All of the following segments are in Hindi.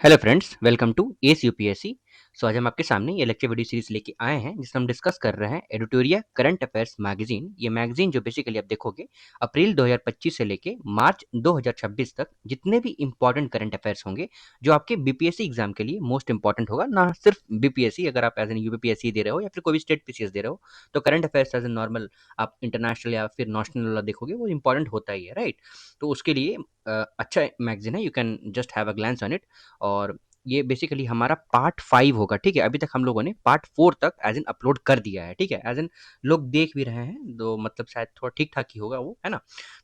Hello friends, welcome to S UPSC. So आज हम आपके सामने ये लेक्चर वीडियो सीरीज लेके आए हैं जिसमें हम डिस्कस कर रहे हैं एडिटोरिया करंट अफेयर्स मैगजीन। ये मैगजीन जो बेसिकली आप देखोगे अप्रैल 2025 से लेके मार्च 2026 तक जितने भी इंपॉर्टेंट करंट अफेयर्स होंगे जो आपके बीपीएससी एग्जाम के लिए मोस्ट इंपॉर्टेंट होगा। ना सिर्फ बीपीएससी, अगर आप एज एन यूपीएससी दे रहे हो या फिर कोई भी स्टेट पीसीएस दे रहे हो तो current affairs as a normal आप इंटरनेशनल या फिर नेशनल वाला देखोगे वो इंपॉर्टेंट होता ही है, राइट। तो उसके लिए अच्छा मैगजीन है, you can just have a glance on it. और ये बेसिकली हमारा पार्ट 5 होगा, ठीक है। अभी तक हम लोगों ने पार्ट 4 तक एज एन अपलोड कर दिया है, ठीक है। एज एन लोग देख भी रहे हैं तो मतलब शायद थोड़ा ठीक ठाक ही होगा वो, है ना।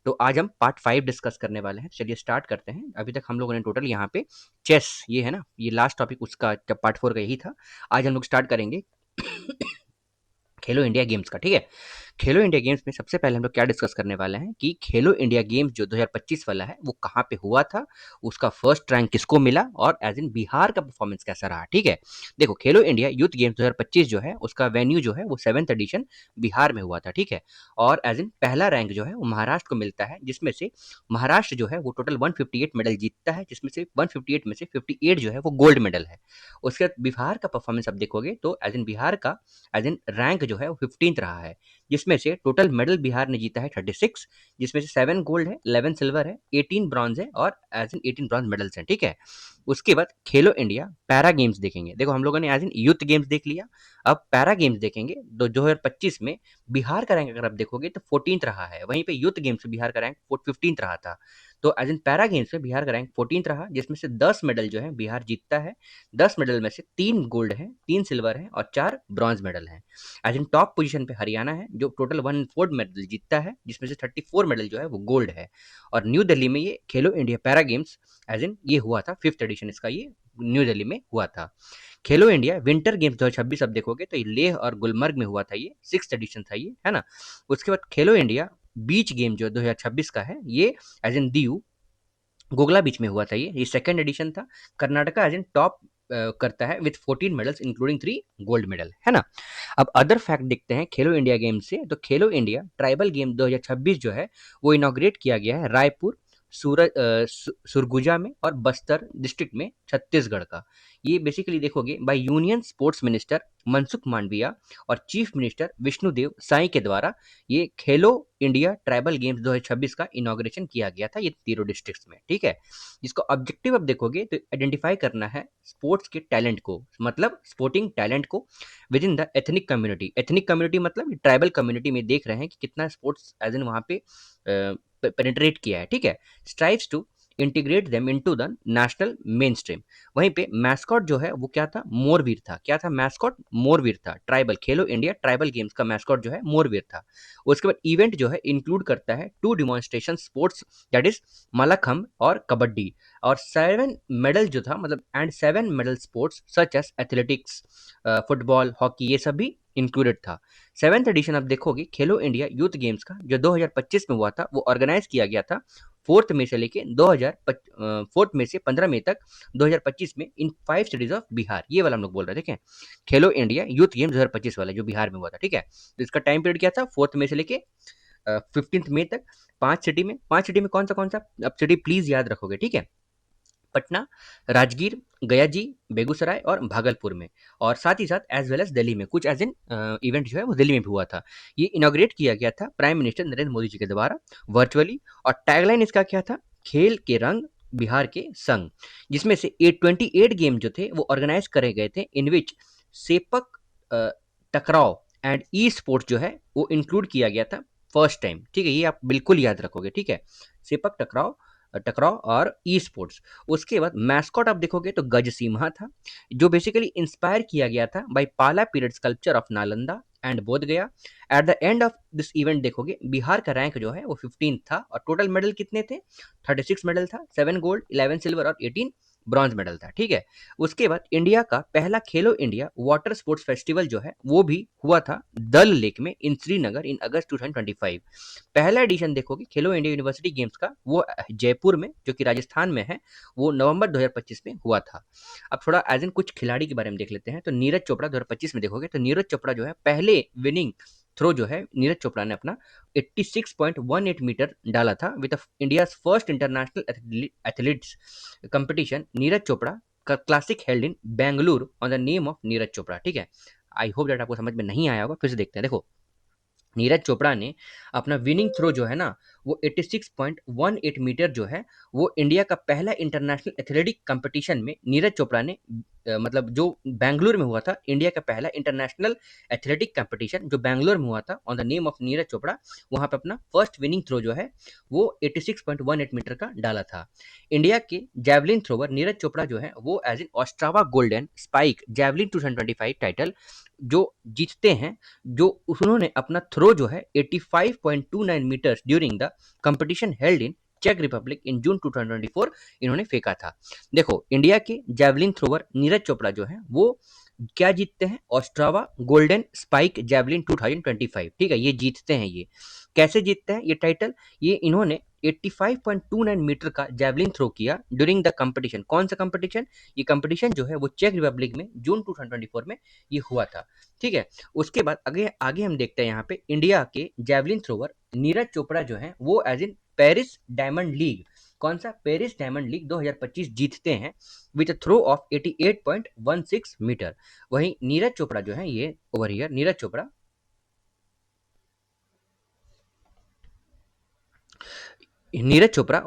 तो आज हम पार्ट 5 डिस्कस करने वाले हैं। चलिए स्टार्ट करते हैं। अभी तक हम लोगों ने टोटल यहाँ पे चेस, ये है ना, ये लास्ट टॉपिक उसका जब पार्ट 4 का यही था। आज हम लोग स्टार्ट करेंगे खेलो इंडिया गेम्स का, ठीक है। खेलो इंडिया गेम्स में सबसे पहले हम लोग क्या डिस्कस करने वाले हैं कि खेलो इंडिया गेम्स जो 2025 वाला है वो कहाँ पे हुआ था, उसका फर्स्ट रैंक किसको मिला और एज इन बिहार का परफॉर्मेंस कैसा रहा, ठीक है। देखो, खेलो इंडिया यूथ गेम्स 2025 जो है उसका वेन्यू जो है वो 7th एडिशन बिहार में हुआ था, ठीक है। और एज इन पहला रैंक जो है वो महाराष्ट्र को मिलता है, जिसमें से महाराष्ट्र जो है वो टोटल 158 मेडल जीतता है, जिसमें से 158 में से 58 जो है वो गोल्ड मेडल है। उसके बाद बिहार का परफॉर्मेंस आप देखोगे तो एज इन बिहार का एज इन रैंक जो है वो 15th रहा है, जिसमें से टोटल मेडल बिहार ने जीता है 36, जिसमें से 7 गोल्ड है, 11 सिल्वर है, 18 ब्रॉन्ज है और एज इन 18 ब्रॉन्ज मेडल्स हैं, ठीक है। उसके बाद खेलो इंडिया पैरा गेम्स देखेंगे। देखो, हम लोगों ने एज इन यूथ गेम्स देख लिया, अब पैरा गेम्स देखेंगे। 2025 में बिहार का रैंक अगर आप देखोगे तो 14th रहा है, वहीं पे यूथ गेम्स में बिहार का रैंक 15th रहा था। तो एज इन पैरा गेम्स में बिहार का रैंक 14th रहा, जिसमें से 10 मेडल जो है बिहार जीतता है। 10 मेडल में से 3 गोल्ड है, 3 सिल्वर है और 4 ब्रॉन्ज मेडल हैं। एज इन टॉप पोजीशन पे हरियाणा है जो टोटल 1/4 मेडल जीतता है, जिसमें से 34 मेडल जो है वो गोल्ड है। और न्यू दिल्ली में ये Khelo India para games as in ये हुआ था, 5th एडिशन इसका ये न्यू दिल्ली में हुआ था। खेलो इंडिया विंटर गेम्स 2026 अब देखोगे तो ये लेह और गुलमर्ग में हुआ था, ये 6th एडिशन था ये, है ना। उसके बाद खेलो इंडिया बीच गेम जो 2026 का है ये एज इन दीव गोगला बीच में हुआ था, ये 2nd एडिशन था। कर्नाटका एज इन टॉप करता है with 14 medals including 3 gold medal, है ना। अब अदर फैक्ट देखते हैं खेलो इंडिया गेम से। तो खेलो इंडिया ट्राइबल गेम 2026 जो है वो इनॉग्रेट किया गया है रायपुर, सुरगुजा में और बस्तर डिस्ट्रिक्ट में छत्तीसगढ़ का। ये बेसिकली देखोगे by union sports minister Mansukh Mandaviya और चीफ मिनिस्टर विष्णुदेव साई के द्वारा ये खेलो इंडिया ट्राइबल गेम्स 2026 का इनॉग्रेशन किया गया था, ये तीनों डिस्ट्रिक्ट्स में, ठीक है। इसको ऑब्जेक्टिव अब देखोगे तो आइडेंटिफाई करना है स्पोर्ट्स के टैलेंट को, मतलब स्पोर्टिंग टैलेंट को with in the ethnic community. Ethnic community मतलब ट्राइबल कम्युनिटी में देख रहे हैं कि कितना स्पोर्ट्स एज इन वहाँ पे पेनिट्रेट किया है, ठीक है। Strives to integrate them into the national mainstream. वहीं पे मैस्कॉट जो है वो क्या था, मोरवीर था। क्या था मैस्कॉट? मोरवीर था। ट्राइबल खेलो इंडिया ट्राइबल गेम्स का मैस्कॉट जो है मोरवीर था। उसके बाद इवेंट जो है इंक्लूड करता है 2 demonstration sports, that is Mallakhamb और कबड्डी। और 7 मेडल जो था मतलब and 7 medal sports such as athletics, football, hockey, ये सब भी इंक्लूडेड था। 7th एडिशन आप देखोगे खेलो इंडिया यूथ गेम्स का जो 2025 में हुआ था वो ऑर्गेनाइज किया गया था 4th मई से लेके 4th मई से 15 मई तक 2025 में इन 5 सिटीज ऑफ बिहार। ये वाला हम लोग बोल रहे थे, ठीक है। खेलो इंडिया यूथ गेम्स 2025 वाला जो बिहार में हुआ था, ठीक है। तो इसका टाइम पीरियड क्या था, 4th मई से लेके 15th मई तक। 5 सिटी में कौन सा अब सिटी प्लीज याद रखोगे, ठीक है। पटना, राजगीर, गया जी, बेगूसराय और भागलपुर में। और साथ ही साथ एज वेल एज दिल्ली में कुछ एज इन इवेंट जो है वो दिल्ली में भी हुआ था। ये इनॉग्रेट किया गया था प्राइम मिनिस्टर नरेंद्र मोदी जी के द्वारा वर्चुअली। और टैगलाइन इसका क्या था, खेल के रंग बिहार के संग। जिसमें से 828 गेम जो थे वो ऑर्गेनाइज करे गए थे, इन विच सेपक टकराव एंड ई स्पोर्ट्स जो है वो इंक्लूड किया गया था फर्स्ट टाइम, ठीक है। ये आप बिल्कुल याद रखोगे, ठीक है। सेपक टकराव टकराव और ई स्पोर्ट्स। उसके बाद मैस्कॉट आप देखोगे तो गज सिम्हा था, जो बेसिकली इंस्पायर किया गया था बाय पाला period sculpture of Nalanda and बोध गया। At the end of this event देखोगे बिहार का रैंक जो है वो 15 था और टोटल मेडल कितने थे, 36 मेडल था, 7 गोल्ड, 11 सिल्वर और 18 ब्रॉन्ज मेडल था, ठीक है। उसके बाद इंडिया का पहला खेलो इंडिया वाटर स्पोर्ट्स फेस्टिवल जो है वो भी हुआ था दल लेक में इन श्रीनगर इन अगस्त 2025। पहला एडिशन देखोगे खेलो इंडिया यूनिवर्सिटी गेम्स का वो जयपुर में जो कि राजस्थान में है, वो नवंबर 2025 में हुआ था। अब थोड़ा एज इन कुछ खिलाड़ी के बारे में देख लेते हैं। तो नीरज चोपड़ा 2025 में देखोगे तो नीरज चोपड़ा जो है पहले विनिंग थ्रो जो है नीरज चोपड़ा ने अपना 86.18 मीटर डाला था with India first international athletes competition. Neeraj Chopra classic held in Bengaluru on the name of Neeraj Chopra. ठीक है, आई होप दैट आपको समझ में नहीं आया होगा, फिर से देखते हैं। देखो, नीरज चोपड़ा ने अपना विनिंग थ्रो जो है ना, वो 86.18 मीटर जो है, वो इंडिया का पहला इंटरनेशनल एथलेटिक कंपटीशन में नीरज चोपड़ा ने मतलब जो बेंगलुरु में हुआ था, इंडिया का पहला इंटरनेशनल एथलेटिक कंपटीशन जो बेंगलुरु में हुआ था on the name of Neeraj Chopra, वहां पे अपना फर्स्ट विनिंग थ्रो जो है वो 86.18 मीटर का डाला था। इंडिया के जैवलिन थ्रोवर नीरज चोपड़ा जो है वो as in Ostrava golden spike javelin 2025 title जो जीतते हैं, जो उन्होंने अपना थ्रो जो है 85.29 metres during the competition held in चेक रिपब्लिक इन जून 2024 इन्होंने फेंका था। देखो, इंडिया के जैवलिन थ्रोवर नीरज चोपड़ा जो है वो क्या जीतते हैं, ऑस्ट्रावा गोल्डन स्पाइक जैवलिन 2025। ठीक है, ये जीतते हैं। ये कैसे जीतते हैं ये टाइटल, ये इन्होंने 85.29 मीटर का जैवलिन थ्रो किया ड्यूरिंग द कंपटीशन। कौन सा कंपटीशन, ये कंपटीशन जो है वो चेक रिपब्लिक में जून 2024 में ये हुआ था। ठीक है, उसके बाद आगे आगे हम देखते हैं यहाँ पे इंडिया के जैवलिन थ्रोवर नीरज चोपड़ा जो है वो as in Paris Diamond League, कौन सा, पेरिस डायमंड लीग 2025 जीतते हैं with a throw of 88.16 metre. वहीं नीरज चोपड़ा जो है, ये over here Neeraj Chopra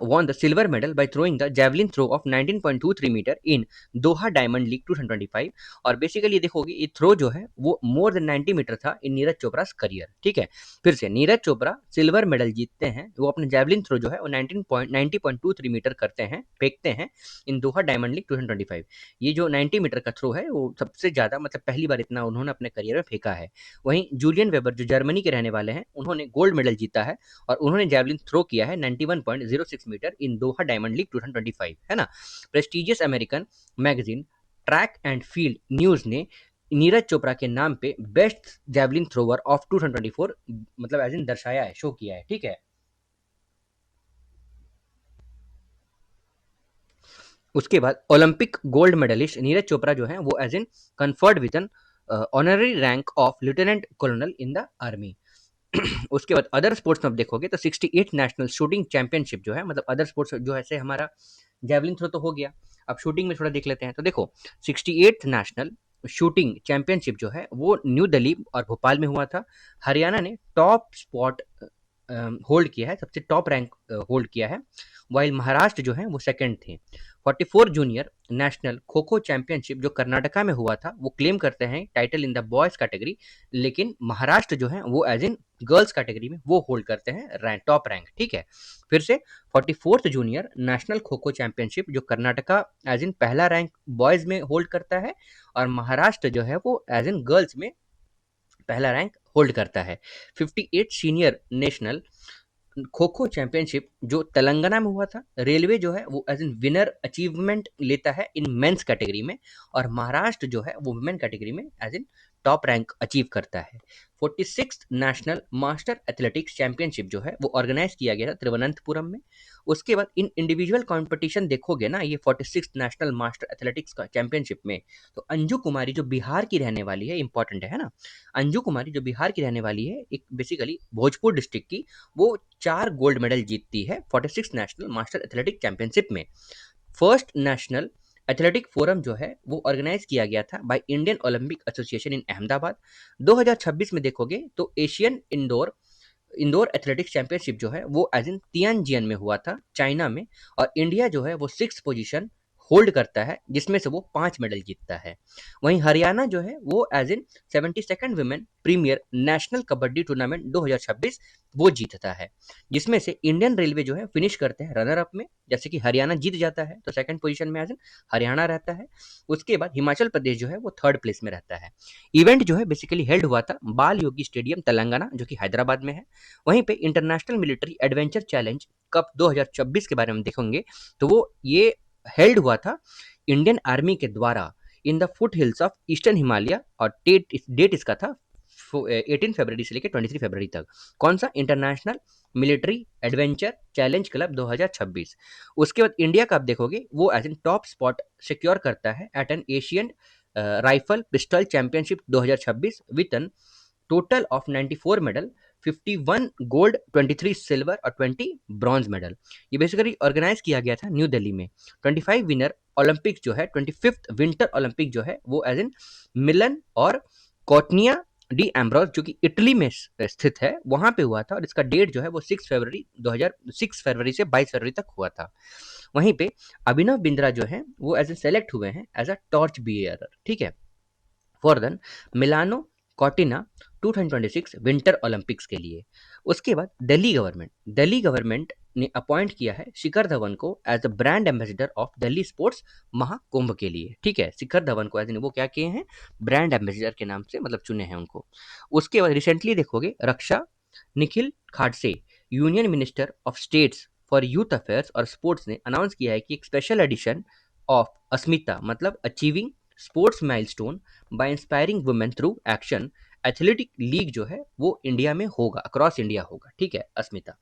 won the silver medal by throwing the javelin throw of 19.23 metre in Doha Diamond League 2025। और बेसिकली देखोगे ये थ्रो जो है वो मोर देन 90 मीटर था इन नीरज चोपड़ा करियर। ठीक है, फिर से नीरज चोपड़ा सिल्वर मेडल जीतते हैं, वो अपने जैवलिन थ्रो जो है वो 90.23 मीटर करते हैं, फेंकते हैं इन दोहा डायमंड लीग 2025। ये जो 90 मीटर का थ्रो है वो सबसे ज्यादा, मतलब पहली बार इतना उन्होंने अपने करियर में फेंका है। वहीं जूलियन वेबर जो जर्मनी के रहने वाले हैं, उन्होंने गोल्ड मेडल जीता है और उन्होंने जैवलिन थ्रो किया है 91.06 metre in Doha Diamond League 2025, है ना। Prestigious American magazine track and field news ने नीरज चोपड़ा के नाम पे बेस्ट जैवलिन थ्रोवर ऑफ 2024 मतलब एज इन दर्शाया है, शो किया है। ठीक है, उसके बाद Olympic gold medallist Neeraj Chopra जो है वो as in conferred with an honorary rank of lieutenant colonel in the army. उसके बाद अदर स्पोर्ट्स में आप देखोगे तो 68 नेशनल शूटिंग चैंपियनशिप जो है, मतलब अदर स्पोर्ट्स जो ऐसे हमारा जैवलिन थ्रो तो हो गया, अब शूटिंग में थोड़ा देख लेते हैं। तो देखो, 68 नेशनल शूटिंग चैंपियनशिप जो है वो न्यू दिल्ली और भोपाल में हुआ था। हरियाणा ने टॉप स्पॉट होल्ड किया है, सबसे टॉप रैंक होल्ड किया है, वाइल महाराष्ट्र जो है वो सेकंड थे। 44 junior national kho kho championship जो कर्नाटका में हुआ था वो क्लेम करते हैं title in the boys category, लेकिन महाराष्ट्र जो है वो एज इन गर्ल्स कैटेगरी में वो होल्ड करते हैं रैंक, टॉप रैंक। ठीक है, फिर से 44th junior national kho kho championship जो कर्नाटका एज इन पहला रैंक बॉयज में होल्ड करता है और महाराष्ट्र जो है वो एज इन गर्ल्स में पहला रैंक होल्ड करता है। 58 senior national kho kho championship जो तेलंगाना में हुआ था, रेलवे जो है वो एज इन विनर अचीवमेंट लेता है इन मेंस कैटेगरी में और महाराष्ट्र जो है वो वुमेन कैटेगरी में as in top rank achieve करता है। 46th national master athletics championship जो है वो ऑर्गेनाइज किया गया था तिरुवनंतपुरम में। उसके बाद इन इंडिविजुअल कंपटीशन देखोगे ना, ये 46th नेशनल मास्टर एथलेटिक्स का चैंपियनशिप में, तो अंजू कुमारी जो बिहार की रहने वाली है, इंपॉर्टेंट है ना, अंजू कुमारी जो बिहार की रहने वाली है, एक बेसिकली भोजपुर डिस्ट्रिक्ट की, वो 4 गोल्ड मेडल जीतती है 46 नेशनल मास्टर एथलेटिक चैंपियनशिप में। फर्स्ट नेशनल एथलेटिक फोरम जो है वो ऑर्गेनाइज किया गया था by Indian Olympic association in Ahmedabad. 2026 में देखोगे तो Asian indoor indoor athletics championship जो है वो एज इन तियानजियन में हुआ था, चाइना में, और इंडिया जो है वो 6th पोजीशन होल्ड करता है, जिसमें से वो 5 मेडल जीतता है। वहीं हरियाणा जो है वो as in 72nd women premier national kabaddi tournament 2026 वो जीतता है, जिसमें से इंडियन रेलवे जो है फिनिश करते हैं रनर अप में। जैसे कि हरियाणा जीत जाता है तो सेकंड पोजीशन में एज इन हरियाणा रहता है। उसके बाद हिमाचल प्रदेश जो है वो थर्ड प्लेस में रहता है। इवेंट जो है बेसिकली हेल्ड हुआ था बाल योगी स्टेडियम तेलंगाना जो कि हैदराबाद में है। वहीं पे international military adventure challenge cup 2024 के बारे में देखेंगे तो वो ये हेल्ड हुआ था इंडियन आर्मी के द्वारा in the foot hills of eastern Himalaya, और डेट इसका था 18 फरवरी से लेकर 23 फरवरी तक। कौन सा, international military adventure challenge club 2026। उसके बाद इंडिया का आप देखोगे वो as in top spot secure करता है at an Asian rifle pistol championship 2026 with an total of 94 medal, 51 gold, 23 silver और 20 ब्रॉन्ज मेडल। ये बेसिकली ऑर्गेनाइज किया गया था न्यू दिल्ली में। 25 विनर ओलंपिक्स जो है 25th विंटर ओलंपिक जो है वो एज इन मिलन और कॉटनिया डी एम्ब्रोस जो कि इटली में स्थित है वहां पे हुआ था, और इसका डेट जो है वो 6 फरवरी से 22 फरवरी तक हुआ था। वहीं पे अभिनव बिंद्रा जो है वो एज ए सेलेक्ट हुए हैं एज अ टॉर्च बियरर, ठीक है, for then Milano Cortina 2026 winter Olympics के लिए। उसके बाद दिल्ली गवर्नमेंट ने अपॉइंट किया है शिखर धवन को as a brand ambassador of Delhi sports Mahakumbh के लिए, ठीक है। शिखर धवन को एज वो क्या किए हैं, ब्रांड एम्बेसडर के नाम से मतलब चुने हैं उनको। उसके बाद रिसेंटली देखोगे Raksha Nikhil Khadse union minister of states for youth affairs और स्पोर्ट्स ने अनाउंस किया है कि एक स्पेशल एडिशन ऑफ अस्मिता मतलब achieving sports milestone by inspiring women through action athletic league जो है वो इंडिया में होगा, अक्रॉस इंडिया होगा, ठीक है, अस्मिता।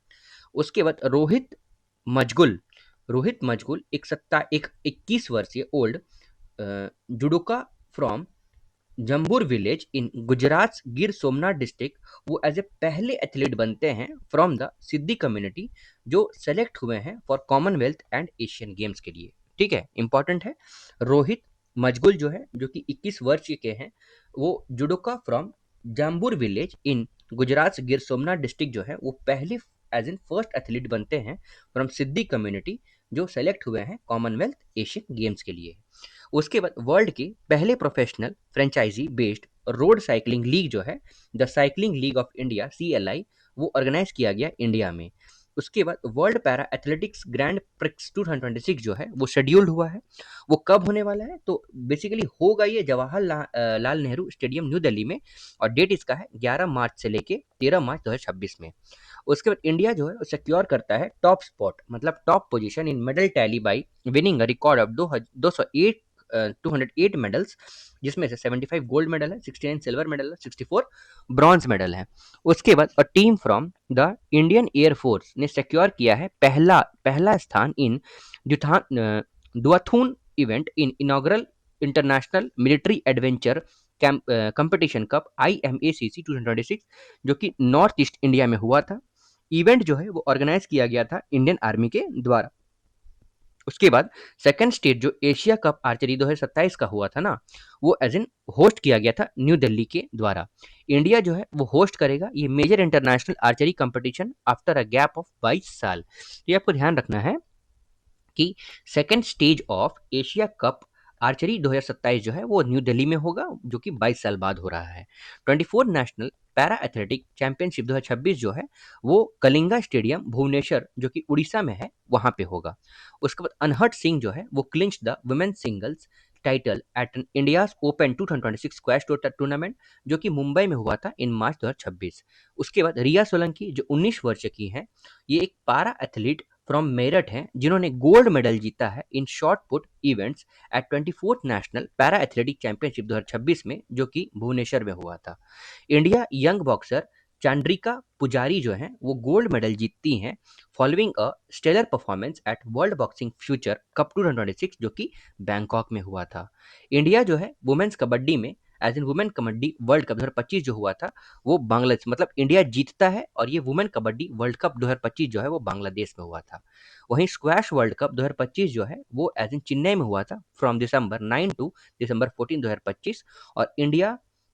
उसके बाद रोहित मजगुल एक 21 वर्षीय old judoka from जम्बूर village in Gujarat Gir Somnath district, वो एज ए पहले एथलीट बनते हैं फ्रॉम द सिद्धि कम्युनिटी जो सेलेक्ट हुए हैं for Commonwealth and Asian games के लिए, ठीक है, इंपॉर्टेंट है। रोहित मजगुल जो है जो कि 21 वर्ष के हैं, वो judoka from Jambur village in Gujarat Gir Somnath district जो है वो पहले एज इन फर्स्ट एथलीट बनते हैं फ्रॉम सिद्धि कम्युनिटी जो सेलेक्ट हुए हैं कॉमनवेल्थ एशियन गेम्स के लिए। उसके बाद वर्ल्ड के पहले professional franchise based road cycling league जो है the cycling league of India CLI वो ऑर्गेनाइज किया गया इंडिया में। उसके बाद world para athletics grand prix 2026 जो है वो शेड्यूल्ड हुआ है। वो कब होने वाला है, तो बेसिकली होगा ये लाल नेहरू स्टेडियम न्यू दिल्ली में, और डेट इसका है 11 मार्च से लेके 13 मार्च 2026 में। उसके बाद इंडिया जो है सिक्योर करता है टॉप स्पॉट मतलब top position in medal tally by winning a record of 208 medals, जिसमें से 75 गोल्ड मेडल है, 69 सिल्वर मेडल है, 64 ब्रॉन्ज मेडल है। उसके बाद a team from the Indian air force ने सिक्योर किया है पहला पहला स्थान in duathlon event in inaugural international military adventure competition cup IMACC 2026 जो कि नॉर्थ ईस्ट इंडिया में हुआ था। इवेंट जो है वो ऑर्गेनाइज किया गया था इंडियन आर्मी के द्वारा। उसके बाद सेकंड स्टेट जो एशिया कप आर्चरी 2027 का हुआ था ना, वो एज इन होस्ट किया गया था न्यू दिल्ली के द्वारा। इंडिया जो है वो होस्ट करेगा ये major international archery competition after a gap of 22 साल। तो ये आपको ध्यान रखना है कि second stage of Asia cup archery 2027 जो है वो न्यू दिल्ली में होगा जो कि 22 साल बाद हो रहा है। 24 नेशनल पैरा एथलेटिक चैंपियनशिप 2026 जो है वो कलिंगा स्टेडियम भुवनेश्वर जो कि उड़ीसा में है वहां पे होगा। उसके बाद अनहट सिंह जो है वो clinch the women's singles title at India's open 2026 squash tournament जो कि मुंबई में हुआ था इन मार्च 2026। उसके बाद रिया सोलंकी जो 19 वर्ष की हैं, ये एक पारा एथलीट फ्रॉम मेरठ हैं जिन्होंने गोल्ड मेडल जीता है in short put events at 24th national para athletic championship 2026 में जो कि भुवनेश्वर में हुआ था। इंडिया यंग बॉक्सर चांद्रिका पुजारी जो हैं वो गोल्ड मेडल जीतती हैं following a stellar performance at world boxing future cup 2026 जो कि बैंकॉक में हुआ था। इंडिया जो है वुमेन्स कबड्डी में as in women kabaddi world cup 2025 जो हुआ था वो बांग्लादेश मतलब इंडिया जीतता है, और ये वुमेन कबड्डी वर्ल्ड कप 2025 जो है वो बांग्लादेश में हुआ था। वहीं स्क्वैश वर्ल्ड कप 2025 जो है वो एज इन चेन्नई में हुआ था फ्रॉम दिसंबर 9 टू दिसंबर 14 2025, और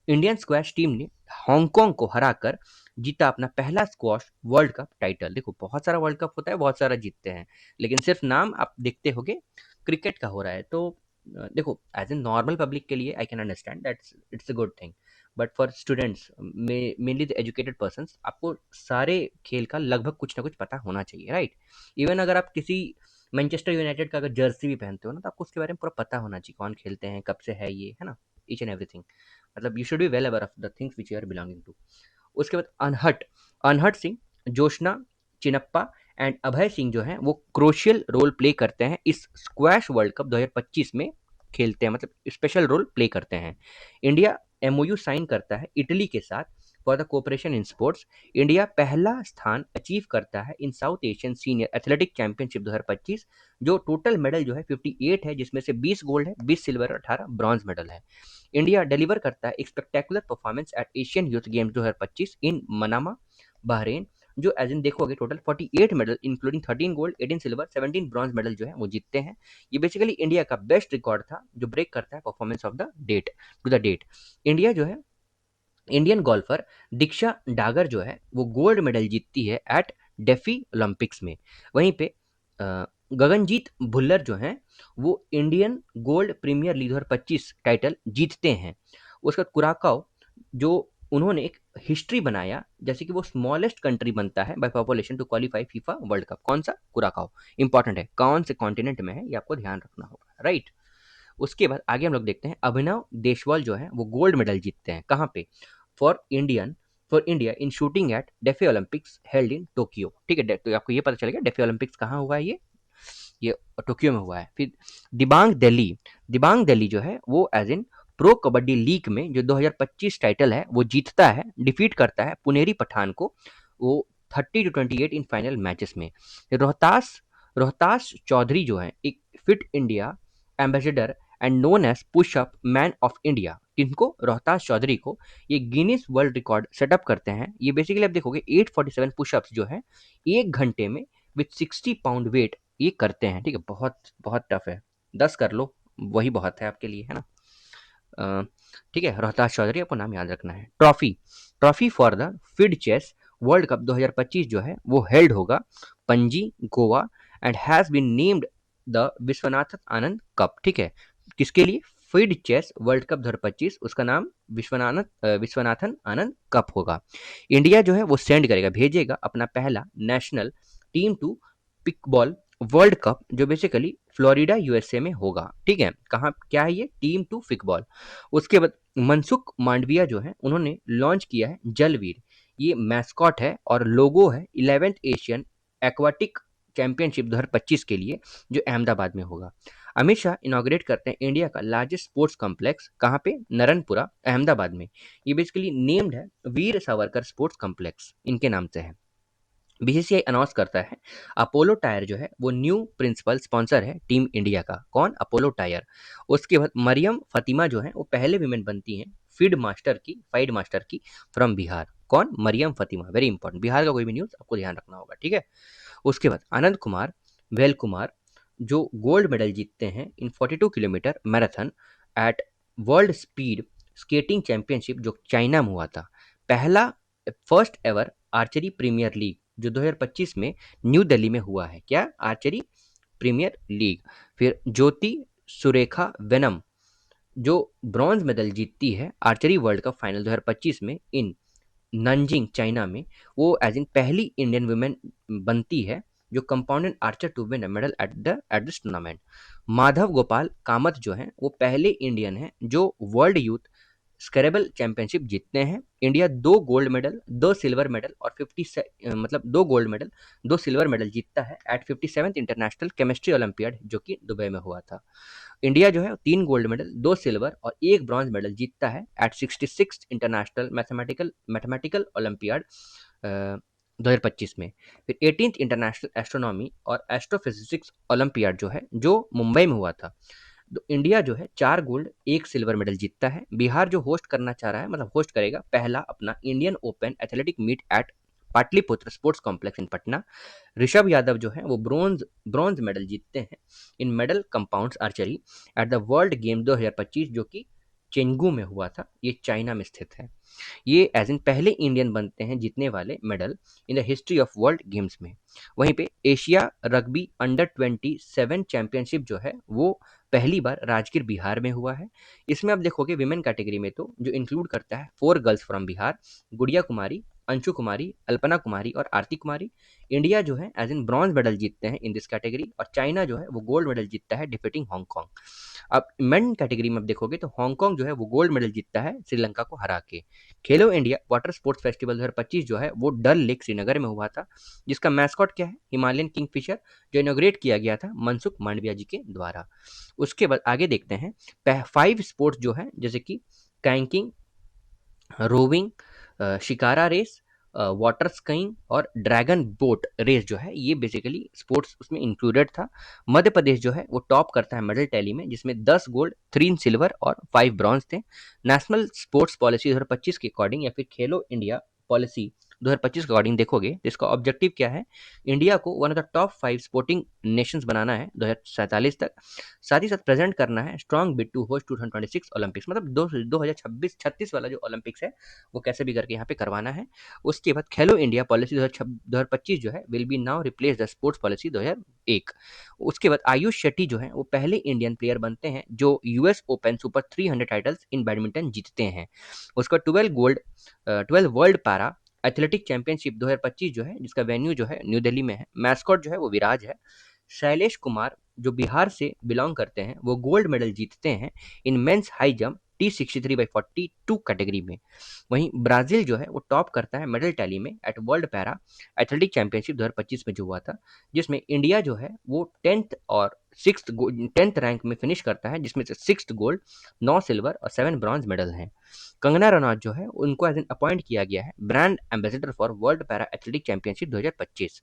इंडियन स्क्वैश टीम ने हांगकांग को हराकर जीता अपना पहला स्क्वॉश वर्ल्ड कप टाइटल। देखो बहुत सारा वर्ल्ड कप होता है, बहुत सारा जीतते हैं, लेकिन सिर्फ नाम आप देखते होगे क्रिकेट का हो रहा है। तो देखो एज ए नॉर्मल पब्लिक के लिए I can understand that it's a good thing, but for students mainly the educated persons आपको सारे खेल का लगभग कुछ ना कुछ पता होना चाहिए, राइट। इवन अगर आप किसी मैनचेस्टर यूनाइटेड का अगर जर्सी भी पहनते हो ना, तो आपको उसके बारे में पूरा पता होना चाहिए, कौन खेलते हैं, कब से है ये, है ना, ईच एंड एवरीथिंग। मतलब you should be well aware of the things which you are belonging to. उसके बाद अनहट सिंह, जोशना चिनप्पा एंड अभय सिंह जो हैं वो क्रोशियल रोल प्ले करते हैं इस स्क्वैश वर्ल्ड कप 2025 में खेलते हैं, मतलब स्पेशल रोल प्ले करते हैं। इंडिया MOU साइन करता है इटली के साथ for the cooperation in sports. India पहला स्थान अचीव करता है in South Asian senior athletic championship 2025 जो टोटल मेडल जो है 58 है, जिसमें से 20 गोल्ड है, 20 सिल्वर, 18 ब्रॉन्ज मेडल है। इंडिया डिलीवर करता है एक spectacular performance at Asian youth games 2025 in Manama, Bahrain जो एज इन देखोगे total 48 medal including 13 gold, 18 silver, 17 bronze medal जो है वो जीतते हैं। ये बेसिकली इंडिया का बेस्ट रिकॉर्ड था जो ब्रेक करता है performance of the date to the date. India जो है, इंडियन गोल्फर दीक्षा डागर जो है वो गोल्ड मेडल जीतती है एट डेफी ओलंपिक्स में। वहीं पे गगनजीत भुल्लर जो हैं वो Indian gold premier league 2025 title जीतते हैं। उसका कुराकाओ जो उन्होंने एक हिस्ट्री बनाया, जैसे कि वो स्मॉलेस्ट कंट्री बनता है by population to qualify FIFA world cup. कौन सा? कुराकाओ। इंपॉर्टेंट है, कौन से कॉन्टिनेंट में है ये आपको ध्यान रखना होगा, राइट। उसके बाद आगे हम लोग देखते हैं, अभिनव देशवाल जो है वो गोल्ड मेडल जीतते हैं कहाँ पे? For Indian for India in shooting at deaf Olympics held in Tokyo. ठीक है, तो आपको ये पता चलेगा डेफे ओलंपिक्स कहाँ हुआ है, ये टोक्यो में हुआ है। फिर दिबांग दिल्ली जो है वो as in pro kabaddi league में जो 2025 टाइटल है वो जीतता है, डिफीट करता है पुनेरी पठान को वो 30-28 इन फाइनल मैचेस में। रोहतास रोहतास चौधरी जो है एक fit India ambassador and known as push up man of India, इनको रोहतास चौधरी को ये गिनीज वर्ल्ड रिकॉर्ड सेटअप करते हैं। ये बेसिकली आप देखोगे 847 पुशअप्स जो है 1 घंटे में विथ 60 पाउंड वेट ये करते हैं। ठीक है, बहुत बहुत टफ है, 10 कर लो वही बहुत है आपके लिए, है ना। ठीक है, रोहतास चौधरी आपको नाम याद रखना है। Trophy for the FIDE chess world cup 2025 जो है वो हेल्ड होगा Panaji Goa and has been named the Viswanathan Anand cup. ठीक है, किसके लिए? फील्ड चेस वर्ल्ड कप 2025, उसका नाम विश्वनाथन आनंद कप होगा। इंडिया जो है वो सेंड करेगा, भेजेगा अपना पहला national team to pickleball world cup जो बेसिकली फ्लोरिडा यूएसए में होगा। ठीक है, कहाँ क्या है ये? Team to pickleball. उसके बाद मनसुख मांडविया जो है उन्होंने लॉन्च किया है जलवीर, ये मैस्कॉट है और लोगो है 11th एशियन एक्वाटिक चैंपियनशिप 2025 के लिए जो अहमदाबाद में होगा। अमित शाह इनॉग्रेट करते हैं इंडिया का लार्जेस्ट स्पोर्ट्स कॉम्प्लेक्स, कहाँ पे? नरनपुरा अहमदाबाद में। ये बेसिकली नेम्ड है वीर सावरकर स्पोर्ट्स कॉम्प्लेक्स, इनके नाम से है। बीसीसीआई अनाउंस करता है अपोलो टायर जो है वो न्यू प्रिंसिपल स्पॉन्सर है टीम इंडिया का। कौन? Apollo tyre. उसके बाद मरियम फतिमा जो है वो पहले विमेन बनती हैं फाइड मास्टर की फ्रॉम बिहार। कौन? मरियम फतिमा, वेरी इंपॉर्टेंट, बिहार का कोई भी न्यूज आपको ध्यान रखना होगा, ठीक है। उसके बाद आनंद कुमार वेल कुमार जो गोल्ड मेडल जीतते हैं in 42 kilometre marathon at world speed skating championship जो चाइना में हुआ था। पहला first ever archery premier league जो 2025 में न्यू दिल्ली में हुआ है। क्या? Archery premier league. फिर ज्योति सुरेखा वेनम जो ब्रॉन्ज मेडल जीतती है आर्चरी वर्ल्ड कप फाइनल 2025 में इन नंजिंग चाइना में, वो एज इन पहली इंडियन वुमेन बनती है जो compounded archer to win medal at this tournament. Madhav Gopal Kamat जो हैं वो पहले इंडियन हैं जो वर्ल्ड यूथ स्क्रेबल चैंपियनशिप जीतते हैं। India 2 gold medal 2 silver medal और 50 मतलब 2 गोल्ड मेडल 2 सिल्वर मेडल जीतता है eight 57th international chemistry olympiad जो कि दुबई में हुआ था। इंडिया जो है 3 गोल्ड मेडल 2 सिल्वर और 1 ब्रॉन्ज मेडल जीतता है एट 66 इंटरनेशनल मैथमेटिकल ओलंपियाड 2025 में। फिर 18th इंटरनेशनल एस्ट्रोनॉमी और एस्ट्रोफिजिक्स ओलंपियाड जो है जो मुंबई में हुआ था। तो इंडिया जो है 4 गोल्ड 1 सिल्वर मेडल जीतता है। बिहार जो होस्ट करना चाह रहा है, मतलब होस्ट करेगा पहला अपना Indian open athletic meet at Pataliputra sports complex in Patna. Rishabh Yadav जो है वो ब्रॉन्ज मेडल जीतते हैं in medal compounds archery at the world game 2025 जो कि चेंगू में हुआ था, ये चाइना में स्थित है। ये एज इन पहले इंडियन बनते हैं जीतने वाले medal in the history of world games में। वहीं पे एशिया रग्बी अंडर 27 चैंपियनशिप जो है वो पहली बार राजगीर बिहार में हुआ है। इसमें आप देखोगे विमेन कैटेगरी में तो जो इंक्लूड करता है 4 गर्ल्स फ्रॉम बिहार, गुड़िया कुमारी, अंशु कुमारी, अल्पना कुमारी और आरती कुमारी। इंडिया जो है एज इन ब्रॉन्ज मेडल जीतते हैं इन दिस कैटेगरी और चाइना जो है वो गोल्ड मेडल जीतता है डिफीटिंग हांगकांग। अब मेन कैटेगरी में आप देखोगे तो हांगकांग जो है वो गोल्ड मेडल जीतता है श्रीलंका को हरा के। खेलो इंडिया वाटर स्पोर्ट्स फेस्टिवल 2025 जो है वो डल लेक श्रीनगर में हुआ था, जिसका मैस्कॉट क्या है? हिमालयन किंगफिशर, जो इनोग्रेट किया गया था मनसुख मांडविया जी के द्वारा। उसके बाद आगे देखते हैं 5 स्पोर्ट्स जो है जैसे कि kayaking, rowing, shikara race, water skiing और ड्रैगन बोट रेस जो है ये बेसिकली स्पोर्ट्स उसमें इंक्लूडेड था। मध्य प्रदेश जो है वो टॉप करता है मेडल टैली में, जिसमें 10 गोल्ड 3 सिल्वर और 5 ब्रॉन्ज थे। नेशनल स्पोर्ट्स पॉलिसी 2025 के अकॉर्डिंग या फिर खेलो इंडिया पॉलिसी 2025 के अकॉर्डिंग देखोगे तो इसका ऑब्जेक्टिव क्या है, इंडिया को one of the top 5 sporting nations बनाना है 2047 तक। साथ ही साथ प्रेजेंट करना है strong bid to host 2026 Olympics, मतलब 2026 वाला जो ओलंपिक्स है वो कैसे भी करके यहाँ पे करवाना है। उसके बाद खेलो इंडिया पॉलिसी 2025 जो है will be now replace the sports policy 2001। उसके बाद आयुष शेट्टी जो है वो पहले इंडियन प्लेयर बनते हैं जो यूएस ओपन सुपर 300 टाइटल्स इन बैडमिंटन जीतते हैं। उसका 12 वर्ल्ड पैरा एथलेटिक चैंपियनशिप 2025 जो है जिसका वेन्यू जो है न्यू दिल्ली में है, मैस्कॉट जो है वो विराज है। शैलेश कुमार जो बिहार से बिलोंग करते हैं वो गोल्ड मेडल जीतते हैं in men's high jump T63/42 category में। वहीं ब्राजील जो है वो टॉप करता है मेडल टैली में at world para athletic championship 2025 में जो हुआ था, जिसमें इंडिया जो है वो 10th रैंक में फिनिश करता है, जिसमें से 6 गोल्ड, 9 सिल्वर और 7 ब्रॉन्ज मेडल हैं। कंगना रनौत जो है उनको एज एन अपॉइंट किया गया है brand ambassador for world para athletic championship 2025।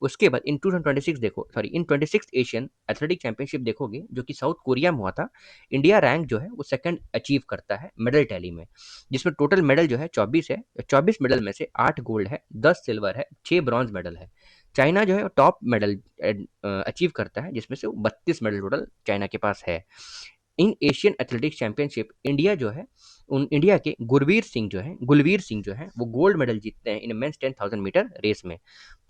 उसके बाद इन 2026 देखो सॉरी इन 26 एशियन एथलेटिक चैंपियनशिप देखोगे जो कि साउथ कोरिया में हुआ था, इंडिया रैंक जो है वो सेकंड अचीव करता है मेडल टैली में, जिसमें टोटल मेडल जो है 24 है। 24 मेडल में से 8 गोल्ड है, 10 सिल्वर है, 6 ब्रॉन्ज मेडल है। चाइना जो है टॉप मेडल अचीव करता है जिसमें से 32 मेडल टोटल चाइना के पास है। इन एशियन एथलेटिक्स चैंपियनशिप इंडिया जो है उन इंडिया के गुलवीर सिंह जो है वो गोल्ड मेडल जीतते हैं इन मेंस 10,000 मीटर रेस में।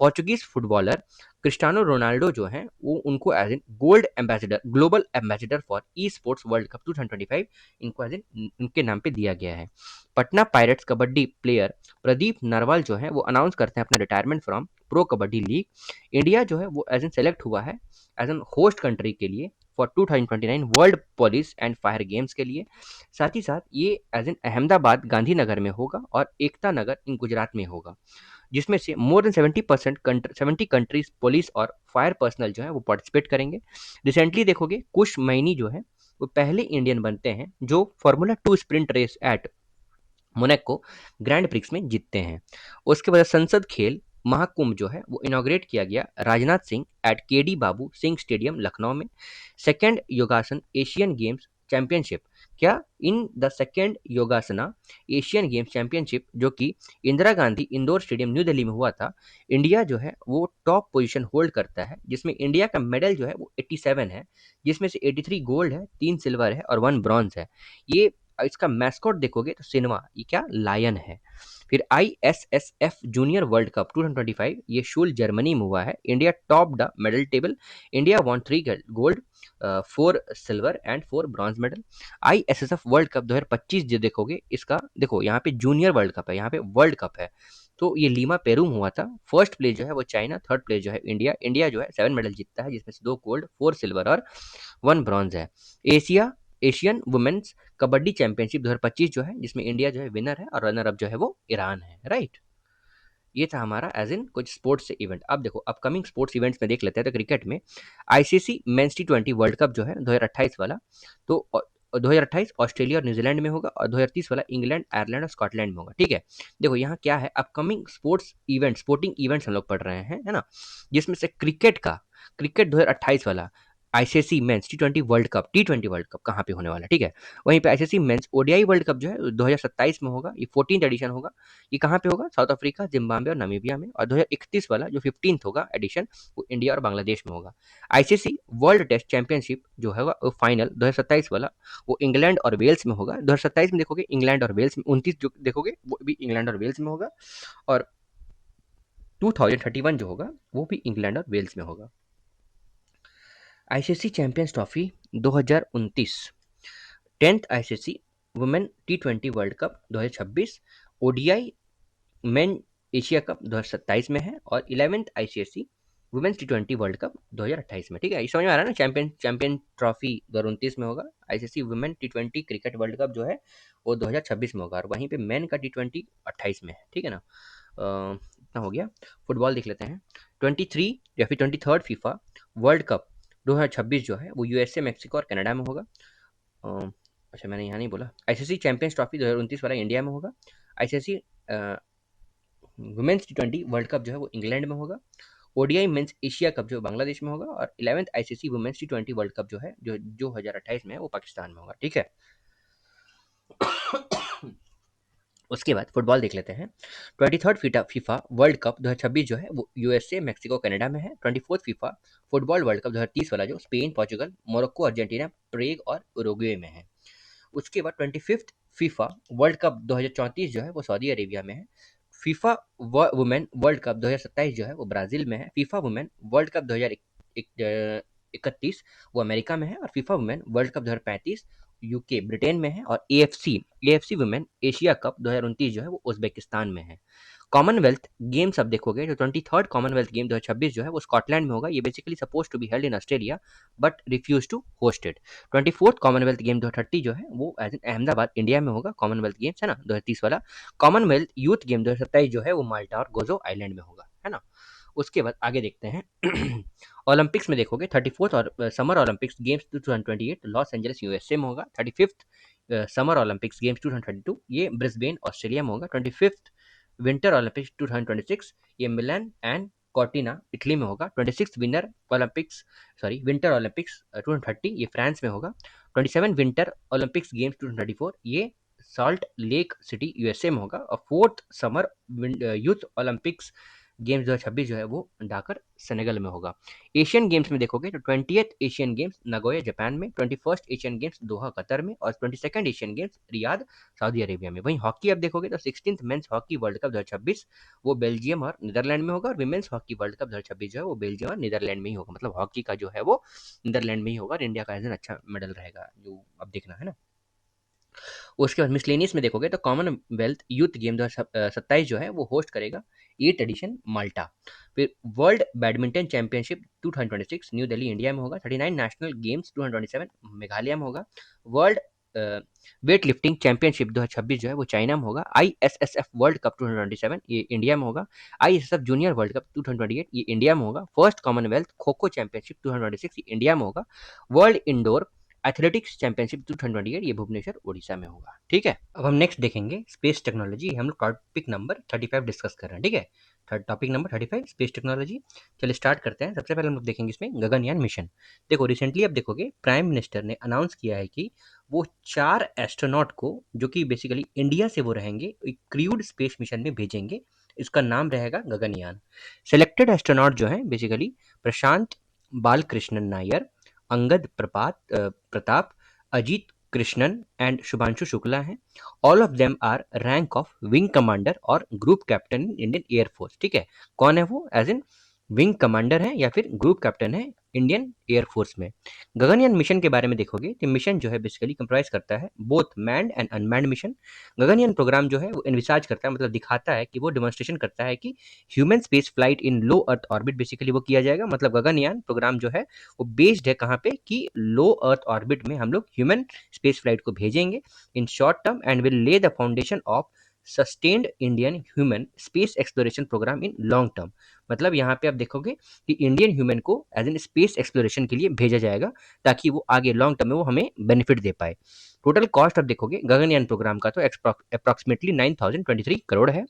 पोर्चुगीज फुटबॉलर क्रिस्टियानो रोनाल्डो जो हैं वो उनको as an gold ambassador global ambassador for e sports world cup 2025 इनको एज एन उनके नाम पे दिया गया है। पटना पायरेट्स कबड्डी प्लेयर प्रदीप नरवाल जो है वो अनाउंस करते हैं अपना retirement from pro kabaddi league. India जो है वो एज एन सेलेक्ट हुआ है एज एन होस्ट कंट्री के लिए for 2029 world police and fire games के लिए। साथ ही साथ ये एज एन अहमदाबाद गांधीनगर में होगा और एकता नगर इन गुजरात में होगा, जिसमें से मोर देन 70 कंट्रीज पुलिस और फायर पर्सनल जो है वो पार्टिसिपेट करेंगे। रिसेंटली देखोगे कुश मैनी जो है वो पहले इंडियन बनते हैं जो formula 2 sprint race at Monaco grand prix में जीतते हैं। उसके बाद संसद खेल महाकुंभ जो है वो इनॉग्रेट किया गया Rajnath Singh eight KD Babu Singh stadium Lucknow में। सेकेंड योगासन एशियन गेम्स चैंपियनशिप, क्या in the second योगासना Asian games championship जो कि Indira Gandhi indoor stadium new Delhi में हुआ था, इंडिया जो है वो टॉप पोजीशन होल्ड करता है, जिसमें इंडिया का मेडल जो है वो 87 है, जिसमें से 83 गोल्ड है, 3 सिल्वर है और 1 ब्रॉन्ज है। ये इसका मैस्कॉट देखोगे तो सिनेमा ये क्या लायन है। फिर ISSF जूनियर वर्ल्ड कप 2025 ये शूल जर्मनी में हुआ है। India top the medal table, India won 3 gold, 4 silver and 4 bronze medal. ISSF world cup 2025 जो देखोगे इसका देखो यहाँ पे जूनियर वर्ल्ड कप है, यहाँ पे वर्ल्ड कप है, तो ये लीमा पेरू में हुआ था। फर्स्ट प्लेस जो है वो चाइना, थर्ड प्लेस जो है इंडिया। इंडिया जो है 7 मेडल जीतता है जिसमें से 2 गोल्ड, 4 सिल्वर और 1 ब्रॉन्ज है। एशियन वुमेन्स कबड्डी चैंपियनशिप 2025 जो है जिसमें इंडिया जो है विनर है और रनर अप जो है वो ईरान है, राइट। ये था हमारा एज इन कुछ स्पोर्ट्स से इवेंट। अब देखो अपकमिंग स्पोर्ट्स इवेंट्स में देख लेते हैं। तो क्रिकेट में ICC men's T20 world cup जो है 2028 वाला, तो 2028 ऑस्ट्रेलिया और न्यूजीलैंड में होगा और 2030 वाला इंग्लैंड, आयरलैंड और स्कॉटलैंड में होगा, ठीक है। देखो यहाँ क्या है, अपकमिंग स्पोर्टिंग इवेंट्स हम लोग पढ़ रहे हैं, है ना, जिसमें से क्रिकेट 2028 वाला ICC men's T20 world cup कहाँ पे होने वाला है, ठीक है। वहीं पे ICC men's ODI world cup जो है 2027 में होगा, ये 14th एडिशन होगा। ये कहाँ पे होगा, साउथ अफ्रीका, जिम्बाब्वे और नामीबिया में। और 2031 वाला जो 15th होगा एडिशन वो इंडिया और बांग्लादेश में होगा। आईसीसी वर्ल्ड टेस्ट चैंपियनशिप जो होगा वो फाइनल 2027 वाला वो इंग्लैंड और वेल्स में होगा। 2027 में देखोगे इंग्लैंड और वेल्स में, 29 जो देखोगे वो भी इंग्लैंड और वेल्स में होगा, और 2031 जो होगा वो भी इंग्लैंड और वेल्स में होगा। ICC champions trophy 2029, 10th ICC women T20 world cup 2026, ODI main Asia cup 2027 में है, और 11th ICC women's T20 world cup 2028 में, ठीक है। ये समझ में आ रहा है ना, चैंपियन ट्रॉफी 2029 में होगा, ICC women T20 cricket world cup जो है वो 2026 में होगा, और वहीं पे मेन का T20 28 में है, ठीक है ना। इतना हो गया। फुटबॉल देख लेते हैं। 23 या फिर 23rd फीफा वर्ल्ड कप 2026 जो है वो यूएसए, मैक्सिको और कनाडा में होगा। अच्छा मैंने यहाँ नहीं बोला, आईसीसी चैंपियंस ट्रॉफी 2029 वाला इंडिया में होगा। ICC women's T20 world cup जो है वो इंग्लैंड में होगा। ओडीआई मेंस एशिया कप जो बांग्लादेश में होगा, और 11th ICC women's T20 world cup जो है जो 2028 में है वो पाकिस्तान में होगा, ठीक है। उसके बाद फुटबॉल देख लेते हैं। 23rd फीफा वर्ल्ड कप 2026 जो है वो यूएसए, मेक्सिको, कनाडा में है। 24th FIFA football world cup 2030 वाला जो स्पेन, पोर्चुगल, मोरक्को, अर्जेंटीना, प्रेग और उरुग्वे में है। उसके बाद 25th फीफा वर्ल्ड कप 2034 जो है वो सऊदी अरेबिया में है। फीफा वुमेन वर्ल्ड कप 2027 जो है वो ब्राजील में है। फीफा वुमेन वर्ल्ड कप 2031 वो अमेरिका में है। और FIFA women world cup 2035 UK Britain में है। और एएफसी वुमेन एशिया कप 2029 जो है वो उज्बेकिस्तान में है। कॉमनवेल्थ गेम्स अब देखोगे, जो 23rd कॉमनवेल्थ गेम 2026 जो है वो स्कॉटलैंड में होगा। ये basically suppose to be held in Australia but refuse to host it. 24th Commonwealth game 2030 जो है वो एज इन अहमदाबाद इंडिया में होगा। कॉमनवेल्थ गेम्स है ना 2030 वाला। कॉमनवेल्थ यूथ गेम 2027 जो है वो माल्टा और गोजो आइलैंड में होगा, है ना। उसके बाद आगे देखते हैं। ओलंपिक्स में देखोगे 34th और summer Olympics games 2028 Los Angeles USA में होगा। 35th समर ओलंपिक्स गेम्स 2032 ये ब्रिस्बेन ऑस्ट्रेलिया में होगा। 25th विंटर ओलंपिक्स 2026 ये मिलान एंड कॉर्टिना इटली में होगा। 26 विंटर ओलंपिक्स 2030 ये फ्रांस में होगा। 27 विंटर ओलंपिक्स गेम्स 2034 ये सॉल्ट लेक सिटी यूएसए में होगा। और 4th summer youth Olympics games 2026 जो है वो डाकर सेनेगल में होगा। एशियन गेम्स में देखोगे तो 20th Asian games Nagoya Japan में, 21st Asian games Doha Qatar में और 22nd Asian games Riyadh Saudi Arabia में। वहीं हॉकी अब देखोगे तो 16th men's hockey world cup 2026 वो बेल्जियम और नीदरलैंड में होगा। और विमेंस हॉकी वर्ल्ड कप 2026 जो है वो बेल्जियम और नीदरलैंड में ही होगा। मतलब हॉकी का जो है वो नीदरलैंड में ही होगा और इंडिया का एज एन अच्छा मेडल रहेगा, जो अब देखना है ना। उसके बाद मिसलेनियस में देखोगे तो कॉमनवेल्थ यूथ गेम 2027 जो है वो होस्ट करेगा 8th एडिशन माल्टा। फिर world badminton championship 2026 new Delhi India में होगा। 39 नेशनल गेम्स 2027 मेघालय में होगा। वर्ल्ड वेट लिफ्टिंग चैंपियनशिप 2026 जो है वो चाइना में होगा। आईएसएसएफ वर्ल्ड कप 2027 ये इंडिया में होगा। आईएसएसएफ जूनियर वर्ल्ड कप 2028 ये इंडिया में होगा। First Commonwealth kho kho championship 2026 ये इंडिया में होगा। वर्ल्ड इंडोर एथलेटिक्स चैंपियनशिप 2028 ये भुवनेश्वर उड़ीसा में होगा। ठीक है, अब हम नेक्स्ट देखेंगे स्पेस टेक्नोलॉजी। हम लोग टॉपिक नंबर 35 डिस्कस कर रहे हैं। ठीक है, टॉपिक नंबर 35 स्पेस टेक्नोलॉजी। चलिए स्टार्ट करते हैं। सबसे पहले हम लोग देखेंगे इसमें गगनयान मिशन। देखो रिसेंटली अब देखोगे प्राइम मिनिस्टर ने अनाउंस किया है कि वो 4 एस्ट्रोनॉट को, जो कि बेसिकली इंडिया से वो रहेंगे, एक क्रूड स्पेस मिशन में भेजेंगे। इसका नाम रहेगा गगनयान। सिलेक्टेड एस्ट्रोनॉट जो है बेसिकली प्रशांत बालकृष्णन नायर, अंगद प्रताप, अजीत कृष्णन एंड शुभांशु शुक्ला हैं। All of them are rank of wing commander और group captain in Indian air force. ठीक है, कौन है वो? एज इन विंग कमांडर है या फिर ग्रुप कैप्टन है इंडियन एयरफोर्स में। गगनयान मिशन के बारे में देखोगे तो मिशन जो है बेसिकली कंप्राइज करता है both manned and unmanned mission. Gaganyaan programme जो है वो इन्विसाज करता है, मतलब दिखाता है कि वो डिमॉन्स्ट्रेशन करता है कि human space flight in low earth orbit basically वो किया जाएगा। मतलब गगनयान प्रोग्राम जो है वो बेस्ड है कहाँ पे कि लो अर्थ ऑर्बिट में हम लोग ह्यूमन स्पेस फ्लाइट को भेजेंगे in short term and will lay the foundation of sustained Indian human space exploration programme in long term. मतलब यहाँ पे आप देखोगे कि इंडियन ह्यूमन को एज एन स्पेस एक्सप्लोरेशन के लिए भेजा जाएगा ताकि वो आगे लॉन्ग टर्म में वो हमें बेनिफिट दे पाए। टोटल कॉस्ट आप देखोगे गगनयान प्रोग्राम का तो अप्रॉक्सीमेटली 9023 करोड़ है।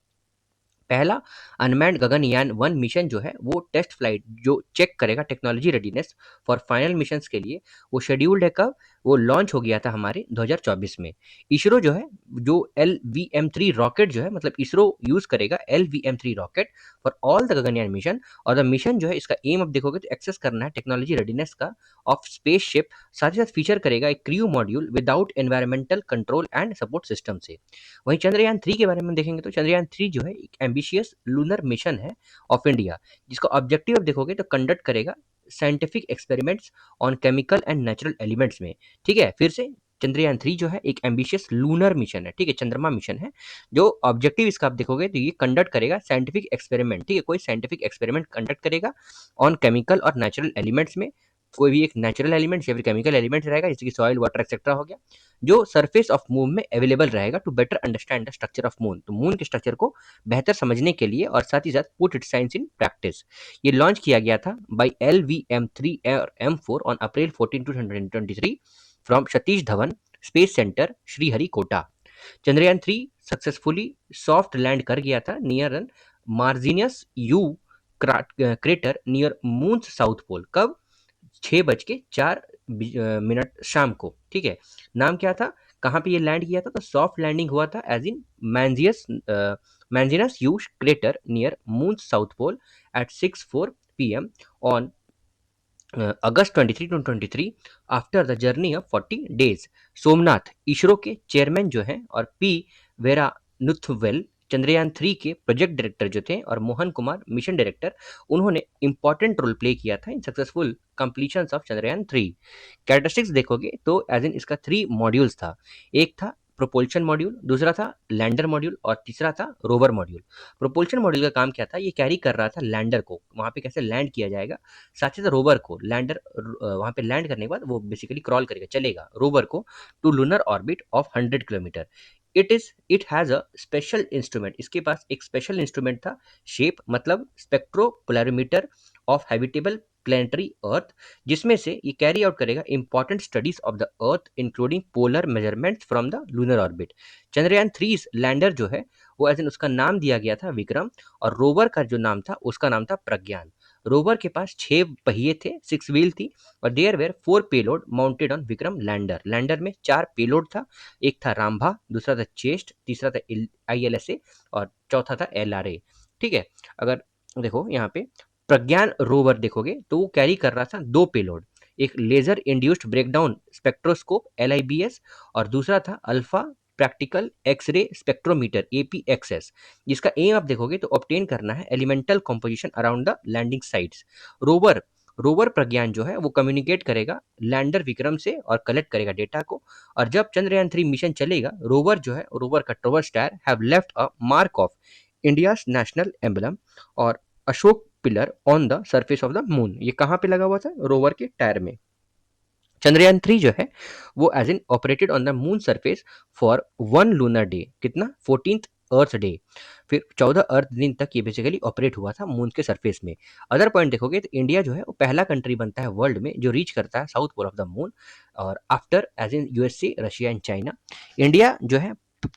पहला अनमैन्ड गगनयान 1 मिशन जो है वो टेस्ट फ्लाइट जो चेक करेगा technology readiness for final missions के लिए, वो शेड्यूल्ड है कब? वो लॉन्च हो गया था हमारे 2024 में। इसरो जो है जो LVM-3 रॉकेट जो है, मतलब इसरो यूज करेगा LVM-3 rocket for all the Gaganyaan mission. और द मिशन जो है इसका एम अब देखोगे तो एक्सेस करना है टेक्नोलॉजी रेडीनेस का ऑफ स्पेसशिप। साथ ही साथ फीचर करेगा एक crew module without environmental control and support system से। वहीं चंद्रयान 3 के बारे में देखेंगे तो चंद्रयान 3 जो है एक एम्बिशियस लूनर मिशन है ऑफ इंडिया, जिसका ऑब्जेक्टिव अब देखोगे तो कंडक्ट करेगा scientific experiments on chemical and natural elements में। ठीक है, फिर से चंद्रयान 3 जो है एक एम्बिशियस लूनर मिशन है। ठीक है, चंद्रमा मिशन है। जो ऑब्जेक्टिव इसका आप देखोगे तो ये कंडक्ट करेगा साइंटिफिक एक्सपेरिमेंट। ठीक है, कोई साइंटिफिक एक्सपेरिमेंट कंडक्ट करेगा ऑन केमिकल और नेचुरल एलिमेंट्स में। कोई भी एक नेचुरल एलिमेंट या फिर केमिकल एलिमेंट रहेगा जैसे कि सॉइल, वाटर एक्सेट्रा हो गया, जो सरफेस ऑफ मून में अवेलेबल रहेगा to better understand the structure of moon. तो मून के स्ट्रक्चर को बेहतर समझने के लिए और साथ ही साथ put it science in practice. ये लॉन्च किया गया था बाय LVM-3 और M4 on April 14 2023 from Satish Dhawan space centre Sriharikota. Chandrayaan 3 successfully soft land कर गया था near an Manzinus U crater near moon south पोल। कब? 6:04 शाम को। ठीक है, नाम क्या था? कहाँ पे ये लैंड किया था? तो सॉफ्ट लैंडिंग हुआ था as in Manzinus U crater near moon south pole at 6:04 PM on August 23 two 23 after the journey of 40 days. Somnath ISRO के चेयरमैन जो हैं और पी वेरा नुथवेल चंद्रयान 3 के प्रोजेक्ट डायरेक्टर जो थे और मोहन कुमार मिशन डायरेक्टर, उन्होंने इंपॉर्टेंट रोल प्ले किया था in successful completion of Chandrayaan 3। Characteristics देखोगे तो एज इन इसका 3 मॉड्यूल्स था। एक था प्रोपल्शन मॉड्यूल, दूसरा था लैंडर मॉड्यूल और तीसरा था रोवर मॉड्यूल। प्रोपल्शन मॉड्यूल का काम क्या था? ये कैरी कर रहा था लैंडर को, वहां पे कैसे लैंड किया जाएगा, साथ ही साथ रोवर को लैंडर वहां पे लैंड करने के बाद वो बेसिकली क्रॉल करेगा, चलेगा रोवर को to lunar orbit of 100 kilometre. It has a special instrument, इसके पास एक स्पेशल इंस्ट्रूमेंट था, शेप मतलब spectropolarimeter of habitable planetary earth, जिसमें से ये कैरी आउट करेगा important studies of the earth including polar measurements from the lunar orbit. Chandrayaan 3 lander जो है वो एज इन उसका नाम दिया गया था विक्रम, और रोवर का जो नाम था उसका नाम था प्रज्ञान। रोवर के पास 6 पहिए थे, 6 व्हील थी, और there were 4 payload mounted on Vikram lander. Lander में 4 पेलोड था, एक था रामभा, दूसरा था चेस्ट, तीसरा था ILSA और चौथा था LRA। ठीक है, अगर देखो यहाँ पे प्रज्ञान रोवर देखोगे तो वो कैरी कर रहा था 2 पेलोड, एक laser induced breakdown spectroscope LIBS और दूसरा था alpha practical X ray spectrometer APXS, जिसका एम आप देखोगे तो ऑब्टेन करना है elemental composition around the landing sites. Rover rover Pragyan जो है वो कम्युनिकेट करेगा लैंडर विक्रम से और कलेक्ट करेगा डेटा को। और जब चंद्रयान 3 मिशन चलेगा, रोवर जो है, रोवर का ट्रोवर star have left a mark of India's national emblem और Ashok pillar on the surface of the moon. ये कहाँ पे लगा हुआ था? रोवर के टायर में। चंद्रयान 3 जो है वो as in operated on the moon surface for 1 lunar day, कितना? 14th अर्थ डे। फिर 14 अर्थ दिन तक ये बेसिकली ऑपरेट हुआ था मून के सरफेस में। अदर पॉइंट देखोगे तो इंडिया जो है वो पहला कंट्री बनता है वर्ल्ड में जो रीच करता है south pole of the moon, और after as in USA, Russia and China, India जो है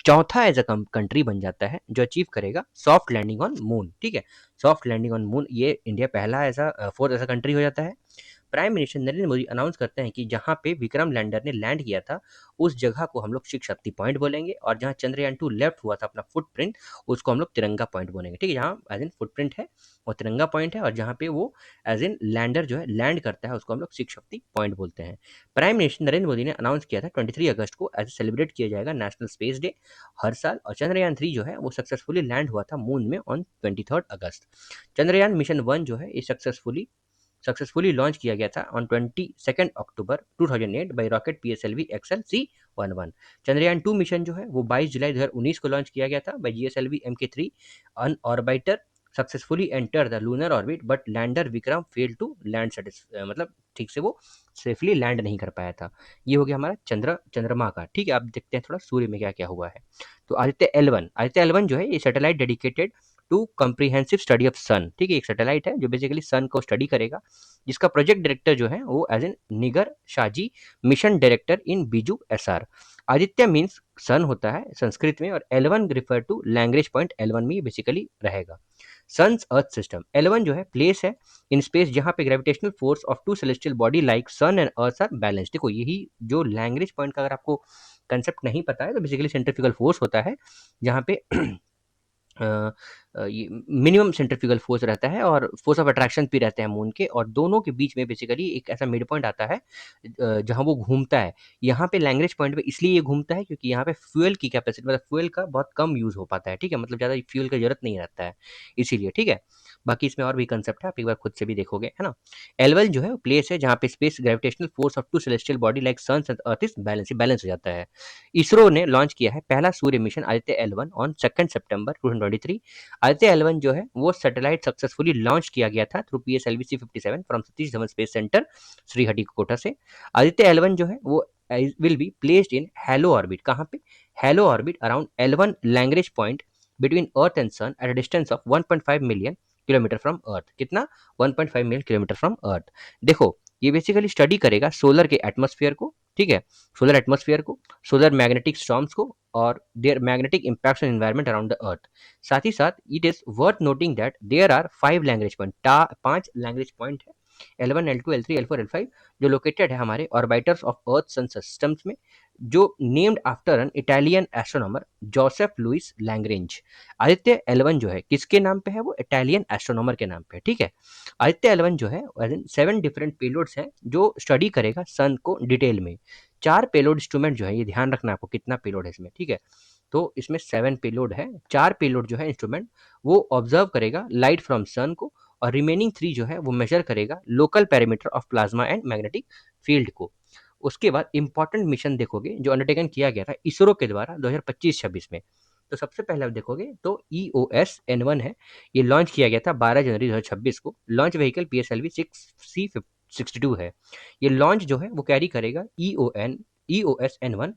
चौथा एज अ कंट्री बन जाता है जो अचीव करेगा सॉफ्ट लैंडिंग ऑन मून। ठीक है, सॉफ्ट लैंडिंग ऑन मून, ये इंडिया पहला ऐसा फोर्थ ऐसा कंट्री हो जाता है। Prime minister Narendra Modi announce करते हैं कि जहां पे विक्रम लैंडर ने लैंड किया था उस जगह को हम लोग शिव शक्ति पॉइंट बोलेंगे, और जहां चंद्रयान 2 लेफ्ट हुआ था अपना फुटप्रिंट, उसको हम लोग तिरंगा पॉइंट बोलेंगे। ठीक है, जहाँ एज इन फुटप्रिंट है और तिरंगा पॉइंट है, और जहाँ पे वो एज इन लैंडर जो है लैंड करता है उसको हम लोग शिव शक्ति पॉइंट बोलते हैं। प्राइम मिनिस्टर नरेंद्र मोदी ने अनाउंस किया था 23 अगस्त को एज सेलिब्रेट किया जाएगा नेशनल स्पेस डे हर साल, और चंद्रयान 3 जो है वो सक्सेसफुली लैंड हुआ था मून में ऑन 23 अगस्त। चंद्रयान मिशन 1 जो है ये सक्सेसफुली लॉन्च किया गया था on 22 October 2008 by rocket PSLV XL-C11। Chandrayaan 2 mission जो है वो 22 जुलाई 2019 को लॉन्च किया गया था by GSLV MK3 an orbiter successfully enter the lunar orbit but lander Vikram fail to land मतलब ठीक से वो सेफली लैंड नहीं कर पाया था। ये हो गया हमारा चंद्रमा का। ठीक है, अब देखते हैं थोड़ा सूर्य में क्या क्या हुआ है। तो आदित्य L1 जो है ये satellite dedicated to comprehensive study of sun. ठीक है, एक सैटेलाइट है जो बेसिकली सन को स्टडी करेगा, जिसका प्रोजेक्ट डायरेक्टर जो है वो as an Nigar Shaji, mission director in बीजू SR। आदित्य मीन्स सन होता है संस्कृत में, और L1 refer to language point L1 में बेसिकली रहेगा। सन्स अर्थ सिस्टम L1 जो है प्लेस है इन स्पेस जहां पे gravitational force of two celestial body like sun and earth are balance. देखो यही जो लैंग्वेज पॉइंट का अगर आपको कंसेप्ट नहीं पता है तो बेसिकली सेंट्रीफ्यूगल फोर्स होता है जहाँ पे ये मिनिमम सेंट्रीफ्यूगल फोर्स रहता है और फोर्स ऑफ अट्रैक्शन भी रहते हैं मून के, और दोनों के बीच में बेसिकली एक ऐसा मिड पॉइंट आता है जहां वो घूमता है। यहाँ पे लैंग्वेज पॉइंट पे इसलिए ये घूमता है क्योंकि यहाँ पे फ्यूल की कैपेसिटी मतलब फ्यूल का बहुत कम यूज हो पाता है। ठीक है, मतलब ज़्यादा फ्यूल की जरूरत नहीं रहता है इसीलिए। ठीक है, बाकी इसमें और भी कंसेप्ट है, आप एक बार खुद से भी देखोगे, है ना। L1 जो है वो प्लेस है जहाँ पे space gravitational force of two celestial body like sun and earth is balance हो जाता है। इसरो ने लॉन्च किया है पहला सूर्य मिशन आदित्य L1 ऑन 2 सितंबर 2023। आदित्य L1 जो है वो सैटेलाइट सक्सेसफुली लॉन्च किया गया था through PSLV C57 from Satish Dhawan space centre Sriharikota से। आदित्य L1 जो है वो will be placed in halo orbit. कहाँ पे? हैलो ऑर्बिट अराउंड L1 लैंग्वेज point between earth and sun at a distance of 1.5 million kilometre from earth. कितना? 1.5 मिलियन किलोमीटर फ्रॉम अर्थ। देखो ये बेसिकली स्टडी करेगा सोलर के एटमॉस्फेयर को। ठीक है, सोलर एटमॉस्फेयर को, सोलर मैग्नेटिक स्टॉर्म्स को और there magnetic impacts on environment around the earth. साथ ही साथ it is worth noting that there are 5 language point, 5 language point है L1, L2, L3, L4, L5 जो लोकेटेड है हमारे orbiters of earth sun systems में, जो named after an Italian astronomer Joseph Louis Lagrange. Aditya L1 जो है किसके नाम पे है, वो इटालियन एस्ट्रोनॉमर के नाम पे है, ठीक है। आदित्य L1 जो है 7 डिफरेंट पेलोड्स हैं जो स्टडी करेगा सन को डिटेल में। 4 पेलोड इंस्ट्रूमेंट जो है, ये ध्यान रखना आपको कितना पेलोड है इसमें, ठीक है। तो इसमें 7 पेलोड है, 4 पेलोड जो है इंस्ट्रूमेंट वो ऑब्जर्व करेगा लाइट फ्रॉम सन को, और रिमेनिंग 3 जो है वो मेजर करेगा local parameter of plasma and magnetic field को। उसके बाद इंपॉर्टेंट मिशन देखोगे जो अंडरटेकन किया गया था इसरो के द्वारा 2025-26 में। तो सबसे पहले आप देखोगे तो EOS-N1 है, ये लॉन्च किया गया था 12 जनवरी 2026 को। लॉन्च व्हीकल PSLV 6C62 है। ये लॉन्च जो है वो कैरी करेगा EOS-N1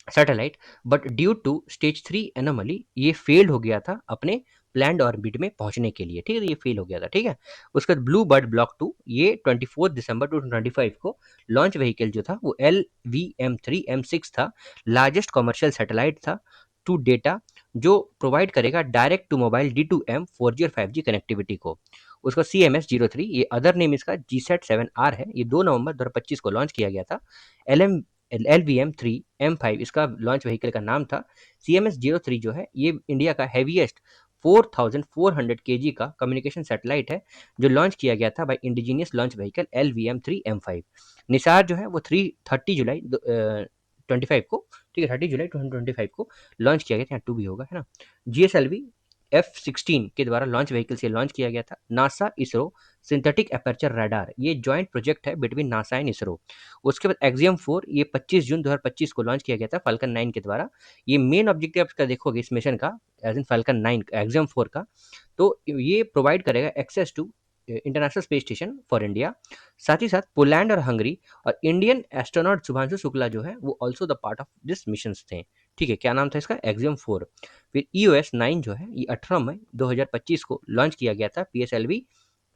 satellite, but due to stage 3 anomaly ये फेल हो गया था अपने प्लैंड ऑर्बिट में पहुंचने के लिए, ठीक है। ये फेल हो गया था, ठीक है। उसके बाद ब्लू बर्ड ब्लॉक 2 ये 24 दिसंबर 2025 को लॉन्च व्हीकल जो था वो LVM-3M6 था। लार्जेस्ट कमर्शियल सैटेलाइट था टू डेटा, जो प्रोवाइड करेगा direct to mobile D2M 4G और 5G कनेक्टिविटी को। उसका CMS-03 ये अदर नेम इसका GSAT-7R है। ये 2 नवंबर 2025 को लॉन्च किया गया था। LVM-3M5 इसका लॉन्च व्हीकल का नाम था। CMS-03 जो है ये इंडिया का हैवीएस्ट 4400 kg का कम्युनिकेशन सैटेलाइट है, जो लॉन्च किया गया था by indigenous launch vehicle LVM-3M5। NISAR जो है वो 30 जुलाई 25 को, ठीक है, 30 जुलाई 2025 को लॉन्च किया गया था। यहाँ 2 भी होगा, है ना। GSLV F-16 के द्वारा लॉन्च व्हीकल से लॉन्च किया गया था। NASA ISRO synthetic aperture radar, ये जॉइंट प्रोजेक्ट है बिटवीन नासा एंड इसरो। उसके बाद एक्सियम 4 ये 25 जून 2025 को लॉन्च किया गया था फाल्कन 9 के द्वारा। ये मेन ऑब्जेक्टिव आप इसका देखोगे इस मिशन का, एज इन फाल्कन 9 एक्सियम 4 का, तो ये प्रोवाइड करेगा access to international space station for India. साथ ही साथ पोलैंड और हंगरी और इंडियन एस्ट्रोनॉट शुभांशु शुक्ला जो है वो also the part of this mission थे, ठीक है। क्या नाम था इसका, एक्सियम 4। फिर EOS-9 जो है ये 18 मई 2025 को लॉन्च किया गया था PSLV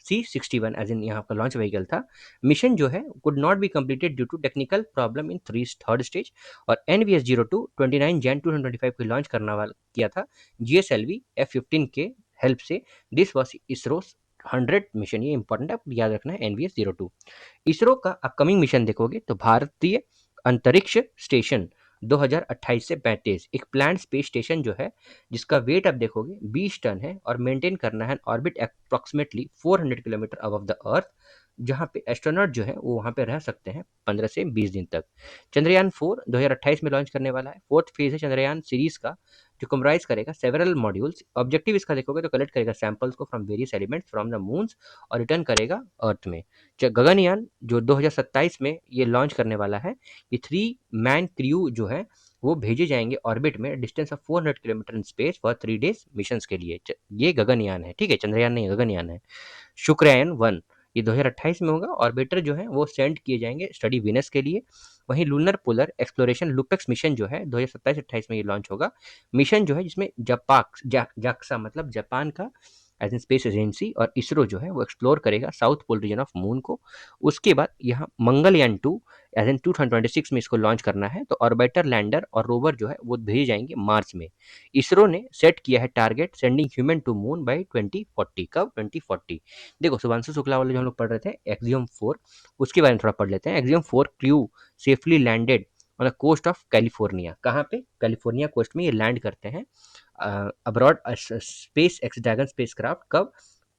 C61 एज इन यहाँ का लॉन्च व्हीकल था। मिशन जो है could not be completed due to technical problem in third stage. और NVS-02 29 जैन 2025 को लॉन्च करना वाला किया था GSLV F-15 के हेल्प से। दिस वॉज इसरो 100 मिशन, ये इंपॉर्टेंट है, आपको याद रखना है NVS-02। इसरो का अपकमिंग मिशन देखोगे तो भारतीय अंतरिक्ष स्टेशन 2028 से 35 एक प्लान्ड स्पेस स्टेशन जो है, जिसका वेट आप देखोगे 20 टन है, और मेंटेन करना है orbit approximately 400 kilometre above the earth, जहां पे एस्ट्रोनॉट जो है वो वहां पे रह सकते हैं 15 से 20 दिन तक। चंद्रयान 4 2028 में लॉन्च करने वाला है। फोर्थ फेज है चंद्रयान सीरीज का, जो कम्प्राइज करेगा सेवरल मॉड्यूल्स। ऑब्जेक्टिव इसका देखोगे तो कलेक्ट करेगा सैंपल्स को from various elements from the moons और रिटर्न करेगा अर्थ में। गगनयान जो 2027 में ये लॉन्च करने वाला है, ये 3 मैन क्रू जो है वो भेजे जाएंगे ऑर्बिट में distance of 400 kilometre in space for 3 days missions के लिए। ये गगनयान है, ठीक है, चंद्रयान नहीं, गगनयान है। शुक्रयान 1 ये 2028 में होगा। ऑर्बिटर जो है वो सेंड किए जाएंगे स्टडी विनस के लिए। वहीं lunar polar exploration LUPEX mission जो है 2027-28 में ये लॉन्च होगा। मिशन जो है जिसमें जाक्सा मतलब जापान का एज इन स्पेस एजेंसी और इसरो जो है वो एक्सप्लोर करेगा south pole region of moon को। उसके बाद यहाँ मंगलयान 2 एज इन 2026 में इसको लॉन्च करना है। तो ऑर्बिटर लैंडर और रोवर जो है वो भेजे जाएंगे मार्च में। इसरो ने सेट किया है target sending human to moon by 2040। कब, 2040। देखो शुभांशु शुक्ला वाले जो हम लोग पढ़ रहे थे एक्सियम 4, उसके बारे में थोड़ा पढ़ लेते हैं। Axiom 4 crew safely landed on the coast of California. कहाँ पे, कैलिफोर्निया कोस्ट में ये लैंड करते हैं aboard space x Dragon spacecraft. कब,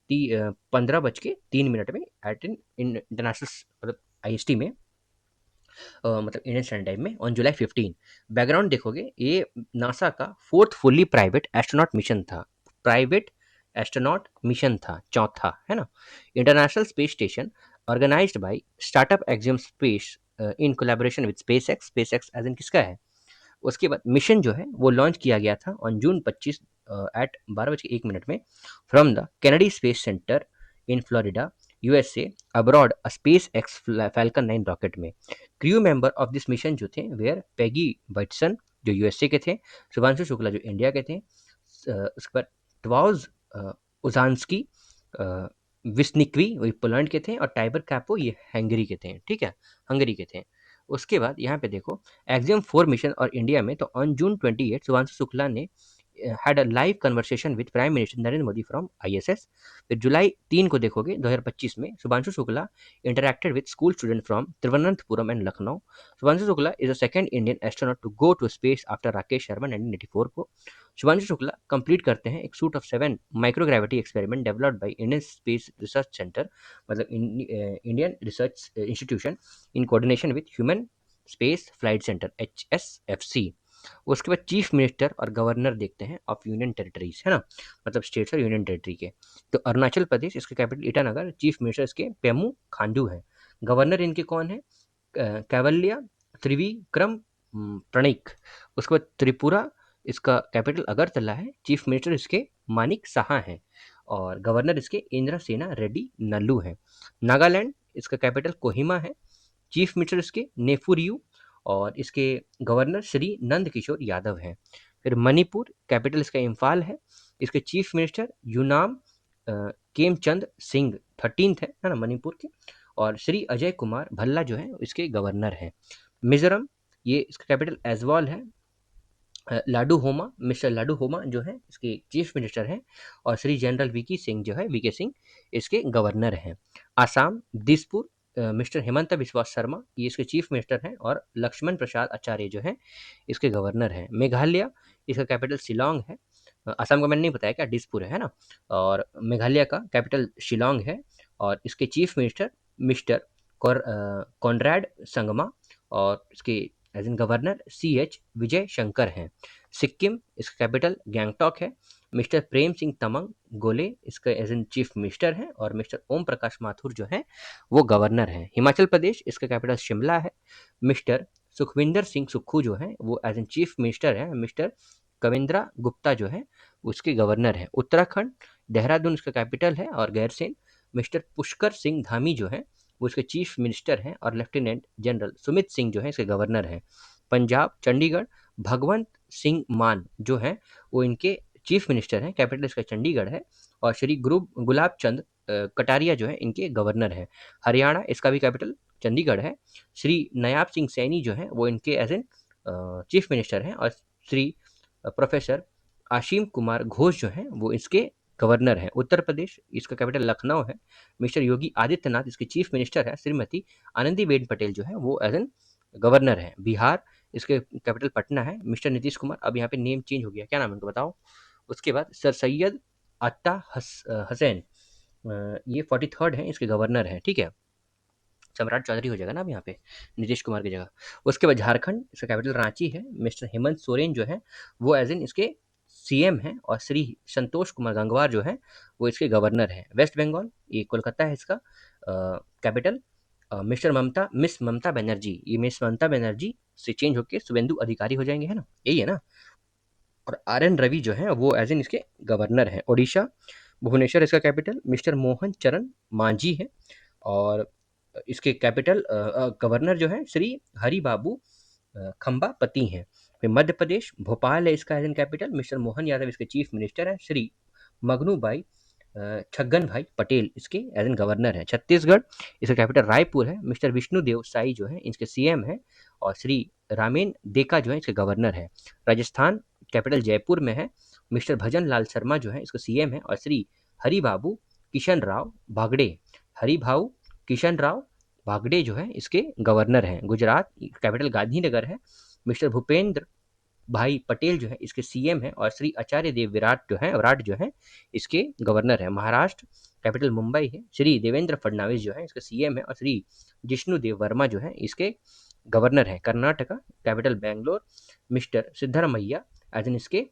15:03 में एट इन इंटरनेशनल मतलब IST में, मतलब इंडियन स्टैंडर्ड टाइम में, ऑन जुलाई 15। बैकग्राउंड देखोगे ये नासा का 4th fully private astronaut mission था। प्राइवेट एस्ट्रोनॉट मिशन था, चौथा, है ना। International space station organized by startup axiom space in collaboration with SpaceX as in किसका है। उसके बाद मिशन जो है वो लॉन्च किया गया था ऑन जून 25 एट 12:01 में from the Kennedy space centre in Florida USA aboard space X Falcon 9 rocket में। Crew member of this mission जो थे वेयर पैगी बटसन जो USA के थे, शुभांशु शुक्ला जो इंडिया के थे, उसके बाद ट्वाउज उजांस्की विस्निक्वी वही पोलैंड के थे, और टाइबर कैपो ये हंगरी के थे, ठीक है, हंगरी के थे। उसके बाद यहाँ पे देखो एक्सियम 4 मिशन और इंडिया में, तो ऑन जून 28 शुभांशु शुक्ला ने had a live conversation with prime minister Narendra Modi from ISS. फिर जुलाई 3 को देखोगे 2025 में Shubhanshu Shukla interacted with school student from Thiruvananthapuram and Lucknow. Shubhanshu Shukla is the second Indian astronaut to go to space after Rakesh Sharma 1984 को। शुभांशु शुक्ला कंप्लीट करते हैं एक suite of 7 microgravity experiment developed by Indian space research center, मतलब Indian research institution in coordination with human space flight centre HSFC। उसके बाद चीफ मिनिस्टर और गवर्नर देखते हैं ऑफ यूनियन टेरिटरीज, है ना, मतलब स्टेट्स और यूनियन टेरिटरी के। तो अरुणाचल प्रदेश, इसका कैपिटल ईटानगर, चीफ मिनिस्टर इसके पेमू खांडू है। गवर्नर इनके कौन है? कैवल्या त्रिविक्रम प्रणिक। उसके बाद त्रिपुरा, इसका कैपिटल अगरतला है, चीफ मिनिस्टर इसके मानिक साहा है और गवर्नर इसके इंदिरा सेना रेड्डी नल्लू है। नागालैंड, इसका कैपिटल कोहिमा है, चीफ मिनिस्टर इसके नेफुरियू और इसके गवर्नर श्री नंद किशोर यादव हैं। फिर मणिपुर, कैपिटल इसका इम्फाल है, इसके चीफ मिनिस्टर यूनाम केमचंद सिंह 13th है ना मणिपुर के, और श्री अजय कुमार भल्ला जो है इसके गवर्नर हैं। मिजोरम, ये इसका कैपिटल एजवाल है, लाडू होमा, मिस्टर लाडू होमा जो है इसके चीफ मिनिस्टर हैं और श्री जनरल वीके सिंह जो है, वीके सिंह इसके गवर्नर हैं। आसाम, दिसपुर, मिस्टर हेमंत बिस्वा शर्मा ये इसके चीफ मिनिस्टर हैं और लक्ष्मण प्रसाद आचार्य जो हैं इसके गवर्नर हैं। मेघालय, इसका कैपिटल शिलोंग है। असम का मैंने नहीं बताया क्या, दिसपुर है ना, और मेघालय का कैपिटल शिलोंग है और इसके chief minister mister Conrad Sangma और इसके एज इन गवर्नर CH विजय शंकर हैं। सिक्किम, इसका कैपिटल गैंगटॉक है, मिस्टर प्रेम सिंह तमंग गोले इसका एज इन चीफ मिनिस्टर हैं और मिस्टर ओम प्रकाश माथुर जो हैं वो गवर्नर हैं। हिमाचल प्रदेश, इसका कैपिटल शिमला है, मिस्टर सुखविंदर सिंह सुक्खू जो हैं वो एज इन चीफ मिनिस्टर हैं, मिस्टर कविंद्रा गुप्ता जो है उसके गवर्नर हैं। उत्तराखंड, देहरादून इसका कैपिटल है और गैरसैंण, मिस्टर पुष्कर सिंह धामी जो है वो इसके चीफ मिनिस्टर हैं और लेफ्टिनेंट जनरल सुमित सिंह जो है इसके गवर्नर हैं। पंजाब, चंडीगढ़, भगवंत सिंह मान जो हैं वो इनके चीफ मिनिस्टर हैं, कैपिटल इसका चंडीगढ़ है और श्री गुलाब चंद कटारिया जो है इनके गवर्नर हैं। हरियाणा, इसका भी कैपिटल चंडीगढ़ है, श्री नयाब सिंह सैनी जो हैं वो इनके एज एन चीफ मिनिस्टर हैं और श्री प्रोफेसर आशीम कुमार घोष जो हैं वो इसके गवर्नर हैं। उत्तर प्रदेश, इसका कैपिटल लखनऊ है, मिस्टर योगी आदित्यनाथ इसके चीफ मिनिस्टर है, श्रीमती आनंदीबेन पटेल जो है वो एज एन गवर्नर है। बिहार, इसके कैपिटल पटना है, मिस्टर नीतीश कुमार, अब यहाँ पे नेम चेंज हो गया, क्या नाम है उनको बताओ। उसके बाद सर सैयद अत्ता हसैन, ये 43rd है, इसके गवर्नर हैं, ठीक है। सम्राट चौधरी हो जाएगा ना अब यहाँ पे नीतीश कुमार की जगह। उसके बाद झारखंड, इसका कैपिटल रांची है, मिस्टर हेमंत सोरेन जो है वो एज इन इसके CM हैं और श्री संतोष कुमार गंगवार जो है वो इसके गवर्नर हैं। वेस्ट बंगाल, ये कोलकाता है इसका कैपिटल, मिस ममता बनर्जी, ये मिस ममता बनर्जी से चेंज होकर शुभेंदु अधिकारी हो जाएंगे, है ना, यही है ना। और RN रवि जो है वो एज इन इसके गवर्नर हैं। ओडिशा, भुवनेश्वर इसका कैपिटल, मिस्टर मोहन चरण मांझी है और इसके कैपिटल गवर्नर जो है श्री हरि बाबू खम्बापति हैं। फिर मध्य प्रदेश, भोपाल है इसका as an capital, mister Mohan Yadav इसके चीफ मिनिस्टर हैं, श्री मगनू भाई छगन भाई पटेल इसके एज एन गवर्नर है। छत्तीसगढ़, इसका कैपिटल रायपुर है, मिस्टर विष्णुदेव साई जो है इसके CM है और श्री रामेन देका जो है इसके गवर्नर है। राजस्थान, कैपिटल जयपुर में है, मिस्टर भजन लाल शर्मा जो है इसका CM है और श्री हरिबाबू किशन राव बागड़े, हरिभाऊ किशन राव बागड़े जो है इसके गवर्नर हैं। गुजरात, कैपिटल गांधीनगर है, मिस्टर भूपेंद्र भाई पटेल जो है इसके CM है और श्री आचार्य देव विराट जो है इसके गवर्नर है। महाराष्ट्र, कैपिटल मुंबई है, श्री देवेंद्र फडणवीस जो है इसका CM है और श्री जिष्णु देव वर्मा जो है इसके गवर्नर है। Karnataka, capital Bangalore, mister Siddaramaiah as in इसके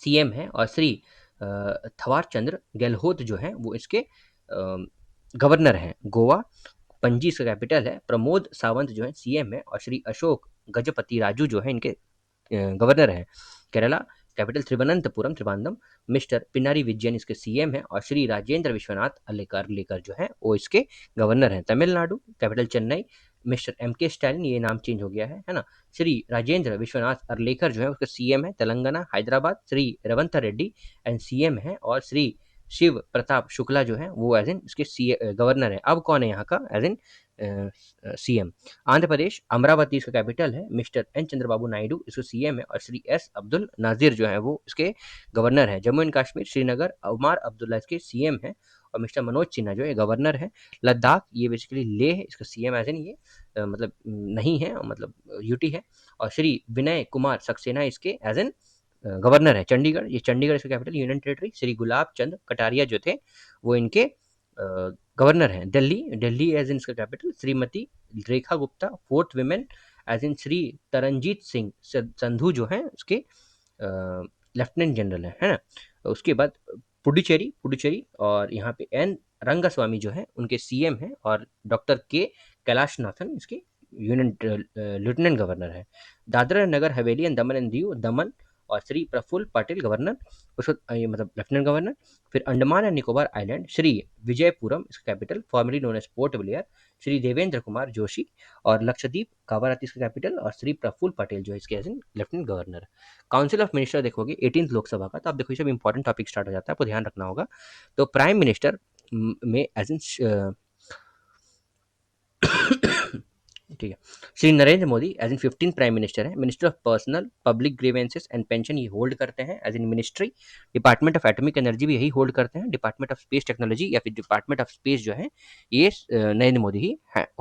CM है और श्री थवार चंद्र गहलोत जो है वो इसके गवर्नर हैं। गोवा, पणजी इसका कैपिटल है, प्रमोद सावंत जो है CM है और श्री अशोक गजपति राजू जो है इनके गवर्नर हैं। केरला, कैपिटल त्रिवनंतपुरम, मिस्टर पिनारी विजयन इसके CM है और श्री राजेंद्र विश्वनाथ अलेकर जो है वो इसके गवर्नर हैं। Tamil Nadu, capital Chennai, mister MK Stalin, ये नाम चेंज हो गया है ना, श्री राजेंद्र विश्वनाथ अरलेकर जो है उसका CM है। तेलंगाना, हैदराबाद, श्री रेवंत रेड्डी एंड CM है और श्री शिव प्रताप शुक्ला जो है वो एज इन इसके गवर्नर है। अब कौन है यहाँ का as in CM? Andhra Pradesh Amravati इसका कैपिटल है, मिस्टर एन चंद्रबाबू नायडू इसको सीएम है और श्री एस अब्दुल नाजिर जो है वो इसके गवर्नर है। जम्मू एंड कश्मीर श्रीनगर उमर अब्दुल्ला इसके सीएम है और मिस्टर मनोज सिन्हा जो है गवर्नर है। लद्दाख ये बेसिकली लेह है, इसका सीएम एज इन ये मतलब नहीं है, मतलब यूटी है। और श्री विनय कुमार सक्सेना इसके एज एन गवर्नर है। चंडीगढ़, ये चंडीगढ़ इसका capital union territory. Shri Gulab Chand Kataria जो थे वो इनके गवर्नर हैं। दिल्ली, दिल्ली एज इन इसका capital. Shrimati Rekha Gupta fourth women as in Shri Taranjit Singh Sandhu जो है उसके लेफ्टिनेंट जनरल है ना। उसके बाद पुडुचेरी, पुडुचेरी और यहाँ पे एन रंगास्वामी जो है उनके सीएम हैं और डॉक्टर के कैलाशनाथन इसके यूनियन लेफ्टिनेंट गवर्नर है। Dadra Nagar Haveli and Daman and Diu, दमन और श्री प्रफुल्ल पटेल गवर्नर, उसको ये मतलब लेफ्टिनेंट गवर्नर। फिर अंडमान एंड निकोबार आइलैंड श्री विजयपुरम इसका capital, formally known as Port Blair, Shri Devendra Kumar Joshi. और लक्षद्वीप कावाराती इसका कैपिटल और श्री प्रफुल्ल पटेल जो है इसके as in lieutenant governor. Council of minister देखोगे 18th लोकसभा का, तो आप देखो ये सब इंपॉर्टेंट टॉपिक स्टार्ट हो जाता है, आपको ध्यान रखना होगा। तो प्राइम मिनिस्टर में एज इन ठीक है, Shri Narendra Modi as in 15 prime minister है। Minister of personnel public grievances and pension ये होल्ड करते हैं as in ministry. Department of atomic energy भी यही होल्ड करते हैं। डिपार्टमेंट ऑफ स्पेस टेक्नोलॉजी या फिर डिपार्टमेंट ऑफ स्पेस जो है ये नरेंद्र मोदी ही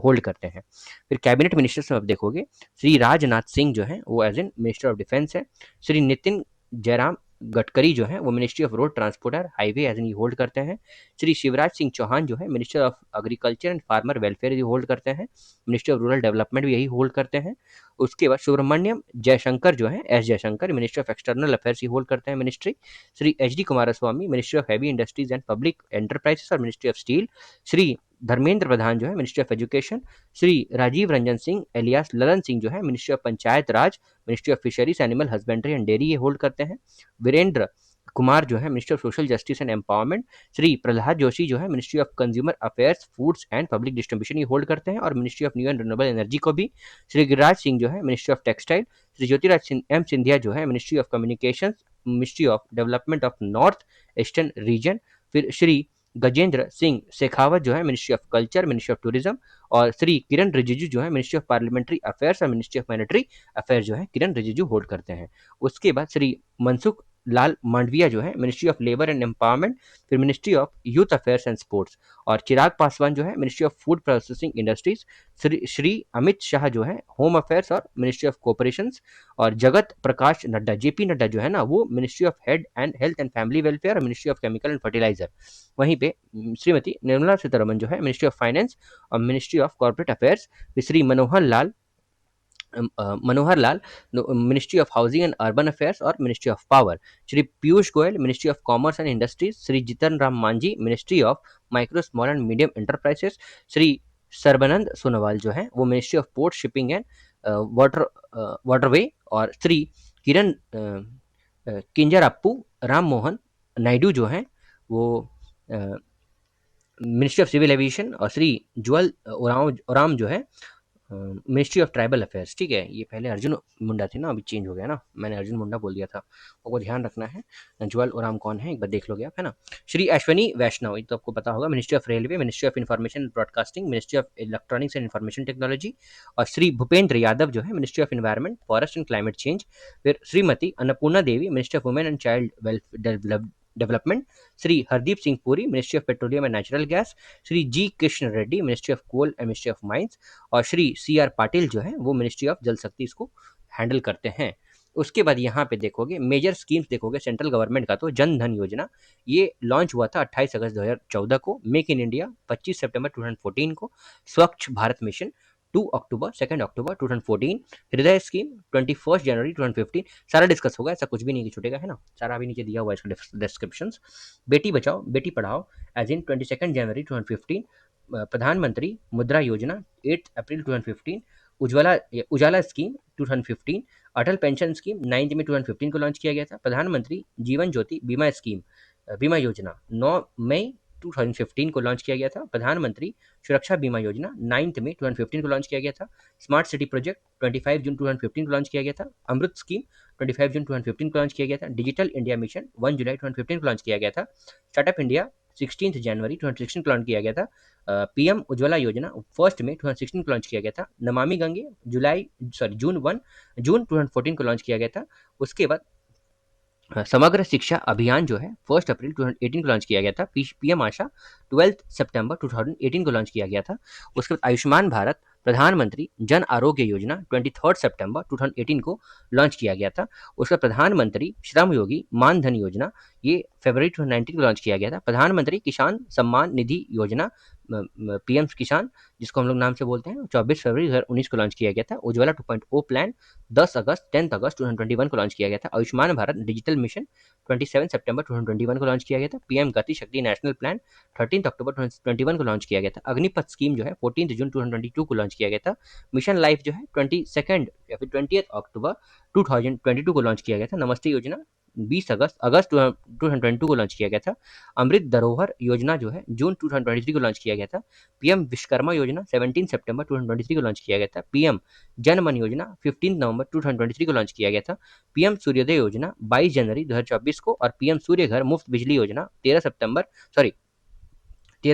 होल्ड करते हैं। फिर कैबिनेट मिनिस्टर्स में आप देखोगे श्री राजनाथ सिंह जो है वो as in minister of defence है। श्री नितिन जयराम गडकरी जो है वो मिनिस्ट्री ऑफ रोड ट्रांसपोर्ट और हाईवे एज इन होल्ड करते हैं। श्री शिवराज सिंह चौहान जो है minister of agriculture and farmer welfare ये होल्ड करते हैं। मिनिस्ट्री ऑफ रूरल डेवलपमेंट भी यही होल्ड करते हैं। उसके बाद सुब्रमण्यम जयशंकर जो है S Jaishankar ministry of external affairs ही होल्ड करते हैं ministry. Shri H D Kumaraswamy ministry of heavy industries and public enterprises और ministry of steel. Shri Dharmendra Pradhan जो है ministry of education. Shri Rajiv Ranjan Singh alias Lalan Singh जो है ministry of panchayat Raj, ministry of fisheries animal husbandry and dairy ये होल्ड करते हैं। वीरेंद्र कुमार जो है minister of social justice and empowerment. Shri Pralhad Joshi जो है ministry of consumer affairs foods and public distribution ये होल्ड करते हैं और ministry of new and renewable energy को भी। श्री गिरिराज सिंह जो है ministry of textile. Shri Jyotiraj M Scindia जो है ministry of communication, ministry of development of north eastern region. फिर श्री गजेंद्र सिंह शेखावत जो है ministry of culture, ministry of tourism. और श्री किरण रिजिजू जो है मिनिस्ट्री ऑफ पार्लियामेंट्री अफेयर्स और मिनिस्ट्री ऑफ मॉनेटरी अफेयर्स जो है किरण रिजिजू होल्ड करते हैं। उसके बाद श्री मनसुख लाल मांडविया जो है ministry of labour and empowerment, फिर ministry of youth affairs and sports. और चिराग पासवान जो है ministry of food processing industries. Shri Amit Shah जो है होम अफेयर्स और मिनिस्ट्री ऑफ कोऑपरेशन। और जगत प्रकाश नड्डा जेपी नड्डा जो है ना वो ministry of health and family welfare और ministry of chemical and fertiliser. वहीं पे श्रीमती निर्मला सीतारमन जो है मिनिस्ट्री ऑफ फाइनेंस और ministry of corporate affairs. Shri Manohar Lal ministry of housing and urban affairs और ministry of power. Shri Piyush Goyal ministry of commerce and industries. Shri Jitan Ram Manjhi ministry of micro small and medium enterprises. Shri Sarbananda Sonowal जो है वो ministry of port shipping and waterway. और श्री किरण किंजराप्पू राम मोहन नायडू जो है वो मिनिस्ट्री ऑफ सिविल एविएशन। और श्री जुअल ओराम जो है मिनिस्ट्री ऑफ ट्राइबल अफेयर्स। ठीक है, ये पहले अर्जुन मुंडा थे ना, अभी चेंज हो गया ना, मैंने अर्जुन मुंडा बोल दिया था, आपको ध्यान रखना है। जुअल ओराम कौन है एक बार देख लोगे आप, है ना। श्री अश्वनी वैष्णव ये तो आपको पता होगा, ministry of railway, ministry of information and broadcasting, ministry of electronics and information technology. और श्री भूपेंद्र यादव जो है ministry of environment forest and climate change. फिर Shrimati Annapurna Devi ministry of women and child welfare development. Shri Hardeep Singh Puri ministry of petroleum and natural gas. Shri G Krishna Reddy ministry of coal and ministry of mines. और श्री सी आर पाटिल जो है वो मिनिस्ट्री ऑफ जल शक्ति इसको हैंडल करते हैं। उसके बाद यहाँ पे देखोगे मेजर स्कीम्स देखोगे सेंट्रल गवर्नमेंट का, तो जन धन योजना ये लॉन्च हुआ था 28 अगस्त 2014 को। मेक इन इंडिया 25 सितंबर 2014 को। स्वच्छ भारत मिशन 2 अक्टूबर 2 अक्टूबर 2014। हृदय स्कीम 21 जनवरी 2015। सारा डिस्कस होगा, ऐसा कुछ भी नहीं कि छूटेगा, है ना, सारा अभी नीचे दिया हुआ है इसका description. Beti Bachao Beti Padhao as in 22 जनवरी 2015। प्रधानमंत्री मुद्रा योजना 8 अप्रैल 2015। उजाला स्कीम 2015। अटल पेंशन स्कीम 9 मई 2015 को लॉन्च किया गया था। प्रधानमंत्री जीवन ज्योति बीमा स्कीम बीमा योजना 9 मई 2015 को लॉन्च किया गया था। प्रधानमंत्री सुरक्षा बीमा योजना 9 मई 2015 को लॉन्च किया गया था। स्मार्ट सिटी प्रोजेक्ट 25 जून 2015 को लॉन्च किया गया था। अमृत स्कीम 25 जून 2015 को लॉन्च किया गया था। डिजिटल इंडिया मिशन 1 जुलाई 2015 को लॉन्च किया गया था। स्टार्टअप इंडिया 16 जनवरी 2016 को लॉन्च किया गया था। पीएम उज्ज्वला योजना 1 मई 2016 को लॉन्च किया गया था। नमामि गंगे जून 2014 को लॉन्च किया गया था। उसके बाद समग्र शिक्षा अभियान जो है 1 अप्रैल 2018 को लॉन्च किया गया था। पीएम आशा 12 सितंबर 2018 को लॉन्च किया गया था। उसके बाद आयुष्मान भारत प्रधानमंत्री जन आरोग्य योजना 23 सितंबर 2018 को लॉन्च किया गया था। उसका प्रधानमंत्री श्रम योगी मानधन योजना ये फरवरी 2019 को लॉन्च किया गया था। प्रधानमंत्री किसान सम्मान निधि योजना पीएम किसान जिसको हम लोग नाम से बोलते हैं 24 फरवरी 2019 को लॉन्च किया गया था। उज्ज्वला 2.0 प्लान 10 अगस्त 2021 को लॉन्च किया गया था। आयुष्मान भारत डिजिटल मिशन 27 सितंबर 2021 को लॉन्च किया गया था। पीएम गति शक्ति नेशनल प्लान 13 अक्टूबर 2021 को लॉन्च किया गया था। अग्निपथ स्कीम जो है 14 जून 2022 को लॉन्च किया गया था। मिशन लाइफ जो है 22 या फिर 20 अक्टूबर 2022 को लॉन्च किया गया था। नमस्ते योजना 20 अगस्त 2022 को लॉन्च किया गया था। अमृत धरोहर योजना जो है जून 2023 को लॉन्च किया गया था। पीएम विश्वकर्मा योजना 17 सितंबर 2023 को लॉन्च किया गया था। पीएम जन मन योजना 15 नवंबर 2023 को लॉन्च किया गया था। पीएम सूर्योदय योजना 22 जनवरी 2024 को और पीएम सूर्य घर मुफ्त बिजली योजना 13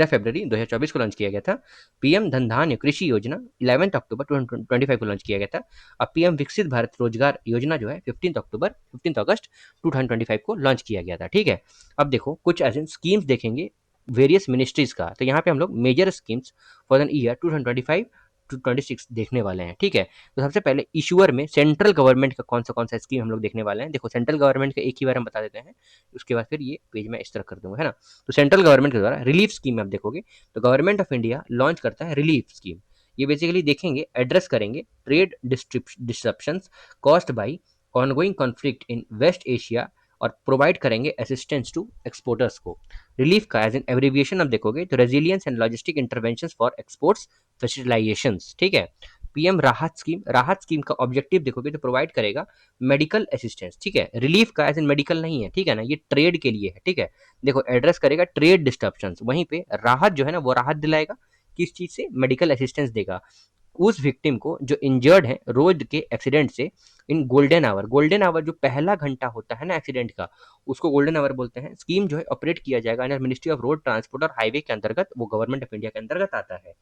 फरवरी 2024 को लॉन्च किया गया था। पीएम धन धान्य कृषि योजना 11 अक्टूबर 2025 को लॉन्च किया गया था। अब पीएम विकसित भारत रोजगार योजना जो है 15 अगस्त 2025 को लॉन्च किया गया था। ठीक है, अब देखो कुछ ऐसे स्कीम्स देखेंगे वेरियस मिनिस्ट्रीज का। तो यहाँ पे हम लोग major schemes for the year 2025 to 26 देखने वाले हैं। ठीक है, तो सबसे पहले इशूअर में सेंट्रल गवर्नमेंट का कौन सा स्कीम हम लोग देखने वाले हैं। देखो सेंट्रल गवर्नमेंट का एक ही बार हम बता देते हैं, उसके बाद फिर ये पेज में इस तरह कर दूंगा, है ना। तो सेंट्रल गवर्नमेंट के द्वारा रिलीफ स्कीम आप देखोगे तो गवर्नमेंट ऑफ इंडिया लॉन्च करता है रिलीफ स्कीम। ये बेसिकली देखेंगे एड्रेस करेंगे trade disruptions caused by ongoing conflict in west Asia और प्रोवाइड करेंगे असिस्टेंस टू एक्सपोर्टर्स को। रिलीफ का एज एन एब्रिविएशन आप देखोगे तो resilience and logistic interventions for exports facilitations. ठीक है, पीएम राहत स्कीम का ऑब्जेक्टिव देखोगे तो प्रोवाइड करेगा मेडिकल असिस्टेंस। ठीक है, रिलीफ का एज इन मेडिकल नहीं है, ठीक है ना, ये ट्रेड के लिए है। ठीक है, देखो एड्रेस करेगा ट्रेड डिस्टर्बेंस, वहीं पे राहत जो है ना वो राहत दिलाएगा किस चीज से, मेडिकल असिस्टेंस देगा उस विक्टिम को जो इंजर्ड है रोड के एक्सीडेंट से इन गोल्डन आवर जो पहला घंटा होता है ना एक्सीडेंट का, उसको गोल्डन आवर बोलते हैं। स्कीम जो है ऑपरेट किया जाएगा under ministry of road transport और हाईवे के अंतर्गत, वो गवर्नमेंट ऑफ इंडिया के अंतर्गत आता है।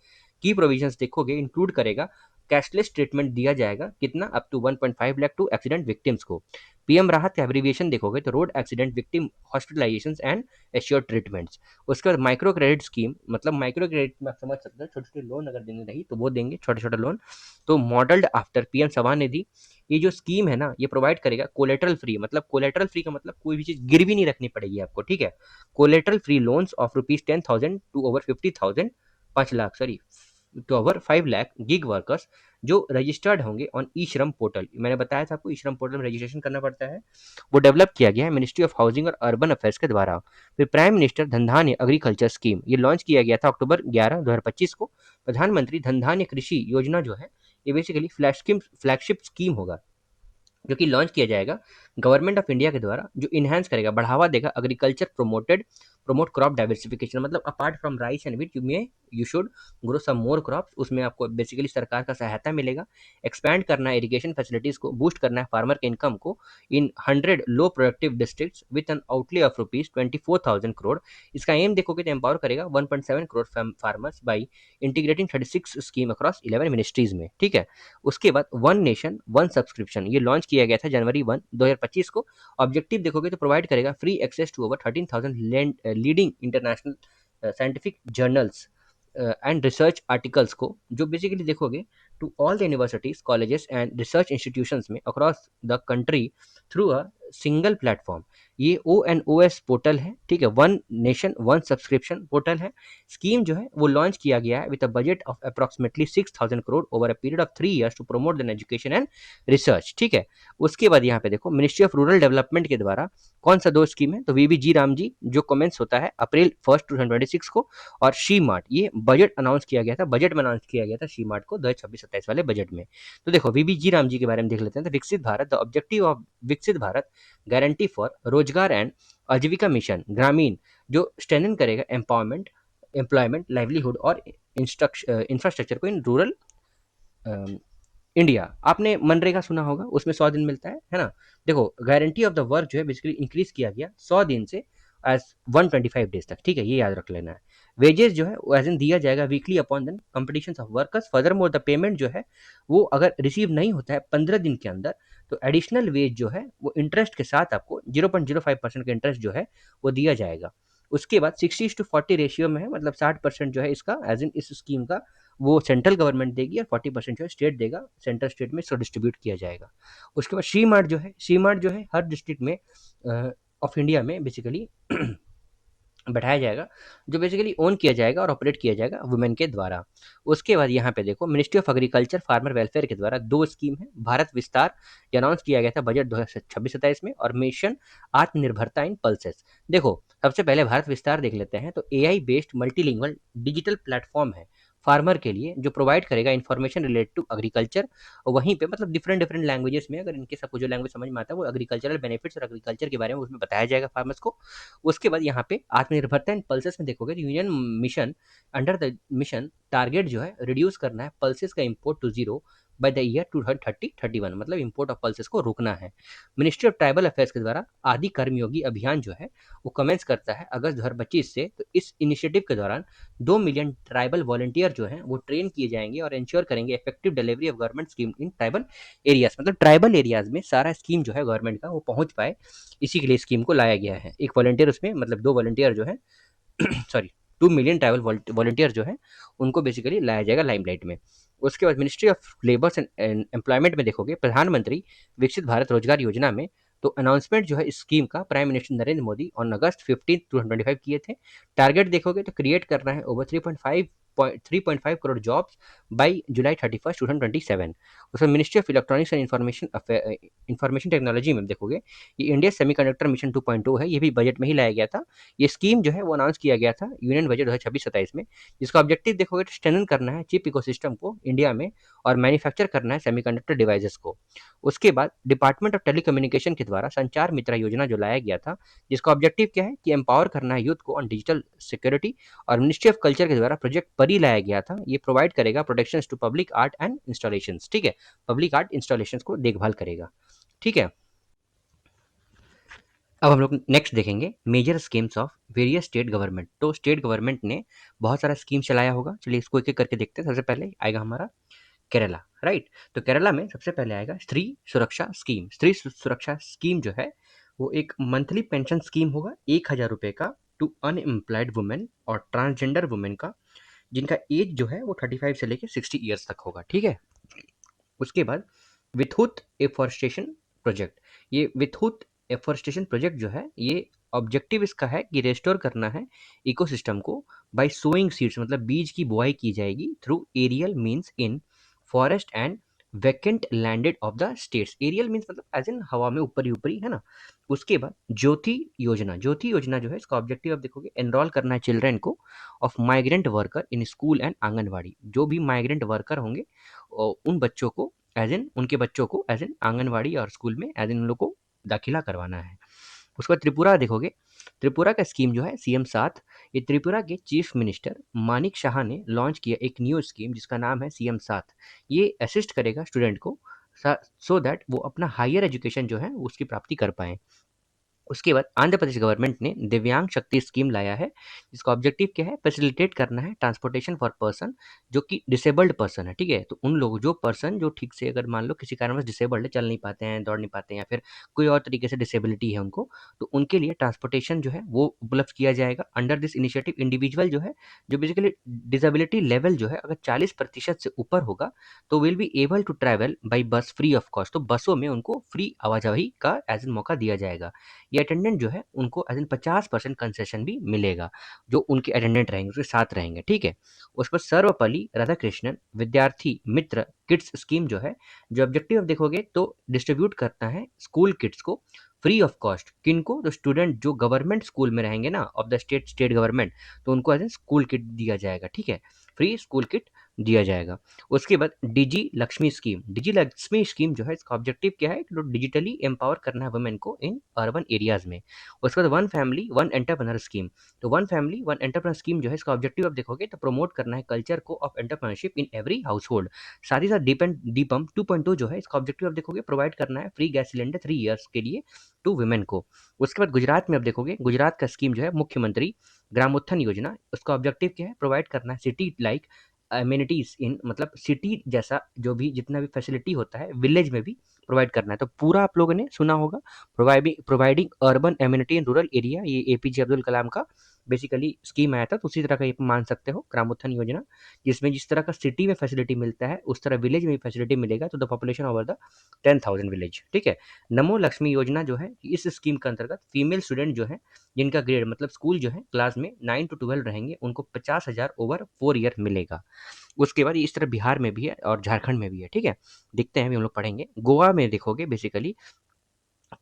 की प्रोविजंस देखोगे इंक्लूड करेगा कैशलेस ट्रीटमेंट दिया जाएगा कितना, up to 1.5 lakh to accident victims को। पीएम राहत का एब्रिविएशन देखोगे तो road accident victim hospitalization and assured treatments. उसके बाद माइक्रो क्रेडिट स्कीम, मतलब माइक्रो क्रेडिट में आप समझ सकते हो छोटे छोटे लोन अगर देने रही तो वो देंगे छोटे छोटे लोन। तो मॉडल्ड आफ्टर पीएम सवान निधि, ये जो स्कीम है ना ये प्रोवाइड करेगा कोलेटरल फ्री, मतलब कोलेटरल फ्री का मतलब कोई भी चीज गिरवी नहीं रखनी पड़ेगी आपको। ठीक है, collateral free loans of ₹10,000 to over 50,000 5 lakh to over 5 lakh gig workers जो रजिस्टर्ड होंगे ऑन ई श्रम पोर्टल। मैंने बताया था आपको ई श्रम पोर्टल में रजिस्ट्रेशन करना पड़ता है, वो डेवलप किया गया है मिनिस्ट्री ऑफ हाउसिंग और अर्बन अफेयर्स के द्वारा। फिर प्राइम मिनिस्टर धन धान्य एग्रीकल्चर स्कीम, ये लॉन्च किया गया था अक्टूबर 11 2025 को। प्रधानमंत्री धन धान्य कृषि योजना जो है ये बेसिकली फ्लैगशिप स्कीम होगा जो कि लॉन्च किया जाएगा गवर्नमेंट ऑफ इंडिया के द्वारा, जो इनहेंस करेगा बढ़ावा देगा एग्रीकल्चर प्रमोट क्रॉप डाइवर्सिफिकेशन। मतलब apart from rice and wheat you should grow some more crops, उसमें आपको बेसिकली सरकार का सहायता मिलेगा। एक्सपैंड करना है इरिगेशन फैसिलिटीज को, बूस्ट करना है फार्मर के इनकम को in 100 low productive districts with an outlay of ₹24,000 crore. इसका एम देखोगे तो एम्पावर करेगा 1.7 crore farmers by integrating 36 scheme across 11 ministries में। ठीक है, उसके बाद वन नेशन वन सब्सक्रिप्शन ये लॉन्च किया गया था जनवरी 1 2025 को। ऑब्जेक्टिव देखोगे तो प्रोवाइड करेगा free access to over 13,000 leading international scientific journals and research articles को, जो बेसिकली देखोगे to all the universities colleges and research institutions में across the country through a single platform. ये ONOS पोर्टल है। ठीक है, one nation one subscription portal है। स्कीम जो है वो लॉन्च किया गया है with a budget of approximately 6,000 crore over a period of 3 years to promote the education and research. ठीक है, उसके बाद यहाँ पे देखो मिनिस्ट्री ऑफ रूरल डेवलपमेंट के द्वारा कौन सा दो स्कीम है, तो VBG रामजी जो कमेंस होता है अप्रैल 1 2026 को, और शी मार्ट ये बजट अनाउंस किया गया था, बजट में अनाउंस किया गया था शी मार्ट को 2026-27 वाले बजट में। तो देखो VBG रामजी के बारे में देख लेते हैं। तो विकसित भारत, द ऑब्जेक्टिव ऑफ विकसित भारत गारंटी फॉर रोजगार एंड आजीविका मिशन ग्रामीण जो स्ट्रेंथन करेगा एम्प्लॉयमेंट, लाइवलीहुड और इंफ्रास्ट्रक्चर को इन रूरल इंडिया। आपने मनरेगा सुना होगा, उसमें 100 दिन मिलता है ना। देखो, गारंटी ऑफ द वर्क जो है बेसिकली इंक्रीज किया गया 100 दिन से एज 125 डेज तक, ठीक है, ये याद रख लेना है। वेजेस जो है वो एज इन दिया जाएगा weekly upon then competition of workers. Furthermore the payment जो है वो अगर रिसीव नहीं होता है 15 दिन के अंदर, तो एडिशनल वेज जो है वो इंटरेस्ट के साथ आपको 0.05% का इंटरेस्ट जो है वो दिया जाएगा। उसके बाद 60:40 रेशियो में है, मतलब 60% जो है इसका एज इन इस स्कीम का वो सेंट्रल गवर्नमेंट देगी और 40% जो है स्टेट देगा, सेंट्रल स्टेट में इसको डिस्ट्रीब्यूट किया जाएगा। उसके बाद शी मार्ट जो है हर डिस्ट्रिक्ट में ऑफ इंडिया में बेसिकली बैठाया जाएगा, जो बेसिकली ओन किया जाएगा और ऑपरेट किया जाएगा वुमेन के द्वारा। उसके बाद यहाँ पे देखो, ministry of agriculture farmer welfare के द्वारा 2 स्कीम है। भारत विस्तार, ये अनाउंस किया गया था बजट 2026-27 में, और मिशन आत्मनिर्भरता इन पल्सेस। देखो, सबसे पहले भारत विस्तार देख लेते हैं। तो AI based multilingual digital platform है फार्मर के लिए, जो प्रोवाइड करेगा इन्फॉर्मेशन रिलेटेड टू एग्रीकल्चर। और वहीं पे मतलब डिफरेंट डिफरेंट लैंग्वेजेस में, अगर इनके सबको जो लैंग्वेज समझ में आता है वो एग्रीकल्चरल बेनिफिट्स और एग्रीकल्चर के बारे में उसमें बताया जाएगा फार्मर्स को। उसके बाद यहाँ पे आत्मनिर्भरता इन पल्सेस में देखोगे तो union mission, under the mission target जो है रिड्यूस करना है पल्सेस का import to zero by the year 2030-31, मतलब इंपोर्ट ऑफ पल्सेस को रोकना है। मिनिस्ट्री ऑफ ट्राइबल अफेयर्स के द्वारा आदि कर्मयोगी अभियान जो है वो कमेंस करता है अगस्त 2025 से। तो इस इनिशिएटिव के दौरान 2 मिलियन ट्राइबल वॉलंटियर जो हैं वो ट्रेन किए जाएंगे और इंश्योर करेंगे effective delivery of government scheme in tribal areas, मतलब ट्राइबल एरियाज में सारा स्कीम जो है गवर्नमेंट का वो पहुंच पाए, इसी के लिए स्कीम को लाया गया है। एक वॉलंटियर उसमें, मतलब 2 वॉलंटियर जो है सॉरी 2 मिलियन ट्राइबल वॉलंटियर जो है उनको बेसिकली लाया जाएगा लाइमलाइट में। उसके बाद ministry of labours and employment में देखोगे, प्रधानमंत्री विकसित भारत रोजगार योजना में तो अनाउंसमेंट जो है इस स्कीम का prime minister Narendra Modi on August 15 2025 किए थे। टारगेट देखोगे तो क्रिएट करना है ओवर 3.5 करोड़ जॉब्स बाई जुलाई 31 2027। उसमें ministry of electronics and information technology में देखोगे, ये इंडिया सेमीकंडक्टर मिशन 2.0 है, ये भी बजट में ही लाया गया था। ये स्कीम जो है वो अनाउंस किया गया था यूनियन बजट 2026-27 में, जिसका ऑब्जेक्टिव देखोगे तो स्ट्रेंथन करना है चिप इकोसिस्टम को इंडिया में और मैन्युफैक्चर करना है सेमीकंडक्टर डिवाइसेस को। उसके बाद डिपार्टमेंट ऑफ टेलीकम्युनिकेशन के द्वारा संचार मित्रा योजना जो लाया गया था, जिसका ऑब्जेक्टिव क्या है कि एम्पावर करना है यूथ को ऑन डिजिटल सिक्योरिटी। और मिनिस्ट्री ऑफ कल्चर के द्वारा प्रोजेक्ट परी लाया गया था, ये प्रोवाइड करेगा protection to public art and installation, ठीक है, पब्लिक आर्ट इंस्टॉलेशन को देखभाल करेगा, ठीक है। अब हम लोग नेक्स्ट देखेंगे major schemes of various state government. तो स्टेट गवर्नमेंट ने बहुत सारा स्कीम चलाया होगा, चलिए इसको एक एक करके देखते हैं। सबसे पहले आएगा हमारा केरला, राइट। तो केरला में सबसे पहले आएगा स्त्री सुरक्षा स्कीम। स्त्री सुरक्षा स्कीम जो है वो एक मंथली पेंशन स्कीम होगा 1,000 रुपए का टू अनएम्प्लॉयड वुमेन और ट्रांसजेंडर वुमेन का, जिनका एज जो है वो 35 से लेके 60 ईयर्स तक होगा, ठीक है। उसके बाद विथुत एफॉरेस्टेशन प्रोजेक्ट। ये विथुत एफॉरेस्टेशन प्रोजेक्ट जो है ये ऑब्जेक्टिव इसका है कि रेस्टोर करना है इकोसिस्टम को बाय सोइंग सीड्स, मतलब बीज की बुआई की जाएगी through aerial means in forest and vacant landed of the states. Aerial means मतलब एज इन हवा में ऊपर ही ऊपरी, है ना। उसके बाद ज्योति योजना जो है इसका ऑब्जेक्टिव आप देखोगे एनरोल करना है चिल्ड्रन को of migrant worker in school and anganwadi. जो भी माइग्रेंट वर्कर होंगे उन बच्चों को एज इन उनके बच्चों को एज इन आंगनवाड़ी और स्कूल में एज इन उन लोग को दाखिला करवाना है। उसके बाद त्रिपुरा देखोगे, त्रिपुरा का स्कीम जो है CM7, ये त्रिपुरा के चीफ मिनिस्टर मानिक शाह ने लॉन्च किया एक न्यू स्कीम जिसका नाम है CM7। ये असिस्ट करेगा स्टूडेंट को सो दैट वो अपना हायर एजुकेशन जो है उसकी प्राप्ति कर पाएँ। उसके बाद आंध्र प्रदेश गवर्नमेंट ने दिव्यांग शक्ति स्कीम लाया है, जिसका ऑब्जेक्टिव क्या है, फैसिलिटेट करना है ट्रांसपोर्टेशन फॉर पर्सन जो कि डिसेबल्ड पर्सन है, ठीक है। तो उन लोग जो पर्सन जो ठीक से अगर मान लो किसी कारणवश डिसेबल्ड है, चल नहीं पाते हैं, दौड़ नहीं पाते हैं, या फिर कोई और तरीके से डिसेबिलिटी है उनको, तो उनके लिए ट्रांसपोर्टेशन जो है वो उपलब्ध किया जाएगा। अंडर दिस इनिशिएटिव इंडिविजुअल जो है जो बेसिकली डिसेबिलिटी लेवल जो है अगर 40% से ऊपर होगा तो will be able to travel by bus free of cost. तो बसों में उनको फ्री आवाजाही का एज एन मौका दिया जाएगा। ये अटेंडेंट जो है उनको एज इन 50% कंसेशन भी मिलेगा, जो उनके अटेंडेंट रहेंगे उसके साथ रहेंगे, ठीक है। उस पर सर्वपल्ली राधाकृष्णन विद्यार्थी मित्र किड्स स्कीम जो है, जो ऑब्जेक्टिव आप देखोगे तो डिस्ट्रीब्यूट करना है स्कूल किट्स को फ्री ऑफ कॉस्ट। किनको, तो स्टूडेंट जो गवर्नमेंट स्कूल में रहेंगे ना ऑफ द स्टेट गवर्नमेंट, तो उनको एज एन स्कूल किट दिया जाएगा, ठीक है, फ्री स्कूल किट दिया जाएगा। उसके बाद डिजी लक्ष्मी स्कीम जो है इसका ऑब्जेक्टिव क्या है, तो डिजिटली एम्पावर करना है वुमेन को इन अर्बन एरियाज में। उसके बाद one family one entrepreneur scheme, तो one family one entrepreneur scheme जो है इसका ऑब्जेक्टिव आप देखोगे तो प्रमोट करना है कल्चर को of entrepreneurship in every house hold. साथ ही साथ दीपम 2.2 जो है इसका ऑब्जेक्टिव आप देखोगे प्रोवाइड करना है फ्री गैस सिलेंडर 3 ईयर्स के लिए टू वुमेन को। उसके बाद गुजरात में आप देखोगे गुजरात का स्कीम जो है मुख्यमंत्री ग्रामोत्थान योजना, उसका ऑब्जेक्टिव क्या है, प्रोवाइड करना है सिटी लाइक अमेनिटीज इन, मतलब सिटी जैसा जो भी जितना भी फैसिलिटी होता है विलेज में भी प्रोवाइड करना है। तो पूरा आप लोगों ने सुना होगा, providing urban immunity in rural area, ये एपीजे अब्दुल कलाम का बेसिकली स्कीम आया था, तो उसी तरह का ये मान सकते हो ग्रामोत्थान योजना, जिसमें जिस तरह का सिटी में फैसिलिटी मिलता है उस तरह विलेज में भी फैसिलिटी मिलेगा तो the population over the 10,000 village. ठीक है। नमो लक्ष्मी योजना जो है इस स्कीम के अंतर्गत फीमेल स्टूडेंट जो है जिनका ग्रेड मतलब स्कूल जो है क्लास में 9 to 12 रहेंगे उनको 50,000 ओवर 4 ईयर मिलेगा। उसके बाद इस तरह बिहार में भी है और झारखंड में भी है। ठीक है, देखते हैं अभी हम लोग पढ़ेंगे। गोवा में देखोगे बेसिकली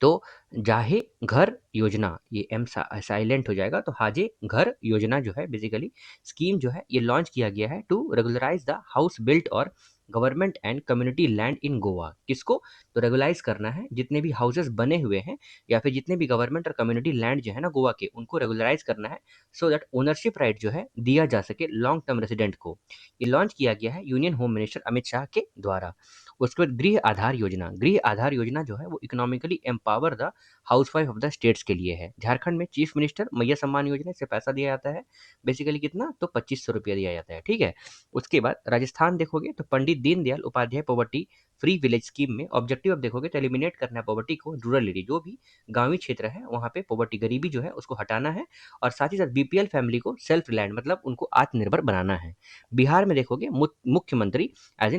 तो जाहे घर योजना, ये एम साइलेंट हो जाएगा, तो हाजे घर योजना जो है बेसिकली स्कीम जो है ये लॉन्च किया गया है to regularise the house built और government and community land in Goa. किसको, तो रेगुलाइज करना है जितने भी हाउसेस बने हुए हैं या फिर जितने भी गवर्नमेंट और कम्युनिटी लैंड जो है ना गोवा के, उनको रेगुलराइज करना है सो दैट ओनरशिप राइट जो है दिया जा सके लॉन्ग टर्म रेसिडेंट को। ये लॉन्च किया गया है union home minister Amit Shah के द्वारा। उसके बाद गृह आधार योजना जो है वो economically empower the housewife of the states के लिए है। झारखंड में चीफ मिनिस्टर मैया सम्मान योजना से पैसा दिया जाता है, बेसिकली कितना, तो 2500 रुपया दिया जाता है। ठीक है। उसके बाद राजस्थान देखोगे तो Pandit Deendayal Upadhyay poverty free village scheme में ऑब्जेक्टिव आप देखोगे तो एलिमिनेट करना है पॉवर्टी को, रूरल एरिया जो भी गांवी क्षेत्र है वहाँ पे पॉवर्टी गरीबी जो है उसको हटाना है, और साथ ही साथ बीपीएल फैमिली को सेल्फ रिलायंट मतलब उनको आत्मनिर्भर बनाना है। बिहार में देखोगे मुख्यमंत्री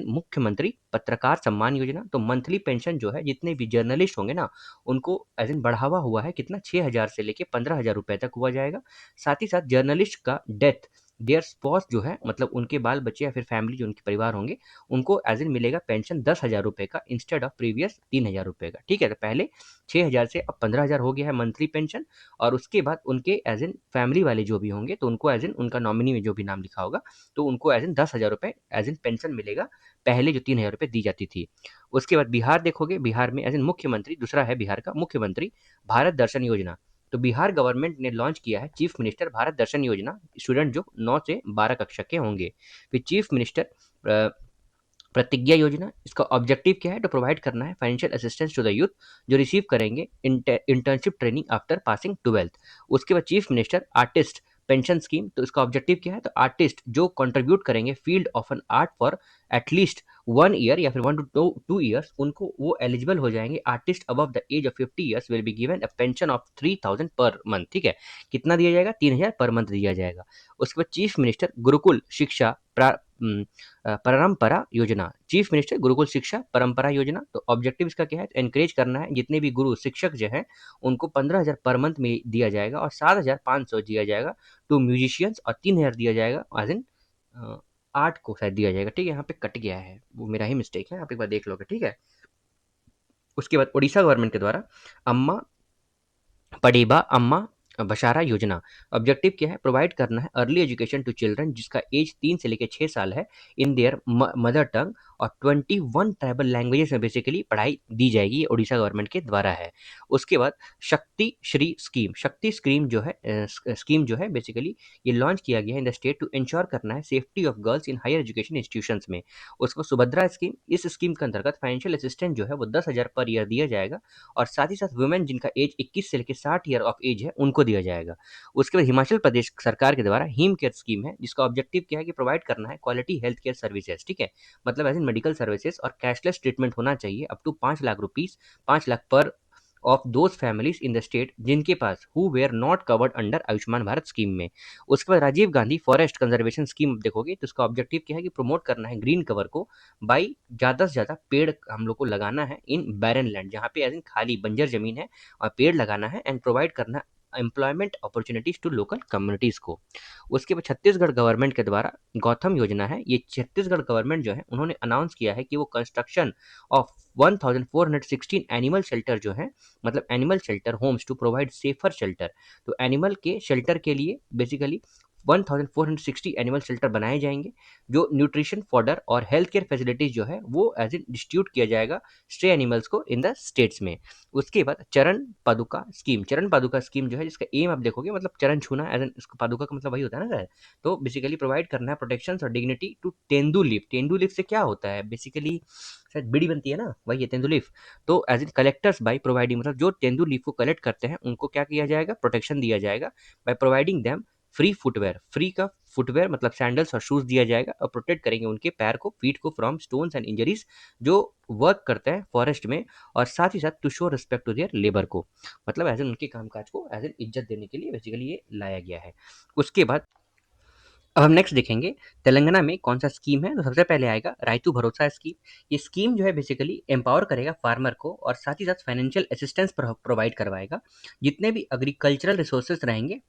मुख्यमंत्री पत्रकार सम्मान योजना, तो मंथली पेंशन जो है जितने भी जर्नलिस्ट होंगे ना उनको बढ़ावा हुआ है कितना, 6,000 से लेके 15,000 रुपए तक हुआ जाएगा। साथ ही साथ जर्नलिस्ट का डेथ देयर स्पॉस जो है मतलब उनके बाल बच्चे या फिर फैमिली जो उनके परिवार होंगे उनको मिलेगा पेंशन 10,000 रुपए का इंस्टेड ऑफ प्रीवियस 3,000 रुपए का। ठीक है, तो पहले 6,000 से अब 15,000 हो गया है मंथली पेंशन, और उसके बाद उनके फैमिली वाले जो भी होंगे तो उनको उनका नॉमिनी में जो भी नाम लिखा होगा तो उनको 10,000 रुपए पेंशन मिलेगा, पहले जो 3,000 रुपए दी जाती थी। उसके बाद बिहार देखोगे, बिहार में मुख्यमंत्री, दूसरा है बिहार का मुख्यमंत्री भारत दर्शन योजना, तो बिहार गवर्नमेंट ने लॉन्च किया है चीफ मिनिस्टर भारत दर्शन योजना, स्टूडेंट जो 9 से 12 कक्षा के होंगे। फिर चीफ मिनिस्टर प्रतिज्ञा योजना, इसका ऑब्जेक्टिव क्या है, तो प्रोवाइड करना है financial assistance to the youth जो रिसीव करेंगे internship training after passing 12th। उसके बाद chief minister artist pension scheme, तो इसका ऑब्जेक्टिव क्या है, तो आर्टिस्ट जो कंट्रीब्यूट करेंगे field of an art for at least 1 year या फिर 1 to 2 ईयर्स उनको वो एलिजिबल हो जाएंगे। Artist above the age of 50 years will be given a pension of 3,000 per month. ठीक है, कितना दिया जाएगा, 3,000 पर मंथ दिया जाएगा। उसके बाद चीफ मिनिस्टर गुरुकुल शिक्षा परंपरा योजना, चीफ मिनिस्टर गुरुकुल शिक्षा परंपरा योजना, तो ऑब्जेक्टिव इसका क्या है, एनकरेज करना है जितने भी गुरु शिक्षक जो हैं उनको 15,000 पर मंथ में दिया जाएगा और 7,500 दिया जाएगा टू म्यूजिशियंस और 3,000 दिया जाएगा आर्ट को शायद दिया जाएगा। ठीक है, यहाँ पे कट गया है, वो मेरा ही मिस्टेक है, आप एक बार देख लोगे। ठीक है। उसके बाद उड़ीसा गवर्नमेंट के द्वारा अम्मा पडेबा अम्मा बशारा योजना, ऑब्जेक्टिव क्या है, प्रोवाइड करना है अर्ली एजुकेशन टू चिल्ड्रन जिसका एज 3 से लेकर 6 साल है इन देयर मदर टंग, और 21 ट्राइबल लैंग्वेजेस में बेसिकली पढ़ाई दी जाएगी, ये उड़ीसा गवर्नमेंट के द्वारा है। उसके बाद शक्ति स्कीम जो है बेसिकली ये लॉन्च किया गया है in the state to ensure करना है safety of girls in higher education institutions में। उसको सुभद्रा स्कीम, इस स्कीम के अंतर्गत फाइनेंशियल असिस्टेंट जो है वो 10,000 पर ईयर दिया जाएगा, और साथ ही साथ वुमेन जिनका एज 21 से लेकर 60 ईयर ऑफ एज है उनको दिया जाएगा। उसके बाद हिमाचल प्रदेश सरकार के द्वारा हिम केयर स्कीम है जिसका ऑब्जेक्टिव क्या है कि प्रोवाइड करना है क्वालिटी हेल्थ केयर सर्विसेज। ठीक है, मतलब मेडिकल सर्विसेज और कैशलेस ट्रीटमेंट होना चाहिए up to 5 lakh rupees, 5 lakh पर of those families in the state जिनके पास who were not covered under Ayushman Bharat scheme में। उसके बाद Rajiv Gandhi forest conservation scheme देखोगे तो उसका ऑब्जेक्टिव क्या है कि प्रमोट करना है ग्रीन कवर को बाई ज़्यादा से ज़्यादा पेड़ हम लोग को लगाना है इन बैरन लैंड जहाँ पे खाली बंजर जमीन है, और पेड़ लगाना है एंड प्रोवाइड करना employment opportunities to local communities को। उसके बाद छत्तीसगढ़ गवर्नमेंट के द्वारा गौतम योजना है, ये छत्तीसगढ़ गवर्नमेंट जो है उन्होंने अनाउंस किया है कि वो कंस्ट्रक्शन ऑफ 1416 एनिमल शेल्टर जो है animal shelter homes to provide safer shelter, तो एनिमल के शेल्टर के लिए बेसिकली 1460 एनिमल शेल्टर बनाए जाएंगे, जो न्यूट्रिशन, फॉडर और हेल्थ केयर फैसिलिटीज जो है वो एज इन डिस्ट्रीब्यूट किया जाएगा स्ट्रे एनिमल्स को इन द स्टेट्स में। उसके बाद चरण पादुका स्कीम, चरण पादुका स्कीम जो है जिसका एम आप देखोगे मतलब चरण छूना, एज एन पादुका का मतलब वही होता है ना सर। तो बेसिकली प्रोवाइड करना है प्रोटेक्शन और डिग्निटी टू तेंदुलीफ। तेंदुलीफ से क्या होता है बेसिकली, शायद बीड़ी बनती है ना, वही है तेंदुलीफ। तो as in collectors by providing, मतलब जो तेंदुलीफ को कलेक्ट करते हैं उनको क्या किया जाएगा, प्रोटेक्शन दिया जाएगा by providing them free footwear. Free का फुटवेयर मतलब सैंडल्स और शूज दिया जाएगा और प्रोटेक्ट करेंगे उनके पैर को, फीट को फ्रॉम स्टोन्स एंड इंजरीज जो वर्क करते हैं फॉरेस्ट में। और साथ ही साथ to show respect to their labour को, मतलब एज एन उनके कामकाज को एज एन इज्जत देने के लिए बेसिकली ये लाया गया है। उसके बाद अब हम नेक्स्ट देखेंगे तेलंगाना में कौन सा स्कीम है। तो सबसे पहले आएगा रायतू भरोसा स्कीम। ये स्कीम जो है बेसिकली एम्पावर करेगा फार्मर को और साथ ही साथ फाइनेंशियल असिस्टेंस प्रोवाइड करवाएगा जितने भी एग्रीकल्चरल रिसोर्सेज रहेंगे,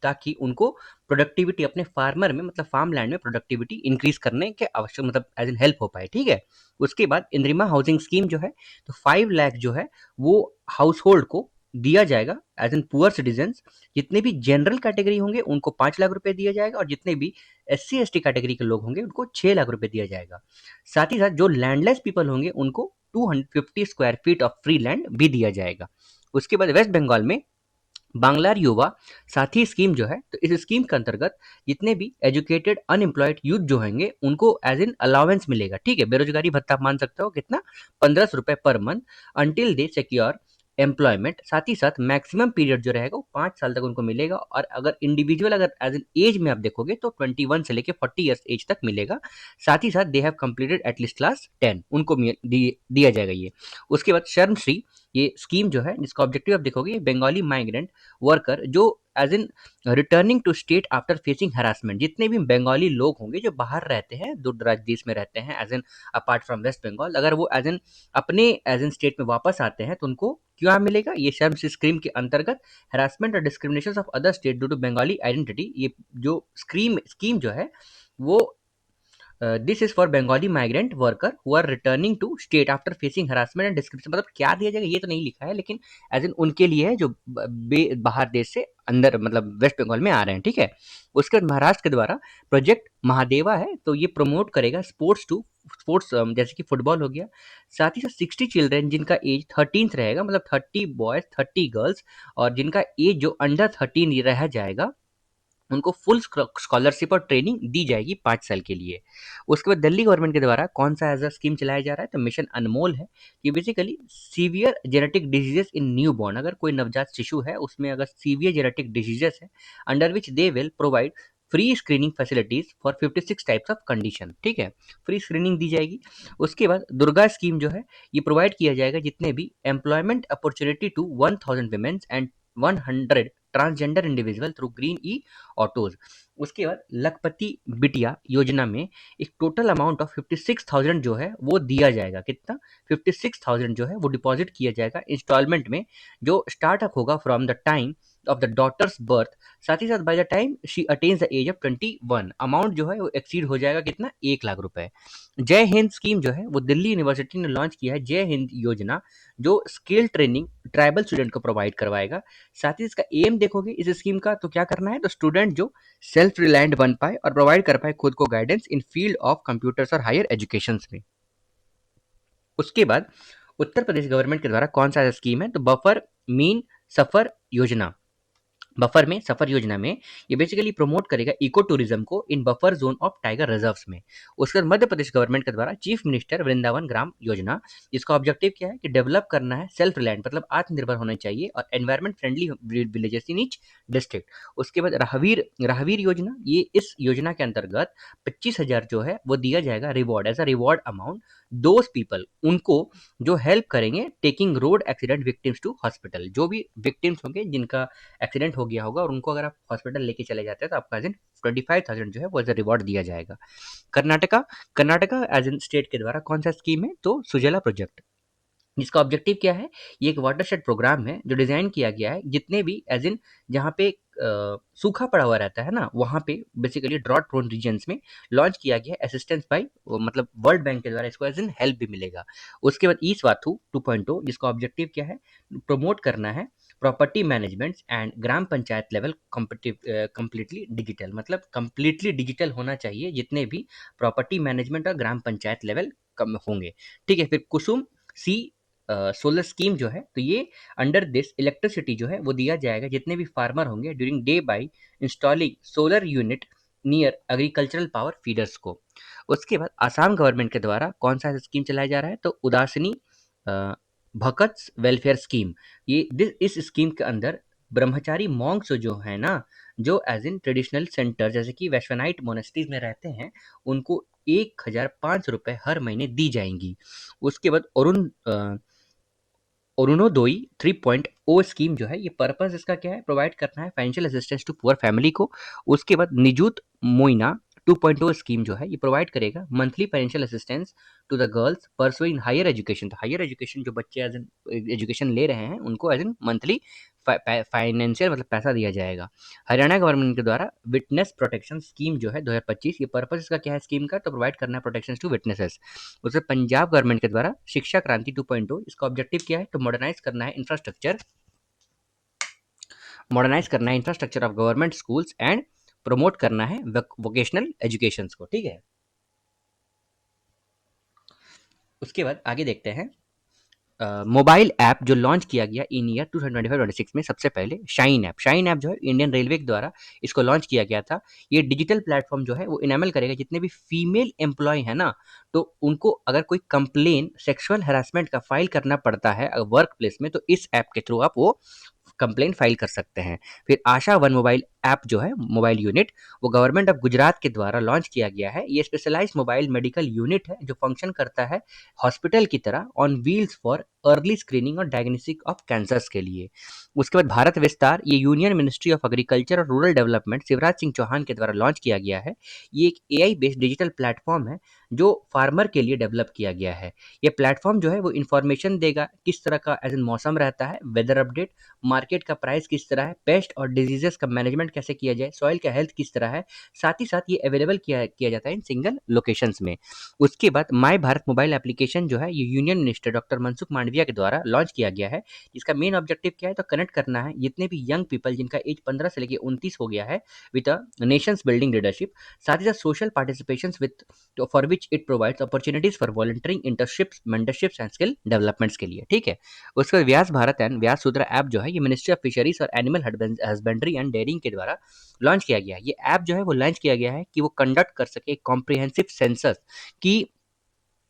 ताकि उनको प्रोडक्टिविटी अपने फार्मर में मतलब फार्म लैंड में प्रोडक्टिविटी इंक्रीज करने के आवश्यक मतलब एज एन हेल्प हो पाए, ठीक है। उसके बाद इंद्रिमा हाउसिंग स्कीम जो है, तो 5 लाख जो है वो हाउस होल्ड को दिया जाएगा एज एन पुअर सिटीजन। जितने भी जनरल कैटेगरी होंगे उनको 5 लाख रुपए दिया जाएगा और जितने भी SC ST कैटेगरी के लोग होंगे उनको 6 लाख रुपए दिया जाएगा। साथ ही साथ जो लैंडलेस पीपल होंगे उनको 250 square feet of free land भी दिया जाएगा। उसके बाद वेस्ट बंगाल में बांग्लार युवा साथी स्कीम जो है, तो इस स्कीम के अंतर्गत जितने भी एजुकेटेड अनएम्प्लॉयड यूथ जो होंगे उनको एज इन अलाउंस मिलेगा, ठीक है। बेरोजगारी भत्ता आप मान सकते हो कितना, 1500 रुपए per month until they secure employment. साथ ही साथ मैक्सिमम पीरियड जो रहेगा वो 5 साल तक उनको मिलेगा। और अगर इंडिविजुअल अगर एज एन एज में आप देखोगे तो 21 से लेके 40 ईयर्स एज तक मिलेगा। साथ ही साथ they have completed at least class 10 उनको दिया जाएगा ये। उसके बाद शर्मश्री ये स्कीम जो है जिसका ऑब्जेक्टिव आप देखोगे, बंगाली माइग्रेंट वर्कर जो as in returning to state after facing harassment. जितने भी बंगाली लोग होंगे जो बाहर रहते हैं, दूर दराज देश में रहते हैं as an apart from West Bengal, अगर वो एज एन अपने एज एन स्टेट में वापस आते हैं तो उनको क्या मिलेगा, ये शर्म स्कीम के अंतर्गत हरासमेंट और discrimination of other state due to Bengali identity. ये जो स्कीम जो है वो this is for Bengali migrant worker who are returning to state after facing harassment and description. मतलब क्या दिया जाएगा ये तो नहीं लिखा है, लेकिन एज इन उनके लिए है जो बाहर देश से अंदर मतलब वेस्ट बंगाल में आ रहे हैं, ठीक है। उसके बाद महाराष्ट्र के द्वारा प्रोजेक्ट महादेवा है, तो ये प्रमोट करेगा स्पोर्ट्स जैसे कि फुटबॉल हो गया। साथ ही साथ 60 चिल्ड्रेन जिनका एज 13 रहेगा, मतलब 30 बॉयज 30 गर्ल्स, और जिनका एज जो अंडर 13 रह जाएगा उनको फुल स्कॉलरशिप और ट्रेनिंग दी जाएगी 5 साल के लिए। उसके बाद दिल्ली गवर्नमेंट के द्वारा कौन सा एज अ स्कीम चलाया जा रहा है, तो मिशन अनमोल है। ये basically severe genetic diseases in new born, अगर कोई नवजात शिशु है उसमें अगर सीवियर जेनेटिक डिजीजेस है, under which they will provide free screening facilities for 56 types of condition, ठीक है। फ्री स्क्रीनिंग दी जाएगी। उसके बाद दुर्गा स्कीम जो है ये प्रोवाइड किया जाएगा जितने भी employment opportunity to 1000 women and 100 transgender individual through green e autos. उसके बाद लखपति बिटिया योजना में एक टोटल अमाउंट ऑफ 56,000 जो है वो दिया जाएगा। कितना, 56,000 जो है वो डिपॉजिट किया जाएगा इंस्टॉलमेंट में, जो स्टार्टअप होगा from the time of the daughter's birth. साथ ही साथ by the time she attends the age of 21, amount जो है वो एक्सीड हो जाएगा कितना, 1 लाख रुपए। जय हिंद स्कीम जो है वो दिल्ली यूनिवर्सिटी ने लॉन्च किया है, जय हिंद योजना, जो स्किल ट्रेनिंग ट्राइबल स्टूडेंट को प्रोवाइड करवाएगा। साथ ही इसका एम देखोगे इस स्कीम का तो क्या करना है, तो स्टूडेंट जो सेल्फ रिलायंट बन पाए और प्रोवाइड कर पाए खुद को guidance in field of computers और हायर एजुकेशन में। उसके बाद उत्तर प्रदेश गवर्नमेंट के द्वारा कौन सा स्कीम है, तो बफर मीन सफर योजना। बफर में सफर योजना में ये बेसिकली प्रमोट करेगा इको टूरिज्म को in buffer zone of tiger reserves में। उसके बाद मध्य प्रदेश गवर्नमेंट के द्वारा चीफ मिनिस्टर वृंदावन ग्राम योजना, इसका ऑब्जेक्टिव क्या है कि डेवलप करना है सेल्फ रिलायंट मतलब आत्मनिर्भर होना चाहिए और environment friendly villages in each district. उसके बाद राहवीर राहवीर योजना, ये इस योजना के अंतर्गत 25,000 जो है वो दिया जाएगा reward as a reward amount those people उनको जो हेल्प करेंगे taking road accident victims to hospital. जो भी विक्टिम्स होंगे जिनका एक्सीडेंट हो गया होगा और उनको अगर आप हॉस्पिटल लेके चले जाते हैं तो आपका एज इन 25,000 जो है वो एज अ रिवॉर्ड दिया जाएगा। Karnataka Karnataka as in state के द्वारा कौन सा स्कीम है, तो सुजला प्रोजेक्ट, जिसका ऑब्जेक्टिव क्या है, ये एक वाटरशेड प्रोग्राम है जो डिजाइन किया गया है जितने भी एज इन जहाँ पे सूखा पड़ा हुआ रहता है ना, वहाँ पे बेसिकली ड्रॉट प्रोन रीजन्स में लॉन्च किया गया असिस्टेंस बाय मतलब वर्ल्ड बैंक के द्वारा इसको एज इन हेल्प भी मिलेगा। उसके बाद ई स्वाथू 2.0 जिसका ऑब्जेक्टिव क्या है, प्रमोट करना है property management and gram panchayat level completely digital, मतलब कंप्लीटली डिजिटल होना चाहिए जितने भी प्रॉपर्टी मैनेजमेंट और ग्राम पंचायत लेवल कम होंगे। ठीक है, फिर कुसुम सी सोलर स्कीम जो है, तो ये अंडर दिस इलेक्ट्रिसिटी जो है वो दिया जाएगा जितने भी फार्मर होंगे during day by installing solar unit near agricultural power feeders को। उसके बाद आसाम गवर्नमेंट के द्वारा कौन सा स्कीम चलाया जा रहा है, तो उदासिनी भकत्स वेलफेयर स्कीम। इस स्कीम के अंदर ब्रह्मचारी मॉन्क्स जो है ना, जो एज इन ट्रेडिशनल सेंटर जैसे कि वैश्वनाइट मोनेस्ट्रीज में रहते हैं, उनको 1,500 रुपये हर महीने दी जाएंगी। उसके बाद अरुणोदय 3.0 स्कीम जो है, ये पर्पस इसका क्या है, प्रोवाइड करना है financial assistance to poor family को। उसके बाद निजुत मोइना 2.0 स्कीम जो है, ये प्रोवाइड करेगा monthly financial assistance to the girls pursuing higher education. तो हायर एजुकेशन जो बच्चे एज इन एजुकेशन ले रहे हैं उनको एज इन मंथली फाइनेंशियल मतलब पैसा दिया जाएगा। हरियाणा गवर्नमेंट के द्वारा विटनेस प्रोटेक्शन स्कीम जो है 2025, ये पर्पस इसका क्या है स्कीम का, तो प्रोवाइड करना है प्रोटेक्शन टू विटनेसेस। उसमें पंजाब गवर्नमेंट के द्वारा शिक्षा क्रांति 2.0, इसका ऑब्जेक्टिव क्या है, तो मॉडर्नाइज करना है infrastructure of government schools and promote करना है वोकेशनल एजुकेशन को। ठीक है, उसके बाद आगे देखते हैं मोबाइल ऐप जो लॉन्च किया गया इन ईयर 2025-26 में। सबसे पहले शाइन ऐप जो है इंडियन रेलवे के द्वारा इसको लॉन्च किया गया था। ये डिजिटल प्लेटफॉर्म जो है वो इनेबल करेगा जितने भी फीमेल एम्प्लॉय है ना, तो उनको अगर कोई कंप्लेन सेक्सुअल हरासमेंट का फाइल करना पड़ता है वर्क प्लेस में, तो इस ऐप के थ्रू आप वो कंप्लेन फाइल कर सकते हैं। फिर आशा वन मोबाइल ऐप जो है मोबाइल यूनिट, वो गवर्नमेंट ऑफ गुजरात के द्वारा लॉन्च किया गया है। ये स्पेशलाइज्ड मोबाइल मेडिकल यूनिट है जो फंक्शन करता है हॉस्पिटल की तरह on wheels for early screening और डायग्नोस्टिक ऑफ कैंसर्स के लिए। उसके बाद भारत विस्तार, ये यूनियन मिनिस्ट्री ऑफ एग्रीकल्चर और रूरल डेवलपमेंट शिवराज सिंह चौहान के द्वारा लॉन्च किया गया है। ये एक एआई बेस्ड डिजिटल प्लेटफॉर्म है जो फार्मर के लिए डेवलप किया गया है। ये प्लेटफॉर्म जो है वो इन्फॉर्मेशन देगा किस तरह का एज इन मौसम रहता है, वेदर अपडेट, मार्केट का प्राइस किस तरह है, पेस्ट और डिजीजेस का मैनेजमेंट कैसे किया जाए, सॉइल का हेल्थ किस तरह है, साथ ही साथ ये अवेलेबल किया जाता है इन सिंगल लोकेशंस में। उसके बाद माई भारत मोबाइल एप्लीकेशन जो है, ये union minister doctor Mansukh Mandaviya के द्वारा लॉन्च किया गया है। इसका मेन ऑब्जेक्टिव क्या है, तो कनेक्ट करना है जितने भी यंग पीपल जिनका एज 15 से लेकर 29 हो गया है with a nations building leadership, साथ ही साथ social participation with for which it provides opportunities for volunteering, internships, mentorships and skill developments के लिए। ठीक है, उसके बाद व्यास भारत एंड व्यास सूत्र ऐप जो है, ये मिनिस्ट्री ऑफ फिशरीज और एनिमल हस्बेंड्री एंड डेयरिंग के द्वारा लॉन्च किया गया है। ये ऐप जो है वो लॉन्च किया गया है कि वो कंडक्ट कर सके कॉम्प्रिहेंसिव सेंसस की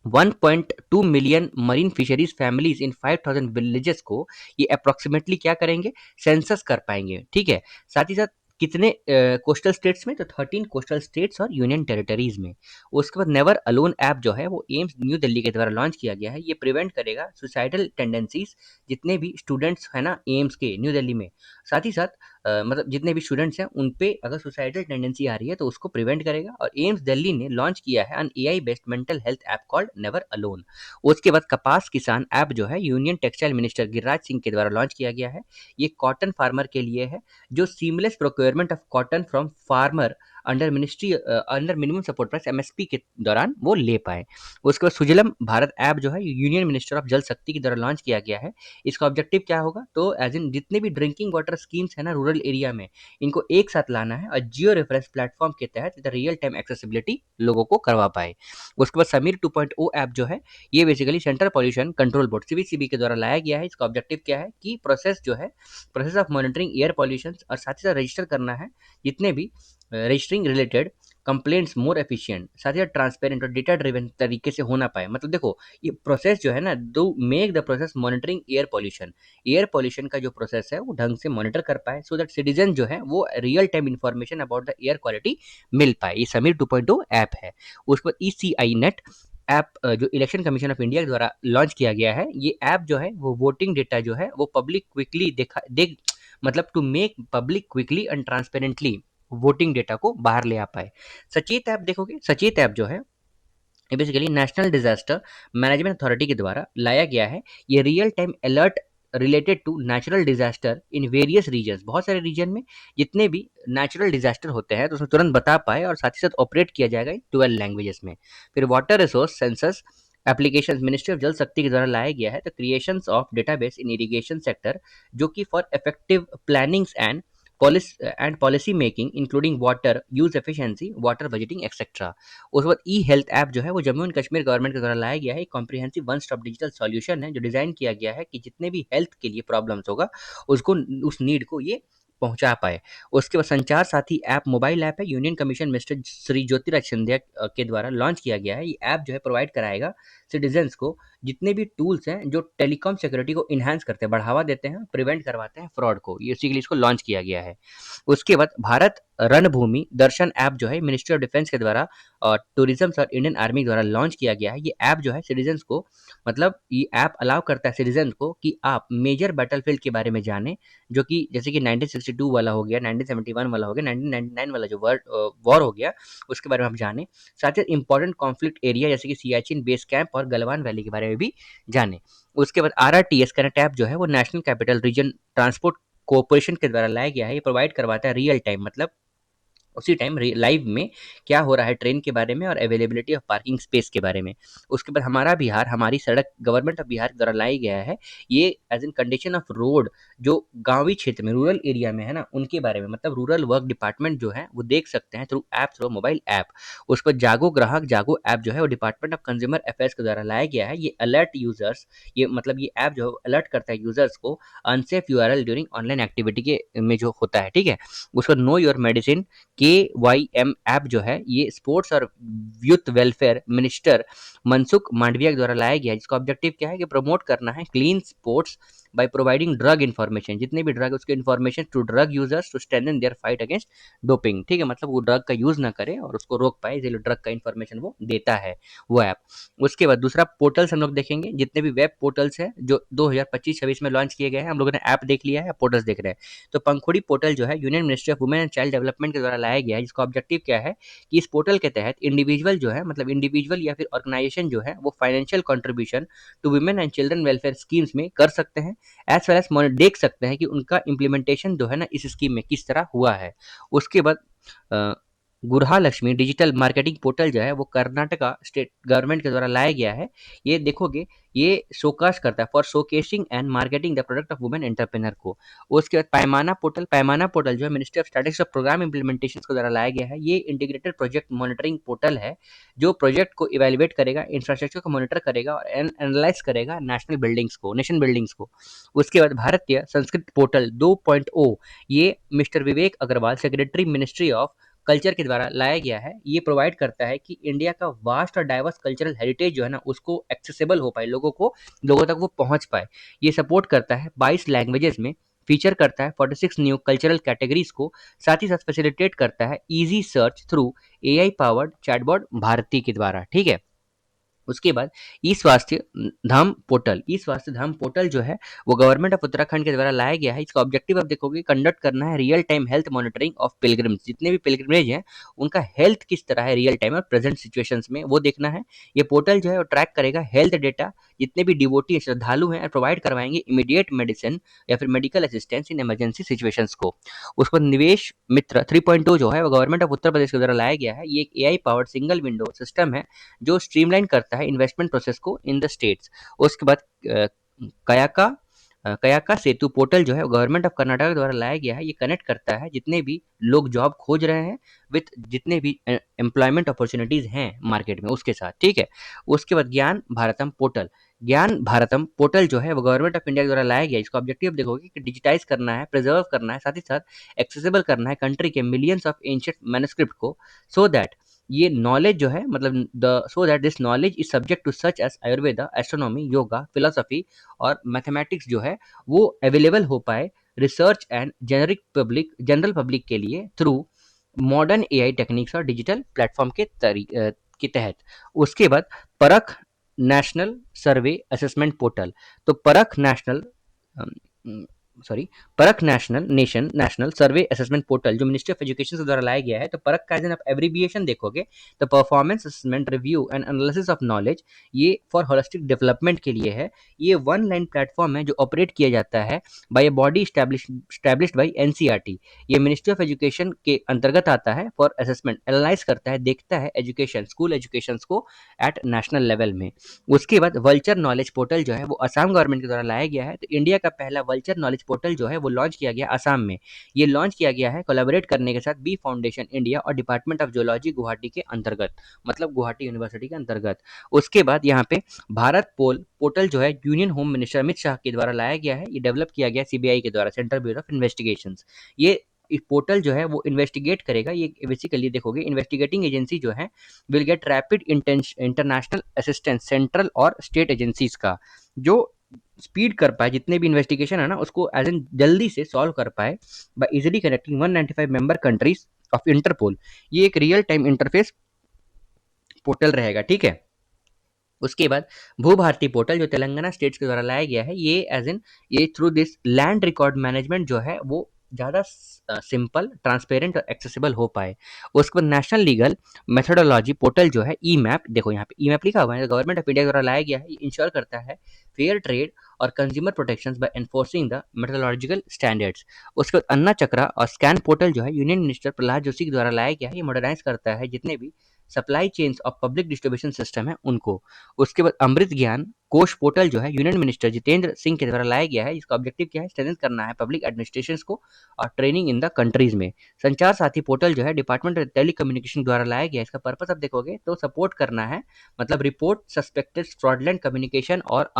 1.2 million marine fisheries families in 5,000 villages को ये अप्रोक्सीमेटली क्या करेंगे, सेंसस कर पाएंगे। ठीक है, साथ ही साथ कितने कोस्टल स्टेट्स में, तो 13 कोस्टल स्टेट्स और यूनियन टेरिटरीज में। उसके बाद नेवर अलोन ऐप जो है वो एम्स न्यू दिल्ली के द्वारा लॉन्च किया गया है। ये प्रिवेंट करेगा सुसाइडल टेंडेंसीज जितने भी स्टूडेंट्स हैं ना एम्स के न्यू दिल्ली में, साथ ही साथ मतलब जितने भी स्टूडेंट्स हैं उन पे अगर सुसाइडल टेंडेंसी आ रही है तो उसको प्रिवेंट करेगा। और एम्स दिल्ली ने लॉन्च किया है an AI based mental health app called never alone. उसके बाद कपास किसान ऐप जो है union textile minister Giriraj Singh के द्वारा लॉन्च किया गया है। ये कॉटन फार्मर के लिए है जो seamless procurement of cotton from farmer under minimum support price MSP के दौरान वो ले पाए। उसके बाद सुजलम भारत ऐप जो है यूनियन मिनिस्टर ऑफ जल शक्ति के द्वारा लॉन्च किया गया है। इसका ऑब्जेक्टिव क्या होगा, तो एज इन जितने भी ड्रिंकिंग वाटर स्कीम्स है ना रूरल एरिया में, इनको एक साथ लाना है और जियो रेफरेंस प्लेटफॉर्म के तहत रियल टाइम एक्सेसिबिलिटी लोगों को करवा पाए। उसके बाद समीर 2.0 ऐप जो है, ये basically central pollution control board CBCB के द्वारा लाया गया है। इसका ऑब्जेक्टिव क्या है कि process of monitoring air pollution और साथ ही साथ रजिस्टर करना है जितने भी registering related complaints more efficient, साथ ही साथ ट्रांसपेरेंट और डेटा ड्रिवन तरीके से होना पाए। मतलब देखो ये प्रोसेस जो है ना, दो make the process monitoring air pollution का जो प्रोसेस है वो ढंग से मॉनिटर कर पाए, सो दैट सिटीजन जो है वो real time information about the air quality मिल पाए। ये समीर 2.0 ऐप है। उसके बाद ईसीआई नेट ऐप जो इलेक्शन कमीशन ऑफ इंडिया के द्वारा लॉन्च किया गया है। ये ऐप जो है वो वोटिंग डेटा जो है वो पब्लिक क्विकली देख मतलब to make public quickly and transparently voting data को बाहर ले आ पाए। सचेत ऐप देखोगे, सचेत ऐप जो है ये basically national disaster management authority के द्वारा लाया गया है। ये real time alert related to natural disaster in various regions, बहुत सारे रीजन में जितने भी नेचुरल डिजास्टर होते हैं तो उसमें तुरंत बता पाए, और साथ ही साथ ऑपरेट किया जाएगा 12 लैंग्वेजेस में। फिर water resource census application ministry of जल शक्ति के द्वारा लाया गया है, the creations of database in irrigation sector, जो कि for effective plannings and policy making including water use efficiency, water budgeting etcetera. उसके बाद ई हेल्थ ऐप जो है वो जम्मू एंड कश्मीर गवर्नमेंट के द्वारा लाया गया है, एक comprehensive one stop digital solution है जो डिजाइन किया गया है कि जितने भी हेल्थ के लिए प्रॉब्लम्स होगा उसको, उस नीड को ये पहुंचा पाए। उसके बाद संचार साथी ऐप मोबाइल ऐप है, union commission minister Shri Jyotiraj Scindia के द्वारा लॉन्च किया गया है। ये ऐप जो है प्रोवाइड कराएगा सिटीजन्स को जितने भी टूल्स हैं जो टेलीकॉम सिक्योरिटी को इन्हांस करते हैं, बढ़ावा देते हैं, प्रिवेंट करवाते हैं फ्रॉड को, ये इसी के लिए इसको लॉन्च किया गया है। उसके बाद भारत रणभूमि दर्शन ऐप जो है मिनिस्ट्री ऑफ डिफेंस के द्वारा और टूरिज्म और इंडियन आर्मी द्वारा लॉन्च किया गया है। ये ऐप जो है सिटीजन्स को, मतलब ये ऐप अलाउ करता है सिटीजन को कि आप मेजर बैटलफील्ड के बारे में जानें, जो कि जैसे कि 1962 वाला हो गया, 1971 वाला हो गया, 1999 वाला जो वॉर हो गया, उसके बारे में आप जानें। साथ ही इंपॉर्टेंट कॉन्फ्लिक्ट एरिया जैसे कि सियाचिन बेस कैंप और गलवान वैली के बारे में भी जानें। उसके बाद RRTS कनेक्ट ऐप जो है वो national capital region transport cooperation के द्वारा लाया गया है। ये प्रोवाइड करवाता है रियल टाइम, मतलब उसी टाइम लाइव में क्या हो रहा है ट्रेन के बारे में और अवेलेबिलिटी ऑफ पार्किंग स्पेस के बारे में। उसके बाद हमारा बिहार, हमारी सड़क गवर्नमेंट ऑफ बिहार द्वारा लाई गया है, ये as in condition of road जो गांवी क्षेत्र में रूरल एरिया में है ना उनके बारे में, मतलब रूरल वर्क डिपार्टमेंट जो है वो देख सकते हैं through app, through mobile app. उस पर जागो ग्राहक जागो ऐप जो है वो डिपार्टमेंट ऑफ कंज्यूमर अफेयर्स के द्वारा लाया गया है। ये अलर्ट यूजर्स, ये मतलब ये ऐप जो अलर्ट करता है यूजर्स को unsafe URL during online activity के में जो होता है, ठीक है। उसको know your medicine KYM app जो है ये स्पोर्ट्स और youth welfare minister Mansukh Mandaviya के द्वारा लाया गया है, जिसका ऑब्जेक्टिव क्या है कि प्रमोट करना है clean sports by providing drug information, जितने भी ड्रग उसके information to drug users to strengthen their fight against doping, ठीक है, मतलब वो ड्रग का यूज ना करे और उसको रोक पाए, इसलिए ड्रग का इन्फॉर्मेशन वो देता है वो ऐप। उसके बाद दूसरा पोर्टल्स हम लोग देखेंगे, जितने भी वेब पोर्टल्स हैं जो 2025-26 में लॉन्च किए गए हैं, हम लोगों ने ऐप देख लिया है, पोर्टल्स देख रहे हैं। तो पंखुड़ी पोर्टल जो है union ministry of women and child development के द्वारा लाया गया है, जिसका ऑब्जेक्टिव क्या है कि इस पोर्टल के तहत इंडिविजुअल जो है, मतलब इंडिविजुअल या फिर ऑर्गेनाइजेशन जो है वो financial contribution to women and children welfare schemes में कर सकते हैं, एज वेल एज देख सकते हैं कि उनका इम्प्लीमेंटेशन जो है ना इस स्कीम में किस तरह हुआ है। उसके बाद Gurha Lakshmi digital marketing portal जो है वो कर्नाटका स्टेट गवर्नमेंट के द्वारा लाया गया है। ये देखोगे ये शोकास करता है for showcasing and marketing the product of women entrepreneur को। उसके बाद पैमाना पोर्टल जो है मिनिस्ट्री ऑफ स्टैटिस्टिक्स और प्रोग्राम इम्प्लीमेंटेशन के द्वारा लाया गया है। ये इंटीग्रेटेड प्रोजेक्ट मॉनिटरिंग पोर्टल है जो प्रोजेक्ट को इवेल्युएट करेगा, इंफ्रास्ट्रक्चर को मॉनिटर करेगा और एनालाइज करेगा नेशन बिल्डिंग्स को। उसके बाद भारतीय संस्कृत पोर्टल 2.0, ये mister Vivek Agrawal secretary ministry of culture के द्वारा लाया गया है। ये प्रोवाइड करता है कि इंडिया का वास्ट और डाइवर्स कल्चरल हेरिटेज जो है ना उसको एक्सेसिबल हो पाए, लोगों तक वो पहुंच पाए। ये सपोर्ट करता है 22 लैंग्वेजेस में, फीचर करता है 46 न्यू कल्चरल कैटेगरीज को, साथ ही साथ फैसिलिटेट करता है easy search through AI powered chatbot Bharati के द्वारा, ठीक है। उसके बाद ई स्वास्थ्य धाम पोर्टल जो है वो गवर्नमेंट ऑफ उत्तराखंड के द्वारा लाया गया है। इसका ऑब्जेक्टिव आप देखोगे कंडक्ट करना है real time health monitoring of pilgrims, जितने भी पिलग्रिमेज हैं उनका हेल्थ किस तरह है रियल टाइम और प्रेजेंट सिचुएशंस में वो देखना है। ये पोर्टल जो है वो ट्रैक करेगा हेल्थ डेटा, जितने भी डिवोटी श्रद्धालु हैं प्रोवाइड करवाएंगे इमीडिएट मेडिसिन या फिर medical assistance in emergency situations को। उसको निवेश मित्र 3.2 जो है वो गवर्नमेंट ऑफ उत्तर प्रदेश के द्वारा लाया गया है। ये एक AI powered single window system है जो स्ट्रीमलाइन करता है इन्वेस्टमेंट प्रोसेस को इन द स्टेट्स। उसके बाद कयाका कयाका सेतु पोर्टल जो है गवर्नमेंट ऑफ कर्नाटक द्वारा लाया गया है। ये कनेक्ट करता है जितने भी लोग जॉब खोज रहे हैं विथ जितने भी एम्प्लॉयमेंट अपॉर्चुनिटीज हैं मार्केट में उसके साथ, ठीक है। उसके बाद ज्ञान भारतम पोर्टल जो है वो गवर्नमेंट ऑफ इंडिया द्वारा लाया गया है। इसका ऑब्जेक्टिव देखोगे कि डिजिटाइज करना है, प्रिजर्व करना है, साथ ही साथ एक्सेसिबल करना है कंट्री के मिलियंस ऑफ एंशिएंट मैन्युस्क्रिप्ट को, सो दैट ये नॉलेज जो है मतलब so that this knowledge is subject to such as Ayurveda, astronomy, yoga, philosophy और मैथमेटिक्स जो है वो अवेलेबल हो पाए रिसर्च एंड जनरल पब्लिक के लिए थ्रू मॉडर्न AI टेक्निक्स और डिजिटल प्लेटफॉर्म के तहत। उसके बाद परख नेशनल सर्वे असेसमेंट पोर्टल, तो परख नेशनल सॉरी परख नेशनल सर्वे असेसमेंट पोर्टल जो मिनिस्ट्री ऑफ एजुकेशन के द्वारा लाया गया है। तो परख का आप एब्रीविएशन देखोगे तो performance assessment review and analysis of knowledge, ये फॉर होलिस्टिक डेवलपमेंट के लिए है। ये वन लाइन प्लेटफॉर्म है जो ऑपरेट किया जाता है by a body established by NCERT. ये मिनिस्ट्री ऑफ एजुकेशन के अंतर्गत आता है फॉर असेसमेंट, एनालाइज करता है, देखता है एजुकेशन स्कूल एजुकेशन को एट नेशनल लेवल में। उसके बाद वल्चर नॉलेज पोर्टल जो है वो असम गवर्नमेंट के द्वारा लाया गया है। तो इंडिया का पहला वल्चर नॉलेज पोर्टल जो है वो लॉन्च किया गया असम में। ये लॉन्च किया गया है कोलैबोरेट करने के साथ बी फाउंडेशन इंडिया और डिपार्टमेंट ऑफ जियोलॉजी गुवाहाटी के अंतर्गत, मतलब गुवाहाटी यूनिवर्सिटी के अंतर्गत। उसके बाद यहाँ पे भारत पोल पोर्टल जो है union home minister Amit Shah के द्वारा लाया गया है। ये डेवलप किया गया सीबीआई के द्वारा, सेंट्रल ब्यूरो ऑफ इन्वेस्टिगेशन। ये पोर्टल जो है वो इन्वेस्टिगेट करेगा। ये बेसिकली देखोगे इन्वेस्टिगेटिंग एजेंसी जो है will get rapid international assistance central और स्टेट एजेंसीज का, जो स्पीड कर पाए जितने भी इन्वेस्टिगेशन है ना उसको एज एन जल्दी से सॉल्व कर pi by easily connecting 195 member countries of Interpol. ये एक रियल टाइम इंटरफेस पोर्टल रहेगा, ठीक है। उसके बाद भू भारती पोर्टल जो तेलंगाना स्टेट्स के द्वारा लाया गया है, ये एज इन ये through this land record management जो है वो ज़्यादा सिंपल, ट्रांसपेरेंट और एक्सेसिबल हो पाए। उसके बाद नेशनल लीगल मेथोडोलॉजी पोर्टल जो है ई मैप, देखो यहाँ पे ई मैप लिखा हुआ है, गवर्नमेंट ऑफ इंडिया द्वारा लाया गया है। ये इंश्योर करता है फेयर ट्रेड और consumer protection bye enforcing the methodological standards. उसके बाद अन्ना चक्रा और स्कैन पोर्टल जो है यूनियन मिनिस्टर प्रहलाद जोशी के द्वारा लाया गया है। ये मॉडर्नाइज करता है जितने भी supply chains of public distribution system है उनको। उसके बाद अमृत ज्ञान कोष पोर्टल जो है यूनियन मिनिस्टर जितेंद्र सिंह के द्वारा लाया गया है। इसका ऑब्जेक्टिव क्या है, स्ट्रेंथन करना है पब्लिक एडमिनिस्ट्रेशन को और ट्रेनिंग इन द कंट्रीज में। संचार साथी पोर्टल जो है डिपार्टमेंट ऑफ टेलीकम्युनिकेशन द्वारा लाया गया है। इसका पर्पस आप देखोगे तो सपोर्ट करना है, मतलब रिपोर्ट सस्पेक्टेड फ्रॉडलेंट कम्युनिकेशन और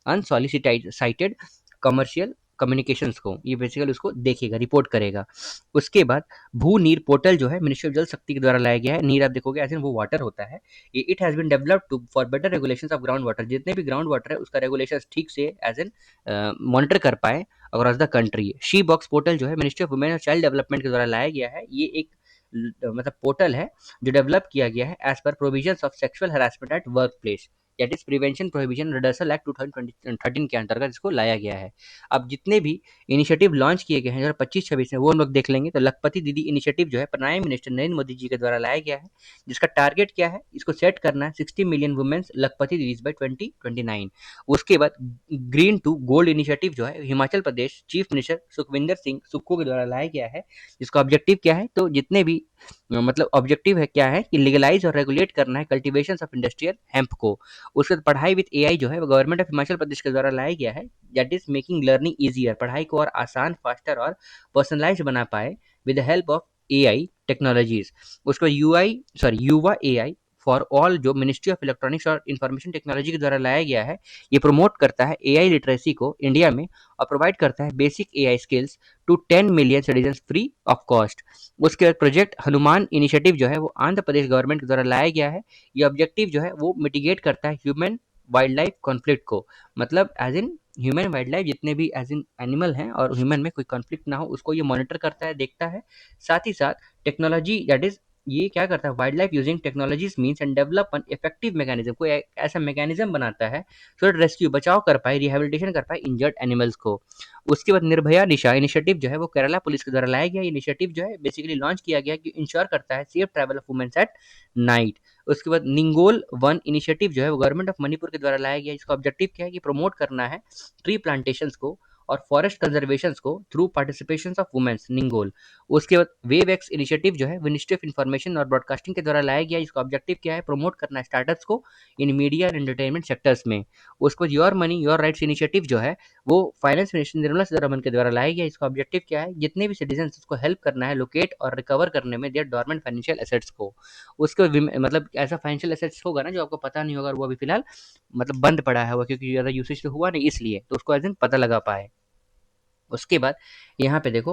अनसॉलिसिटेड कमर्शियल कम्युनिकेशंस को, ये बेसिकली उसको देखेगा, रिपोर्ट करेगा। उसके बाद भू नीर पोर्टल जो है मिनिस्ट्री ऑफ जल शक्ति के द्वारा लाया गया है। नीर आप देखोगे एज इन वो वाटर होता है। It has been developed to for better regulations of ground water, जितने भी ग्राउंड वाटर है उसका रेगुलेशन ठीक से एज इन मॉनिटर कर पाए across the country. She box portal जो है मिनिस्ट्री ऑफ वुमेन और चाइल्ड डेवलपमेंट के द्वारा लाया गया है। ये एक मतलब पोर्टल है जो डेवलप किया गया है as per provisions of sexual harassment at work place, that is prevention prohibition redressal act 2013 के अंतर्गत इसको लाया गया है। अब जितने भी इनिशिएटिव लॉन्च किए गए हैं 2025-26 में वो हम लोग देख लेंगे। तो लखपति दीदी इनिशिएटिव जो है प्राइम मिनिस्टर नरेंद्र मोदी जी के द्वारा लाया गया है, जिसका टारगेट क्या है, इसको सेट करना है 60 मिलियन वुमेन्स लखपति दीदीज बाय 2029। उसके बाद ग्रीन टू गोल्ड इनिशिएटिव जो है हिमाचल प्रदेश चीफ मिनिस्टर सुखविंदर सिंह सुक्खू के द्वारा लाया गया है। जिसका ऑब्जेक्टिव क्या है, तो जितने भी मतलब ऑब्जेक्टिव है क्या है कि लीगलाइज और रेगुलेट करना है कल्टीवेशन ऑफ इंडस्ट्रियल हेम्प को। उसके बाद पढ़ाई विद एआई जो है वो गवर्नमेंट ऑफ हिमाचल प्रदेश के द्वारा लाया गया है, that is making learning easier, पढ़ाई को और आसान, फास्टर और पर्सनलाइज बना पाए with the help of AI technologies. उसको युवा एआई फॉर ऑल जो मिनिस्ट्री ऑफ इलेक्ट्रॉनिक्स और इंफॉर्मेशन टेक्नोलॉजी के द्वारा लाया गया है। ये प्रमोट करता है एआई लिटरेसी को इंडिया में और प्रोवाइड करता है basic AI skills to 10 million citizen free of cost. उसके बाद प्रोजेक्ट हनुमान इनिशिएटिव जो है वो आंध्र प्रदेश गवर्नमेंट के द्वारा लाया गया है। ये ऑब्जेक्टिव जो है वो मिटिगेट करता है ह्यूमन वाइल्ड लाइफ कॉन्फ्लिक्ट को, मतलब as in human wild life जितने भी एज इन एनिमल हैं और ह्यूमन में कोई कॉन्फ्लिक्ट ना हो उसको ये मॉनिटर करता है, देखता है। साथ ही साथ टेक्नोलॉजी दैट इज ये क्या करता है, wild life using technologies means and develop an effective mechanism, कोई ऐसा मैकेनिज्म बनाता है सो दैट रेस्क्यू बचाव कर पाए, रिहेबिलिटेशन कर पाए इंजर्ड एनिमल्स को। उसके बाद निर्भया दिशा इनिशिएटिव जो है वो केरला पुलिस के द्वारा लाया गया इनिशिएटिव जो है बेसिकली लॉन्च किया गया कि इंश्योर करता है safe travel of womens at night. उसके बाद निंगोल वन इनिशिएटिव जो है वो गवर्नमेंट ऑफ मणिपुर के द्वारा लाया गया। इसका ऑब्जेक्टिव क्या है कि प्रमोट करना है ट्री प्लांटेशंस को और फॉरेस्ट कंजर्वेशन को थ्रू पार्टिसिपेशन ऑफ वुमेन्स निंगोल। उसके बाद वेव एक्स इनिशिएटिव जो है मिनिस्ट्री ऑफ इन्फॉर्मेशन और ब्रॉडकास्टिंग के द्वारा लाया गया। इसका ऑब्जेक्टिव क्या है, प्रमोट करना है स्टार्टअप्स को इन मीडिया और एंटरटेनमेंट सेक्टर्स में। उसके बाद your money your rights initiative जो है वो फाइनेंस मिनिस्टर निर्मला सीतारमन के द्वारा लाया गया। इसका ऑब्जेक्टिव क्या है, जितने भी सिटीजन उसको हेल्प करना है लोकेट और रिकवर करने में देयर डॉर्मेंट फाइनेंशियल एसेट्स को। उसके मतलब ऐसा फाइनेंशियल एसेट्स होगा ना जो आपको पता नहीं होगा, वो अभी फिलहाल मतलब बंद पड़ा है वो, क्योंकि ज़्यादा यूसेज तो हुआ नहीं इसलिए, तो उसको एज इन पता लगा पाए। उसके बाद यहाँ पे देखो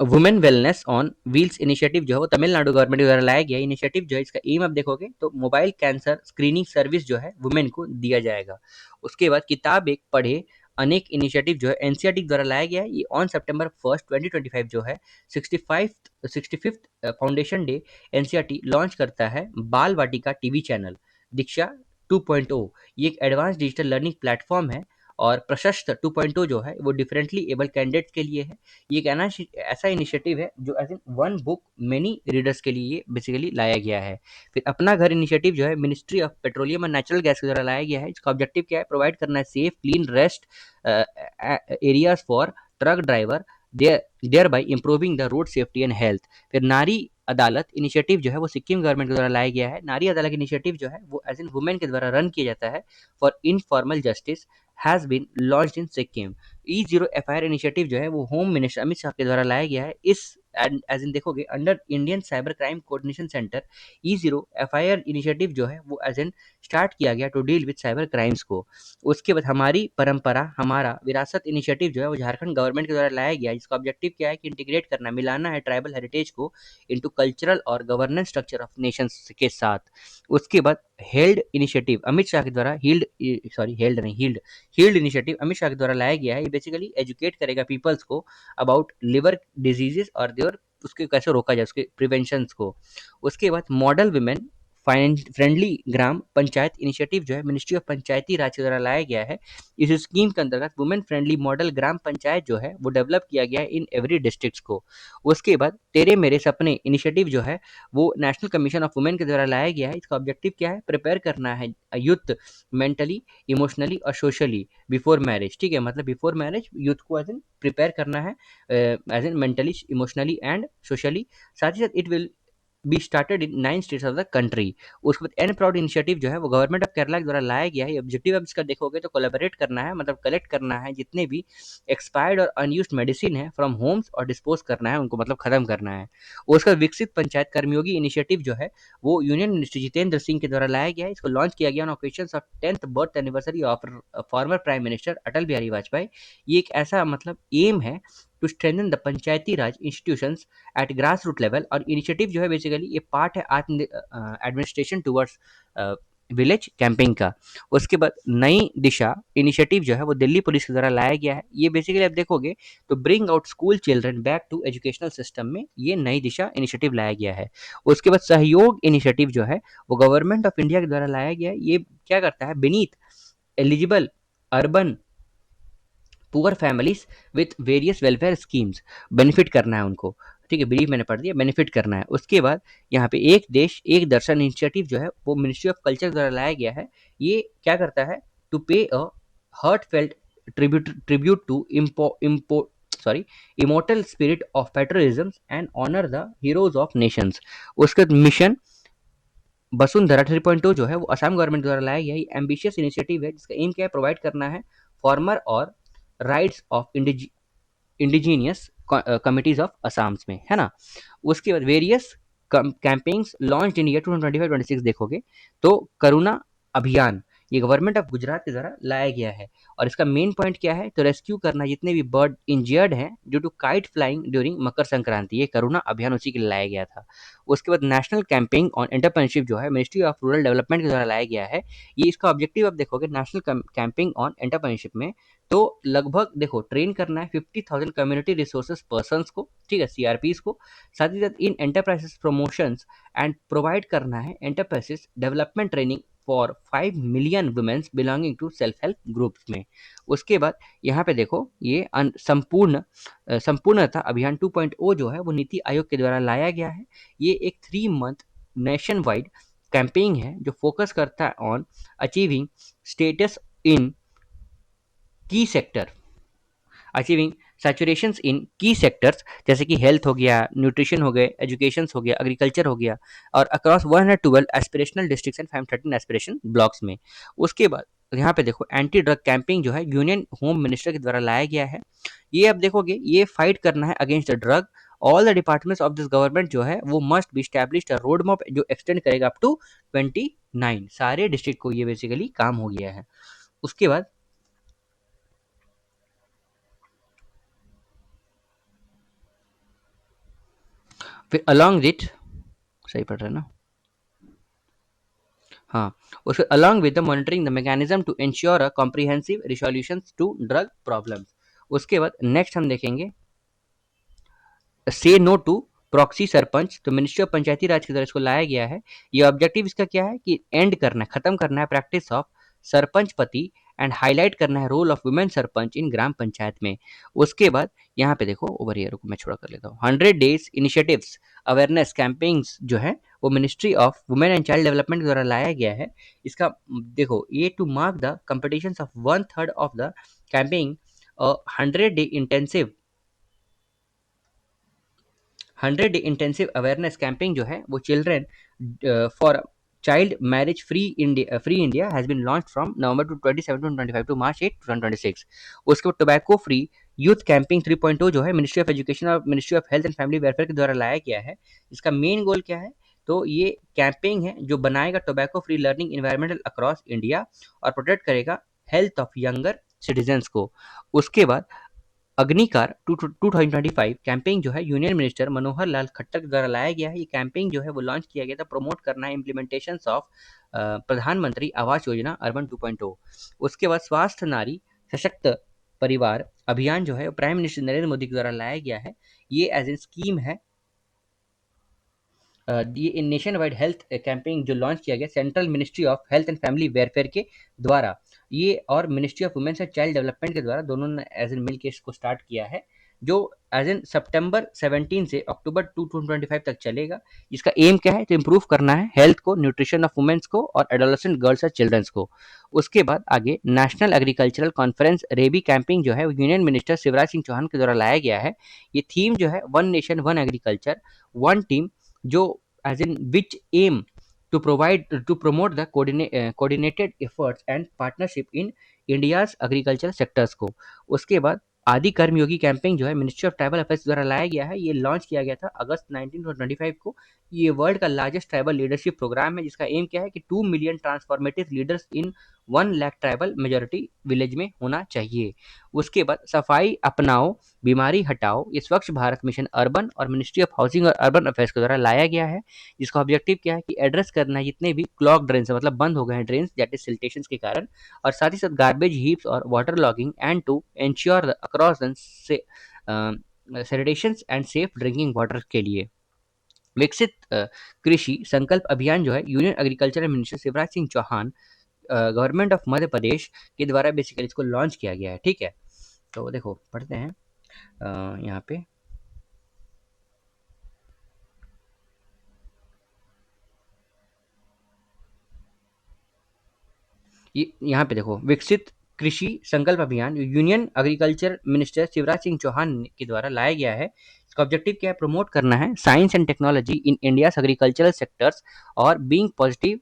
women wellness on wheels initiative जो है वो तमिलनाडु गवर्नमेंट द्वारा लाया गया इनिशिएटिव जो है। इसका एम आप देखोगे तो मोबाइल कैंसर स्क्रीनिंग सर्विस जो है वुमेन को दिया जाएगा। उसके बाद किताब एक पढ़े अनेक इनिशिएटिव जो है एनसीईआरटी द्वारा लाया गया है। ये ऑन सितंबर 1 2025 जो है 65th foundation day NCERT launch करता है बाल वाटिका टीवी चैनल दीक्षा 2.0। ये एक एडवांस डिजिटल लर्निंग प्लेटफॉर्म है और प्रशस्त 2.0 जो है वो डिफरेंटली एबल कैंडिडेट्स के लिए है। ये एक ऐसा इनिशिएटिव है जो as in one book many readers के लिए बेसिकली लाया गया है। फिर अपना घर इनिशिएटिव जो है ministry of petroleum and natural gas के द्वारा लाया गया है। इसका ऑब्जेक्टिव क्या है? प्रोवाइड करना है safe clean rest areas for truck driver, there by improving the road safety and health. फिर नारी अदालत इनिशिएटिव जो है वो सिक्किम गवर्नमेंट के द्वारा लाया गया है। नारी अदालत इनिशिएटिव जो है वो एज इन वुमेन के द्वारा रन किया जाता है for informal justice has been launched in Sikkim. E0 FIR initiative जो है वो होम मिनिस्टर अमित शाह के द्वारा लाया गया है। इस एज इन देखोगे under Indian cyber crime coordination centre E0 FIR initiative जो है वो एज इन स्टार्ट किया गया to deal with cyber crimes को। उसके बाद हमारी परंपरा हमारा विरासत इनिशिएटिव जो है वो झारखंड गवर्नमेंट के द्वारा लाया गया है, जिसका ऑब्जेक्टिव क्या है कि इंटीग्रेट करना, मिलाना है ट्राइबल हेरिटेज को इनटू कल्चरल और गवर्नेंस स्ट्रक्चर ऑफ नेशंस के साथ। उसके बाद हेल्ड इनिशिएटिव अमित शाह के द्वारा हील्ड इनिशिएटिव अमित शाह के द्वारा लाया गया है। ये बेसिकली एजुकेट करेगा पीपल्स को अबाउट लिवर डिजीजेस और देयर उसके कैसे रोका जाए, उसके प्रिवेंशन को। उसके बाद मॉडल वुमेन फ्रेंडली ग्राम पंचायत इनिशिएटिव जो है मिनिस्ट्री ऑफ पंचायती राज के द्वारा लाया गया है। इस स्कीम के अंतर्गत वुमेन फ्रेंडली मॉडल ग्राम पंचायत जो है वो डेवलप किया गया है इन एवरी डिस्ट्रिक्ट को। उसके बाद तेरे मेरे सपने इनिशिएटिव जो है वो नेशनल कमीशन ऑफ वुमेन के द्वारा लाया गया है। इसका ऑब्जेक्टिव क्या है? प्रिपेयर करना है यूथ मेंटली, इमोशनली और सोशली बिफोर मैरिज। ठीक है, मतलब बिफोर मैरिज यूथ को एज इन प्रिपेयर करना है as in mentally, emotionally and socially. साथ ही साथ it will be started in 9 states of the country. उसके बाद एन प्राउड इनिशिएटिव जो है वो गवर्नमेंट ऑफ केरला के द्वारा लाया गया है। ऑब्जेक्टिव आप इसका देखोगे तो कोलैबोरेट करना है, मतलब कलेक्ट करना है जितने भी एक्सपायर्ड और अनयूज्ड मेडिसिन है फ्रॉम होम्स और डिस्पोज करना है उनको, मतलब खत्म करना है। उसका विकसित पंचायत कर्मयोगी इनिशिएटिव जो है वो यूनियन मिनिस्टर जितेंद्र सिंह के द्वारा लाया गया है। इसको लॉन्च किया गया on occasion of 10th birth anniversary of former prime minister Atal Bihari Vajpayee. ये एक ऐसा मतलब एम है to strengthen the panchayati raj institutions at grass root level. और इनिशिएटिव जो है बेसिकली ये पार्ट है आत्म एडमिनिस्ट्रेशन टुवर्ड्स विलेज कैंपिंग का। उसके बाद नई दिशा इनिशिएटिव जो है वो दिल्ली पुलिस के द्वारा लाया गया है। ये बेसिकली आप देखोगे तो bring out school children back to educational system में ये नई दिशा इनिशिएटिव लाया गया है। उसके बाद सहयोग इनिशिएटिव जो है वो गवर्नमेंट ऑफ इंडिया के द्वारा लाया गया है। ये क्या करता है? Beneath eligible urban poor families with various welfare schemes benefit करना है उनको। ठीक है, ब्रीफ मैंने पढ़ दिया, बेनिफिट करना है। उसके बाद यहाँ पे एक देश एक दर्शन इनिशिएटिव जो है वो मिनिस्ट्री ऑफ कल्चर द्वारा लाया गया है। ये क्या करता है? To pay a heartfelt tribute to immortal spirit of patriotism and honour the heroes of nations. उसके बाद मिशन वसुंधरा 3.0 जो है वो असम गवर्नमेंट द्वारा लाया गया है। एम्बिशियस इनिशिएटिव है जिसका एम क्या है? प्रोवाइड करना है फॉर्मर और rights of indigenous committees of Assam's में, है ना। उसके बाद various campaigns launch in year 2025-26 देखोगे तो करुणा अभियान ये गवर्नमेंट ऑफ गुजरात के द्वारा लाया गया है। और इसका मेन पॉइंट क्या है? तो रेस्क्यू करना जितने भी बर्ड इंजर्ड हैं due to kite flying during Makar Sankranti. ये करुणा अभियान उसी के लिए लाया गया था। उसके बाद नेशनल कैंपेन ऑन एंटरप्रेन्योरशिप जो है मिनिस्ट्री ऑफ रूरल डेवलपमेंट के द्वारा लाया गया है। ये इसका ऑब्जेक्टिव आप देखोगे नेशनल कैंपेन ऑन एंटरप्रेन्योरशिप में तो लगभग देखो ट्रेन करना है 50,000 कम्युनिटी रिसोर्सेज पर्सन्स को, ठीक है, CRPs को। साथ ही साथ इन एंटरप्राइजेस प्रमोशंस एंड प्रोवाइड करना है enterprises development training for 5 million womens belonging to self help groups में। उसके बाद यहाँ पे देखो ये संपूर्णता अभियान 2.0 जो है वो नीति आयोग के द्वारा लाया गया है। ये एक 3 मंथ नेशन वाइड कैंपेन है जो फोकस करता है ऑन अचीविंग स्टेटस इन की सेक्टर, अचीविंग सैचुरेशंस इन की सेक्टर्स जैसे कि हेल्थ हो गया, न्यूट्रिशन हो गए, एजुकेशन हो गया, एग्रीकल्चर हो गया, और across 112 aspirational districts and 513 aspiration blocks में। उसके बाद यहाँ पे देखो एंटी ड्रग कैंपेन जो है यूनियन होम मिनिस्टर के द्वारा लाया गया है। ये आप देखोगे ये फाइट करना है against the drug. All the departments of this government जो है वो must be established a road map जो एक्सटेंड करेगा अप टू 29 सारे डिस्ट्रिक्ट को। ये बेसिकली काम हो गया है। उसके बाद फिर अलॉन्ग विथ, सही पढ़ रहे हैं ना? हाँ, उसके along with the monitoring the mechanism to ensure a comprehensive resolutions to drug problems. उसके बाद नेक्स्ट हम देखेंगे से नो टू प्रॉक्सी सरपंच। तो मिनिस्ट्री ऑफ पंचायती राज की तरह इसको लाया गया है। ये ऑब्जेक्टिव इसका क्या है कि एंड करना है, खत्म करना है प्रैक्टिस ऑफ सरपंच पति एंड हाईलाइट करना है रोल ऑफ वुमेन सरपंच इन ग्राम पंचायत में। उसके बाद यहाँ पे देखो ओवर हियर को मैं छोड़ा कर लेता हूँ। 100 डेज इनिशिएटिव्स अवेयरनेस कैंपेन्स जो है वो ministry of women and child development द्वारा लाया गया है। इसका देखो ये to mark the competition of 1/3 of the campaign 100 day intensive 100 day intensive awareness campaign जो है वो children for child marriage free India has been launch from November to 27 to 25 to March 8 2026। उसके बाद टोबैको फ्री यूथ कैंपिंग 3.0 जो है मिनिस्ट्री ऑफ एजुकेशन और ministry of health and family welfare के द्वारा लाया गया है। इसका मेन गोल क्या है, तो ये कैंपेन है जो बनाएगा tobacco free learning environmental across India और प्रोटेक्ट करेगा हेल्थ ऑफ यंगर सिटीजन्स को। उसके बाद अग्निकार 2025 कैंपेन जो है यूनियन मिनिस्टर मनोहर लाल खट्टर के द्वारा लाया गया है। ये कैंपेन जो है वो लॉन्च किया गया था प्रमोट करना है इम्प्लीमेंटेशन ऑफ प्रधानमंत्री आवास योजना अर्बन 2.0। उसके बाद स्वास्थ्य नारी सशक्त परिवार अभियान जो है प्राइम मिनिस्टर नरेंद्र मोदी के द्वारा लाया गया है। ये एज ए स्कीम है, ये नेशन वाइड हेल्थ कैंपेन जो लॉन्च किया गया central ministry of health and family welfare के द्वारा, ये और ministry of womens and child development के द्वारा दोनों ने एज एन मिल के इसको स्टार्ट किया है, जो एज एन सितंबर 17 से अक्टूबर 2025 तक चलेगा। इसका एम क्या है, तो इम्प्रूव करना है हेल्थ को, न्यूट्रिशन ऑफ वुमेन्स को और एडोलेसेंट गर्ल्स और चिल्ड्रंस को। उसके बाद आगे national agricultural conference rabi camping जो है यूनियन मिनिस्टर शिवराज सिंह चौहान के द्वारा लाया गया है। ये थीम जो है one nation one agriculture one team, जो as in which aim to promote the coordinated efforts and partnership in India's agricultural sectors को। उसके बाद आदि कर्मयोगी कैंपेन जो है मिनिस्ट्री ऑफ ट्राइबल अफेयर्स द्वारा लाया गया है। ये लॉन्च किया गया था अगस्त 1925 को। ये वर्ल्ड का लार्जेस्ट ट्राइबल लीडरशिप प्रोग्राम है जिसका एम क्या है कि 2 million transformative leaders in 1 lakh tribal majority village में होना चाहिए। उसके बाद सफाई अपनाओ बीमारी हटाओ, ये स्वच्छ भारत मिशन अर्बन और मिनिस्ट्री ऑफ हाउसिंग और अर्बन अफेयर्स के द्वारा लाया गया है। जिसका ऑब्जेक्टिव क्या है कि एड्रेस करना है जितने भी क्लॉग ड्रेन्स मतलब बंद हो गए हैं ड्रेन्स दैट इज सिल्टेशंस के कारण, और साथ ही साथ गार्बेज हीप्स और water logging and to ensure across से sanitations and safe drinking water के लिए विकसित कृषि संकल्प अभियान जो है union agriculture minister Shivraj Singh Chouhan government of Madhya Pradesh के द्वारा बेसिकली इसको लॉन्च किया गया है। ठीक है, तो देखो पढ़ते हैं यहाँ पे यहाँ पे देखो विकसित Krishi Sankalp Abhiyan union agriculture minister Shivraj Singh Chouhan के द्वारा लाया गया है। इसका ऑब्जेक्टिव क्या है, प्रमोट करना है science and technology in India agricultural sectors और बीइंग पॉजिटिव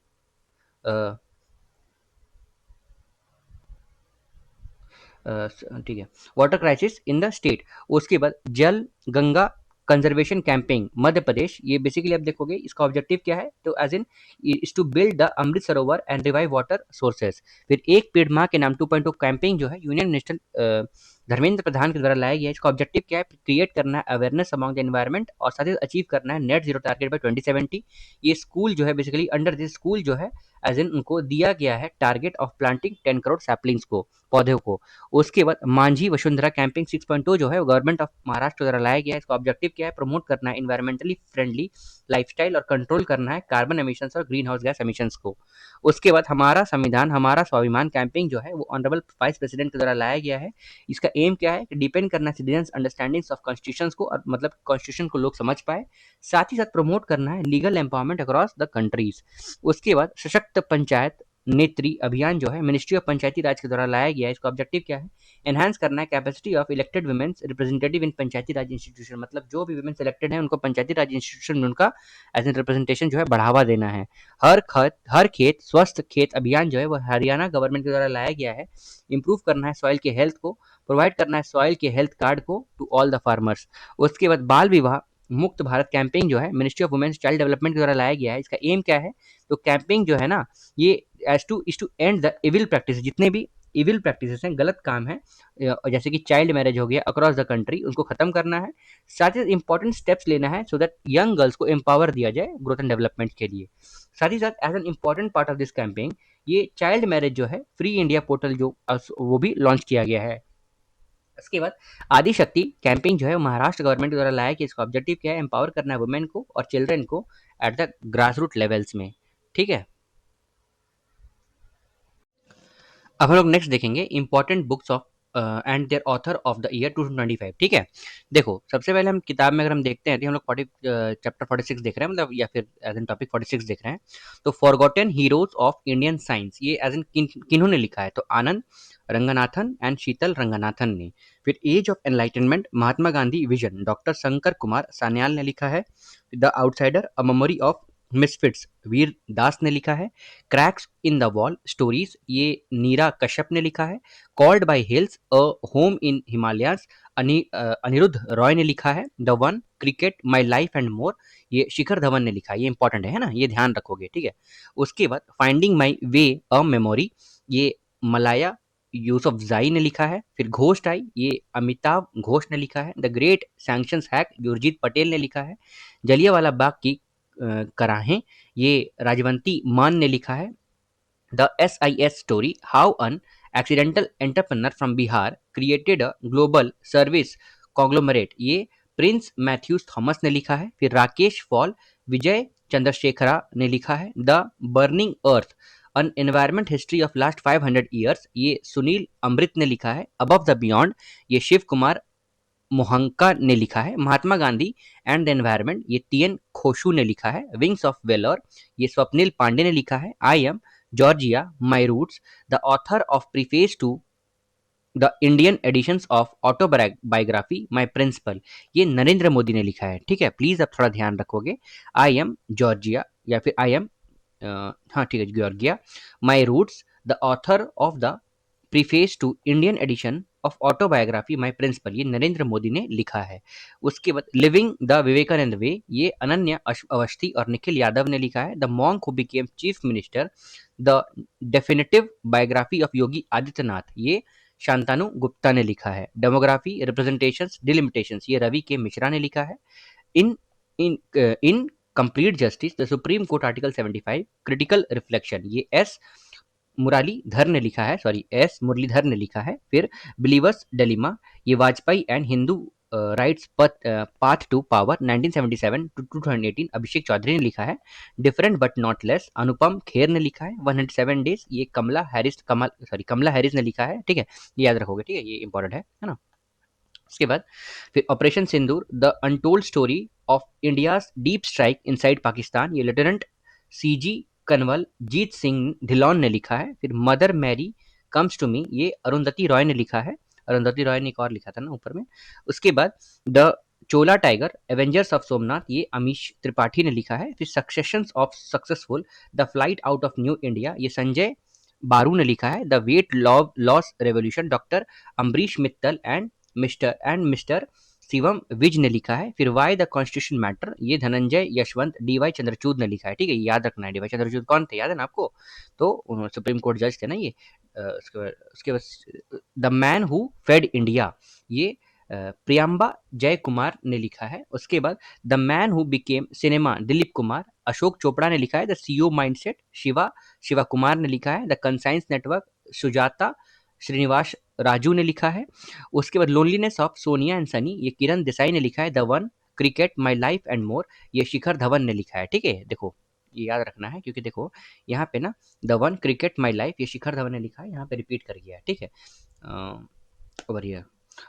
ठीक है water crisis in the state. उसके बाद जल गंगा कंजर्वेशन कैंपेन मध्य प्रदेश, ये बेसिकली आप देखोगे इसका ऑब्जेक्टिव क्या है, तो as in is to build the Amrit Sarovar and revive water sources. फिर एक पेड़ माँ के नाम 2.0 कैंपेन जो है यूनियन मिनिस्टर धर्मेंद्र प्रधान के द्वारा लाया गया है। इसका ऑब्जेक्टिव क्या है, क्रिएट करना है अवेयरनेस अमॉन्ग द एनवायरमेंट और साथ ही अचीव करना है नेट जीरो टारगेट बाय 2070। ये स्कूल जो है बेसिकली अंडर दिस स्कूल जो है एज इन उनको दिया गया है target of planting 10 crore saplings को, पौधों को। उसके बाद मांझी वसुंधरा कैंपिंग 6.0 जो है गवर्नमेंट ऑफ महाराष्ट्र द्वारा लाया गया है। इसका ऑब्जेक्टिव क्या है, प्रमोट करना है इन्वायरमेंटली फ्रेंडली लाइफस्टाइल और कंट्रोल करना है कार्बन एमिशंस और ग्रीन हाउस गैस एमिशंस को। उसके बाद हमारा संविधान हमारा स्वाभिमान कैंपिंग जो है वो ऑनरेबल वाइस प्रेसिडेंट के द्वारा लाया गया है। इसका एम क्या है कि डिपेंड करना सिटीजन अंडरस्टैंडिंग्स ऑफ कॉन्स्टिट्यूशन को, और मतलब कॉन्स्टिट्यूशन को लोग समझ पाए। साथ ही साथ प्रमोट करना है legal empowerment across the countries. उसके बाद सशक्त पंचायत नेत्री अभियान जो है मिनिस्ट्री ऑफ पंचायती राज के द्वारा लाया गया है। इसका ऑब्जेक्टिव क्या है, एनहांस करना है capacity of elected womens representative in panchayati raj institution, मतलब जो भी वुमेन इलेक्टेड है उनको पंचायती राज इंस्टीट्यूशन में उनका एज एन रिप्रेजेंटेशन जो है बढ़ावा देना है। हर खेत स्वस्थ खेत अभियान जो है वो हरियाणा गवर्नमेंट के द्वारा लाया गया है। इंप्रूव करना है सॉइल के हेल्थ को, प्रोवाइड करना है सॉइल के हेल्थ कार्ड को टू ऑल द फार्मर्स। उसके बाद बाल विवाह मुक्त भारत कैंपेन जो है ministry of womens child development के द्वारा लाया गया है। इसका एम क्या है, तो कैंपेन जो है ना ये is to end the evil practice, जितने भी इविल प्रैक्टिसेस हैं गलत काम है जैसे कि चाइल्ड मैरिज हो गया अक्रॉस द कंट्री, उनको खत्म करना है। साथ ही इंपॉर्टेंट स्टेप्स लेना है सो दैट यंग गर्ल्स को एम्पावर दिया जाए ग्रोथ एंड डेवलपमेंट के लिए। साथ ही साथ as an important part of this campaign ये चाइल्ड मैरिज जो है फ्री इंडिया पोर्टल जो वो भी लॉन्च किया गया है। इसके बाद आदि शक्ति कैंपेन जो है महाराष्ट्र गवर्नमेंट द्वारा लाया कि इसका ऑब्जेक्टिव क्या है, एम्पावर करना है वुमेन को और चिल्ड्रन को at the grass root levels में। ठीक है, अब हम लोग नेक्स्ट देखेंगे important books of and their author of the year 2025। ठीक है, देखो सबसे पहले हम किताब में अगर हम देखते हैं तो हम लोग 40 चैप्टर 46 देख रहे हैं, मतलब या फिर एज इन टॉपिक 46 देख रहे हैं। तो forgotten heroes of Indian science, ये एज इन किन्होंने लिखा है, तो आनंद रंगनाथन एंड शीतल रंगनाथन ने। फिर age of enlightenment Mahatma Gandhi vision, doctor Shankar Kumar Sanyal ने लिखा है। The outsider a memory of misfits, Vir Das ने लिखा है। Cracks in the wall stories, ये नीरा कश्यप ने लिखा है। Called by hills a home in Himalayas, Aniruddha Roy ने लिखा है। The one cricket my life and more, ये शिखर धवन ने लिखा है। ये इंपॉर्टेंट है ना, ये ध्यान रखोगे। ठीक है, उसके बाद finding my way a memory, ये मलाया यूसुफ जाई ने लिखा है। फिर घोस्ट आई, ये अमिताभ घोष ने लिखा है। The great sanctions hack, Gurjeet Patel ने लिखा है। जलियांवाला बाग की कराहें, ये राजवंती मान ने लिखा है। The SIS story, how an accidental entrepreneur from Bihar created a global service conglomerate, ये प्रिंस मैथ्यूज थॉमस ने लिखा है। फिर राकेश फॉल, विजय चंद्रशेखरा ने लिखा है। The burning earth, an environment history of last 500 years, ये सुनील अमृत ने लिखा है। अबव द बियॉन्ड, ये शिव कुमार मोहंका ने लिखा है। Mahatma Gandhi and the environment, ये TN खोशू ने लिखा है। विंग्स ऑफ वेलोर, ये स्वप्निल पांडे ने लिखा है। I am Giorgia my roots, the author of preface to the Indian editions of autobiography my principal, ये नरेंद्र मोदी ने लिखा है। ठीक है, प्लीज अब थोड़ा ध्यान रखोगे। आई एम जॉर्जिया या फिर आई एम, हाँ ठीक है, Giorgia my roots, the author of the preface to Indian edition of autobiography my principal, ये नरेंद्र मोदी ने लिखा है। उसके बाद लिविंग द विवेकानंद वे, ये अनन्या अवस्थी और निखिल यादव ने लिखा है। The monk who became chief minister, the definitive biography of Yogi Adityanath, ये शांतनु गुप्ता ने लिखा है। डेमोग्राफी रिप्रेजेंटेशंस डिलिमिटेशंस, ये रवि के मिश्रा ने लिखा है। In in in complete justice the supreme court article 75 critical reflection, ये मुरलीधर ने लिखा है, सॉरी मुरलीधर ने लिखा है। फिर बिलीवर्स डिलेमा, ये Vajpayee and Hindu rights path to power 1977 to 2018, Abhishek Choudhary ने लिखा है। Different but not less, Anupam Kher ने लिखा है। 107 डेज, ये कमला हैरिस ने लिखा है। ठीक है, ये याद रखोगे। ठीक है, ये इंपॉर्टेंट है ना। उसके बाद फिर operation Sindoor, the untold story of India's deep strike inside Pakistan, ये लेफ्टिनेंट CG कनवल जीत सिंह ढिलोन ने लिखा है। फिर mother Mary comes to me, ये अरुंधति रॉय ने लिखा है। अरुंधति रॉय ने एक और लिखा था ना ऊपर में। उसके बाद the Chola tiger avengers of Somnath, ये अमीश त्रिपाठी ने लिखा है। फिर successions of successful, the flight out of new India, ये संजय बारू ने लिखा है। The weight loss revolution, doctor Ambrish Mittal mister Shivam Vij ने लिखा है। फिर वाई द कॉन्स्टिट्यूशन मैटर, ये धनंजय यशवंत DY चंद्रचूड ने लिखा है। ठीक है, याद रखना है। DY चंद्रचूड कौन थे, याद है ना आपको? तो सुप्रीम कोर्ट जज थे ना ये। उसके बाद the man who fed India, ये प्रियम्बा जय कुमार ने लिखा है। उसके बाद the man who became cinema, Dilip Kumar, Ashok Chopra ने लिखा है। The CEO mindset, Shiva Kumar ने लिखा है। The conscience network, Sujata Srinivas Raju ने लिखा है। उसके बाद loneliness of Sonia and Sunny, ये किरण देसाई ने लिखा है। The one cricket my life and more, ये शिखर धवन ने लिखा है। ठीक है, देखो ये याद रखना है, क्योंकि देखो यहाँ पे ना the one cricket my life, ये शिखर धवन ने लिखा है, यहाँ पे रिपीट कर गया है। ठीक है, ओवर हियर।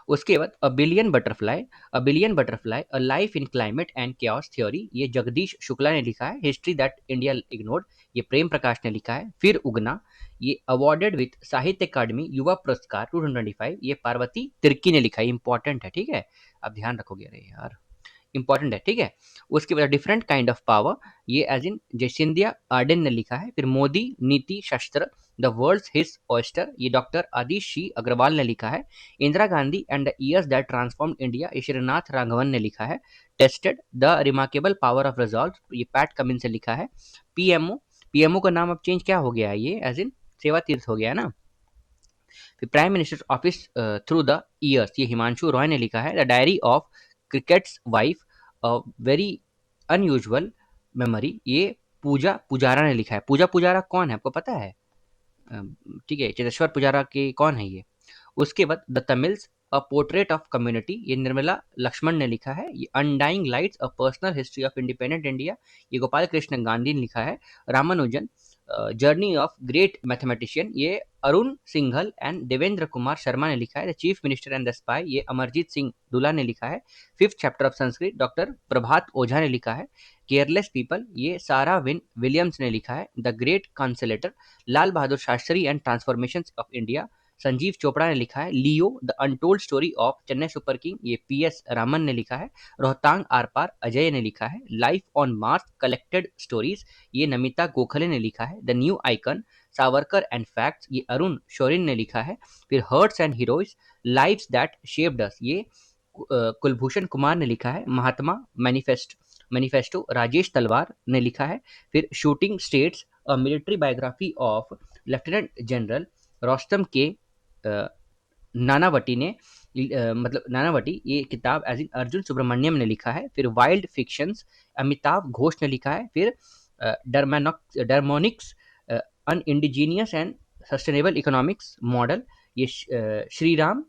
उसके बाद a billion butterfly a life in climate and chaos theory, ये जगदीश शुक्ला ने लिखा है। हिस्ट्री दैट इंडिया इग्नोर्ड, ये प्रेम प्रकाश ने लिखा है। फिर उगना, ये अवॉर्डेड विथ साहित्य अकादमी युवा पुरस्कार 2025, ये पार्वती तिर्की ने लिखा है। इंपॉर्टेंट है। ठीक है, अब ध्यान रखोगे। अरे यार इंपॉर्टेंट है। ठीक है, उसके बाद डिफरेंट काइंड ऑफ पावर, ये एज इन जयसिंधिया आर्डन ने लिखा है। फिर मोदी नीति शस्त्र, द वर्ल्ड्स हिज ऑयस्टर, ये डॉक्टर आदिश सी अग्रवाल ने लिखा है। Indira Gandhi and the years that transformed India, ये श्रीनाथ राघवन ने लिखा है। Tested the remarkable power of resolve, ये पैट कमिंस से लिखा है। पीएमओ का नाम अब चेंज क्या हो गया है, ये एज इन सेवा तीर्थ हो गया है ना। फिर prime minister office through the years, ये हिमांशु रॉय ने लिखा है। The diary of crickets wife, very unusual memory, ये पूजा पुजारा ने लिखा है। पूजा पुजारा कौन है, आपको पता है? ठीक है, चेतेश्वर पुजारा के कौन है ये? उसके बाद the Tamils a portrait of community, ये निर्मला लक्ष्मण ने लिखा है। ये undying lights a personal history of independent India, ये गोपाल कृष्ण गांधी ने लिखा है। Ramanujan journey of great mathematician, ये अरुण सिंघल एंड देवेंद्र कुमार शर्मा ने लिखा है। The chief minister and the spy, ये अमरजीत सिंह दुल्ला ने लिखा है। Fifth chapter of Sanskrit, doctor Prabhat Ojha ने लिखा है। केयरलेस पीपल, ये सारा विन विलियम्स ने लिखा है। The great conciliator, Lal Bahadur Shastri and transformation of India, Sanjeev Chopra ने लिखा है। Leo the untold story of Chennai super king, ये पीएस रामन ने लिखा है। रोहतांग आर पार, अजय ने लिखा है। Life on Mars collected stories, ये नमिता गोखले ने लिखा है। The new icon, Savarkar and facts, ये अरुण शोरिन ने लिखा है। फिर hearts and heroes, lives that shaped us, ये कुलभूषण कुमार ने लिखा है। महात्मा मैनिफेस्टो, राजेश तलवार ने लिखा है। फिर shooting states, a military biography of lieutenant general Rustom के नानावटी ने मतलब नानावटी, ये किताब एज इन अर्जुन सुब्रमण्यम ने लिखा है। फिर वाइल्ड फिक्शंस, अमिताभ घोष ने लिखा है। फिर डर्मोनिक्स, an indigenous and sustainable economics model, ये श्री राम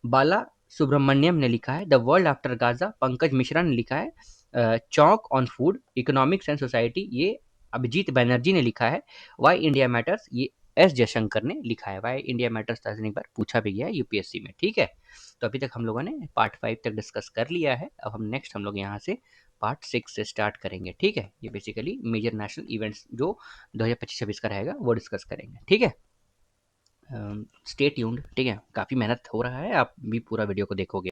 बाला सुब्रमण्यम ने लिखा है। The world after Gaza, Pankaj Mishra ने लिखा है। चौक on food, economics and society, ये अभिजीत बैनर्जी ने लिखा है। वाई इंडिया मैटर्स, ये एस जयशंकर ने लिखा है। वाई इंडिया मैटर्स एक बार पूछा भी गया है यूपीएससी में, ठीक है। तो अभी तक हम लोगों ने पार्ट 5 तक डिस्कस कर लिया है। अब हम नेक्स्ट हम लोग यहाँ से पार्ट 6 से स्टार्ट करेंगे, ठीक है। ये बेसिकली मेजर नेशनल इवेंट्स जो 2025-26 का रहेगा वो डिस्कस करेंगे, ठीक है। स्टे ट्यून्ड, ठीक है। काफ़ी मेहनत हो रहा है, आप भी पूरा वीडियो को देखोगे।